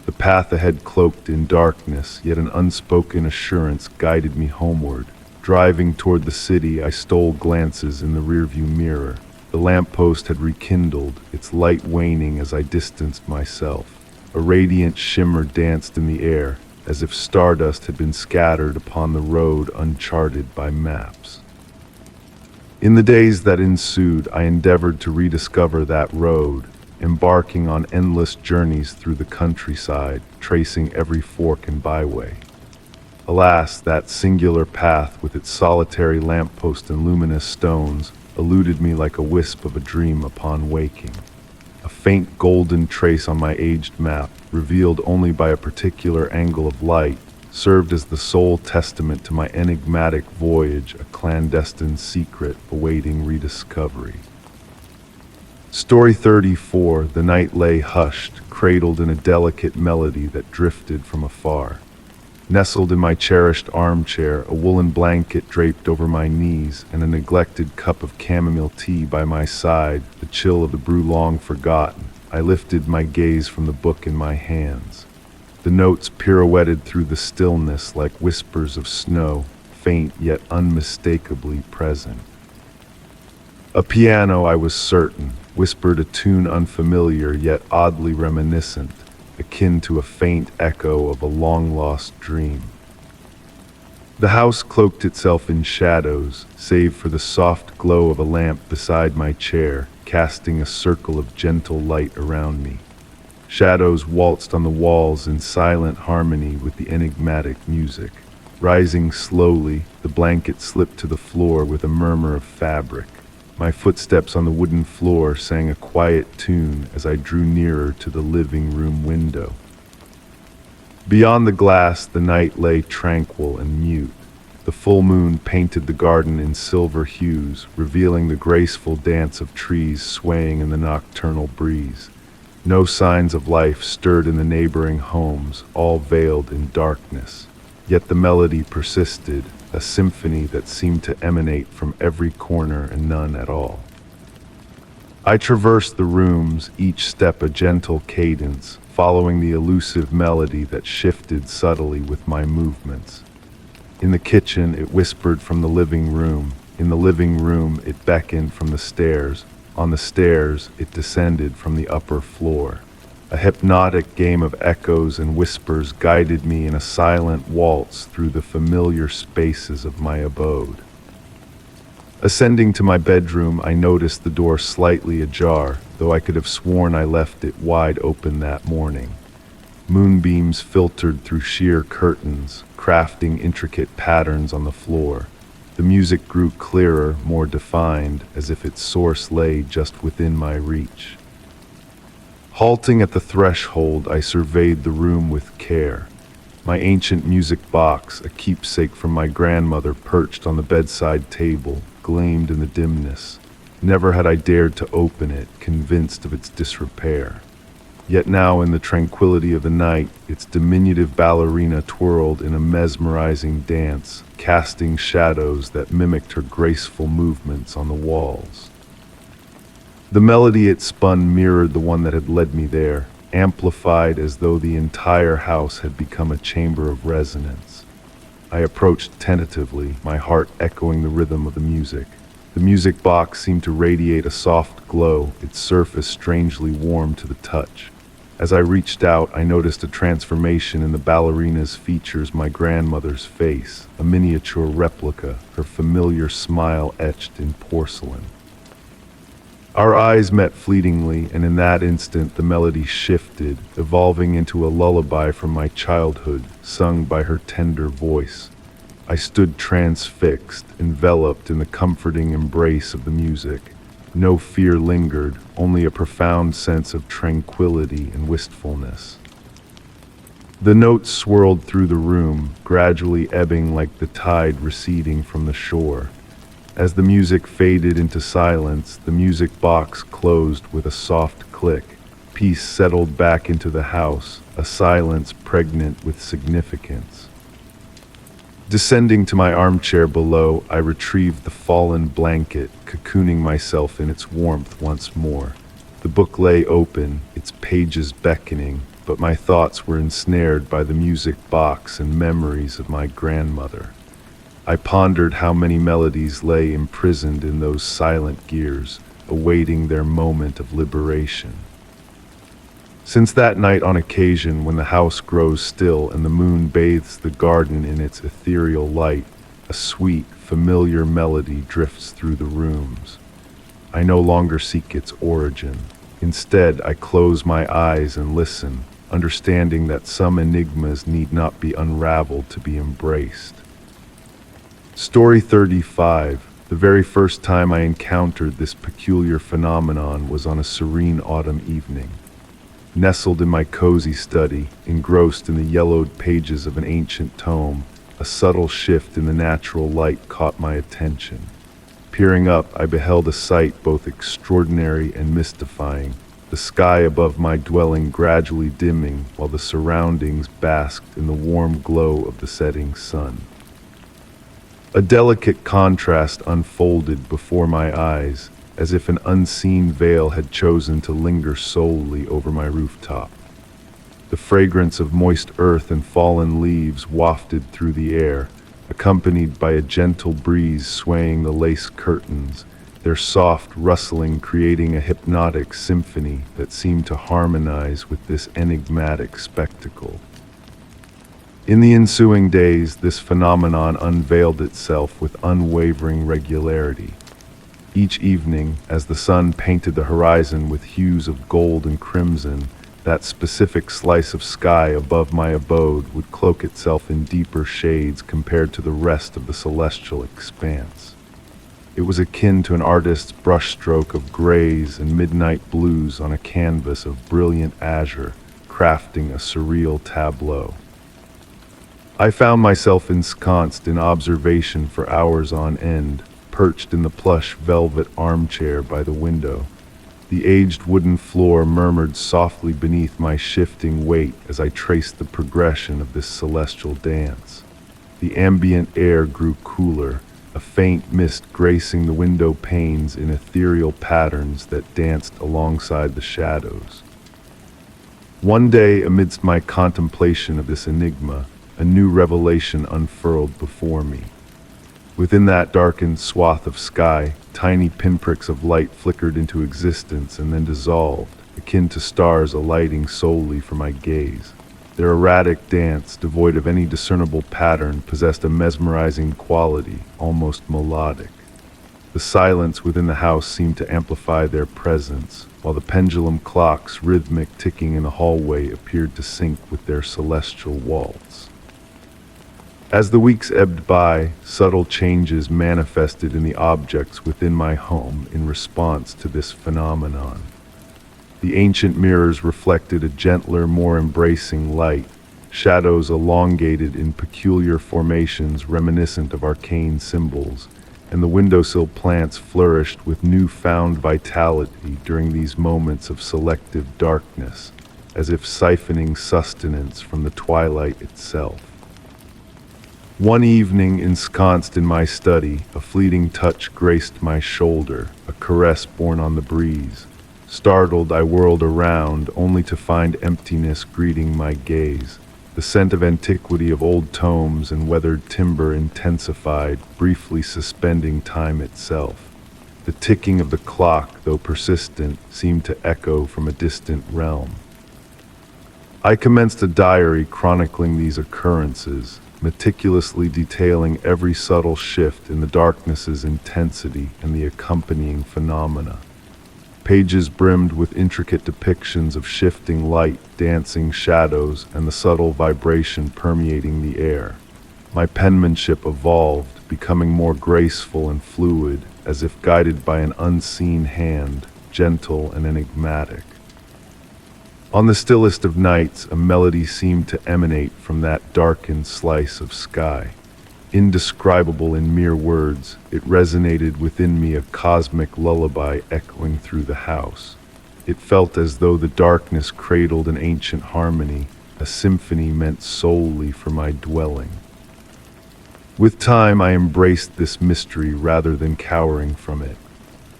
The path ahead cloaked in darkness, yet an unspoken assurance guided me homeward. Driving toward the city, I stole glances in the rearview mirror. The lamppost had rekindled, its light waning as I distanced myself. A radiant shimmer danced in the air, as if stardust had been scattered upon the road uncharted by maps. In the days that ensued, I endeavored to rediscover that road, embarking on endless journeys through the countryside, tracing every fork and byway. Alas, that singular path with its solitary lamppost and luminous stones eluded me like a wisp of a dream upon waking. A faint golden trace on my aged map, revealed only by a particular angle of light, served as the sole testament to my enigmatic voyage, a clandestine secret awaiting rediscovery. Story 34, the night lay hushed, cradled in a delicate melody that drifted from afar. Nestled in my cherished armchair, a woolen blanket draped over my knees, and a neglected cup of chamomile tea by my side, the chill of the brew long forgotten, I lifted my gaze from the book in my hands. The notes pirouetted through the stillness like whispers of snow, faint yet unmistakably present. A piano, I was certain, whispered a tune unfamiliar yet oddly reminiscent, akin to a faint echo of a long-lost dream. The house cloaked itself in shadows, save for the soft glow of a lamp beside my chair, casting a circle of gentle light around me. Shadows waltzed on the walls in silent harmony with the enigmatic music. Rising slowly, the blanket slipped to the floor with a murmur of fabric. My footsteps on the wooden floor sang a quiet tune as I drew nearer to the living room window. Beyond the glass, the night lay tranquil and mute. The full moon painted the garden in silver hues, revealing the graceful dance of trees swaying in the nocturnal breeze. No signs of life stirred in the neighboring homes, all veiled in darkness. Yet the melody persisted, a symphony that seemed to emanate from every corner and none at all. I traversed the rooms, each step a gentle cadence, following the elusive melody that shifted subtly with my movements. In the kitchen, it whispered from the living room. In the living room, it beckoned from the stairs. On the stairs, it descended from the upper floor. A hypnotic game of echoes and whispers guided me in a silent waltz through the familiar spaces of my abode. Ascending to my bedroom, I noticed the door slightly ajar, though I could have sworn I left it wide open that morning. Moonbeams filtered through sheer curtains, crafting intricate patterns on the floor. The music grew clearer, more defined, as if its source lay just within my reach. Halting at the threshold, I surveyed the room with care. My ancient music box, a keepsake from my grandmother perched on the bedside table, gleamed in the dimness. Never had I dared to open it, convinced of its disrepair. Yet now, in the tranquility of the night, its diminutive ballerina twirled in a mesmerizing dance, casting shadows that mimicked her graceful movements on the walls. The melody it spun mirrored the one that had led me there, amplified as though the entire house had become a chamber of resonance. I approached tentatively, my heart echoing the rhythm of the music. The music box seemed to radiate a soft glow, its surface strangely warm to the touch. As I reached out, I noticed a transformation in the ballerina's features, my grandmother's face, a miniature replica, her familiar smile etched in porcelain. Our eyes met fleetingly, and in that instant the melody shifted, evolving into a lullaby from my childhood, sung by her tender voice. I stood transfixed, enveloped in the comforting embrace of the music. No fear lingered, only a profound sense of tranquility and wistfulness. The notes swirled through the room, gradually ebbing like the tide receding from the shore. As the music faded into silence, the music box closed with a soft click. Peace settled back into the house, a silence pregnant with significance. Descending to my armchair below, I retrieved the fallen blanket, cocooning myself in its warmth once more. The book lay open, its pages beckoning, but my thoughts were ensnared by the music box and memories of my grandmother. I pondered how many melodies lay imprisoned in those silent gears, awaiting their moment of liberation. Since that night on occasion when the house grows still and the moon bathes the garden in its ethereal light, a sweet, familiar melody drifts through the rooms. I no longer seek its origin. Instead, I close my eyes and listen, understanding that some enigmas need not be unraveled to be embraced. Story 35. The very first time I encountered this peculiar phenomenon was on a serene autumn evening. Nestled in my cozy study, engrossed in the yellowed pages of an ancient tome, a subtle shift in the natural light caught my attention. Peering up, I beheld a sight both extraordinary and mystifying, the sky above my dwelling gradually dimming while the surroundings basked in the warm glow of the setting sun. A delicate contrast unfolded before my eyes, as if an unseen veil had chosen to linger solely over my rooftop. The fragrance of moist earth and fallen leaves wafted through the air, accompanied by a gentle breeze swaying the lace curtains, their soft rustling creating a hypnotic symphony that seemed to harmonize with this enigmatic spectacle. In the ensuing days, this phenomenon unveiled itself with unwavering regularity. Each evening, as the sun painted the horizon with hues of gold and crimson, that specific slice of sky above my abode would cloak itself in deeper shades compared to the rest of the celestial expanse. It was akin to an artist's brushstroke of grays and midnight blues on a canvas of brilliant azure, crafting a surreal tableau. I found myself ensconced in observation for hours on end, perched in the plush velvet armchair by the window. The aged wooden floor murmured softly beneath my shifting weight as I traced the progression of this celestial dance. The ambient air grew cooler, a faint mist gracing the window panes in ethereal patterns that danced alongside the shadows. One day, amidst my contemplation of this enigma, a new revelation unfurled before me. Within that darkened swath of sky, tiny pinpricks of light flickered into existence and then dissolved, akin to stars alighting solely for my gaze. Their erratic dance, devoid of any discernible pattern, possessed a mesmerizing quality, almost melodic. The silence within the house seemed to amplify their presence, while the pendulum clock's rhythmic ticking in the hallway appeared to sync with their celestial waltz. As the weeks ebbed by, subtle changes manifested in the objects within my home in response to this phenomenon. The ancient mirrors reflected a gentler, more embracing light, shadows elongated in peculiar formations reminiscent of arcane symbols, and the windowsill plants flourished with newfound vitality during these moments of selective darkness, as if siphoning sustenance from the twilight itself. One evening, ensconced in my study, a fleeting touch graced my shoulder, a caress borne on the breeze. Startled, I whirled around, only to find emptiness greeting my gaze. The scent of antiquity of old tomes and weathered timber intensified, briefly suspending time itself. The ticking of the clock, though persistent, seemed to echo from a distant realm. I commenced a diary chronicling these occurrences, meticulously detailing every subtle shift in the darkness's intensity and the accompanying phenomena. Pages brimmed with intricate depictions of shifting light, dancing shadows, and the subtle vibration permeating the air. My penmanship evolved, becoming more graceful and fluid, as if guided by an unseen hand, gentle and enigmatic. On the stillest of nights, a melody seemed to emanate from that darkened slice of sky. Indescribable in mere words, it resonated within me, a cosmic lullaby echoing through the house. It felt as though the darkness cradled an ancient harmony, a symphony meant solely for my dwelling. With time, I embraced this mystery rather than cowering from it.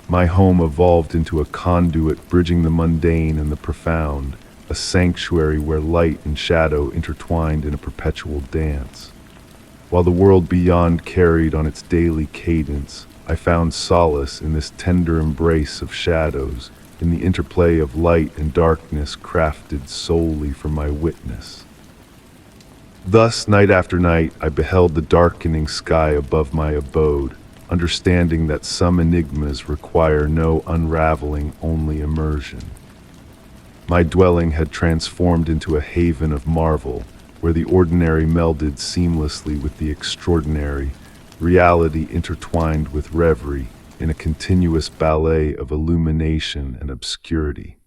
My home evolved into a conduit bridging the mundane and the profound, a sanctuary where light and shadow intertwined in a perpetual dance. While the world beyond carried on its daily cadence, I found solace in this tender embrace of shadows, in the interplay of light and darkness crafted solely for my witness. Thus, night after night, I beheld the darkening sky above my abode, understanding that some enigmas require no unraveling, only immersion. My dwelling had transformed into a haven of marvel, where the ordinary melded seamlessly with the extraordinary, reality intertwined with reverie, in a continuous ballet of illumination and obscurity.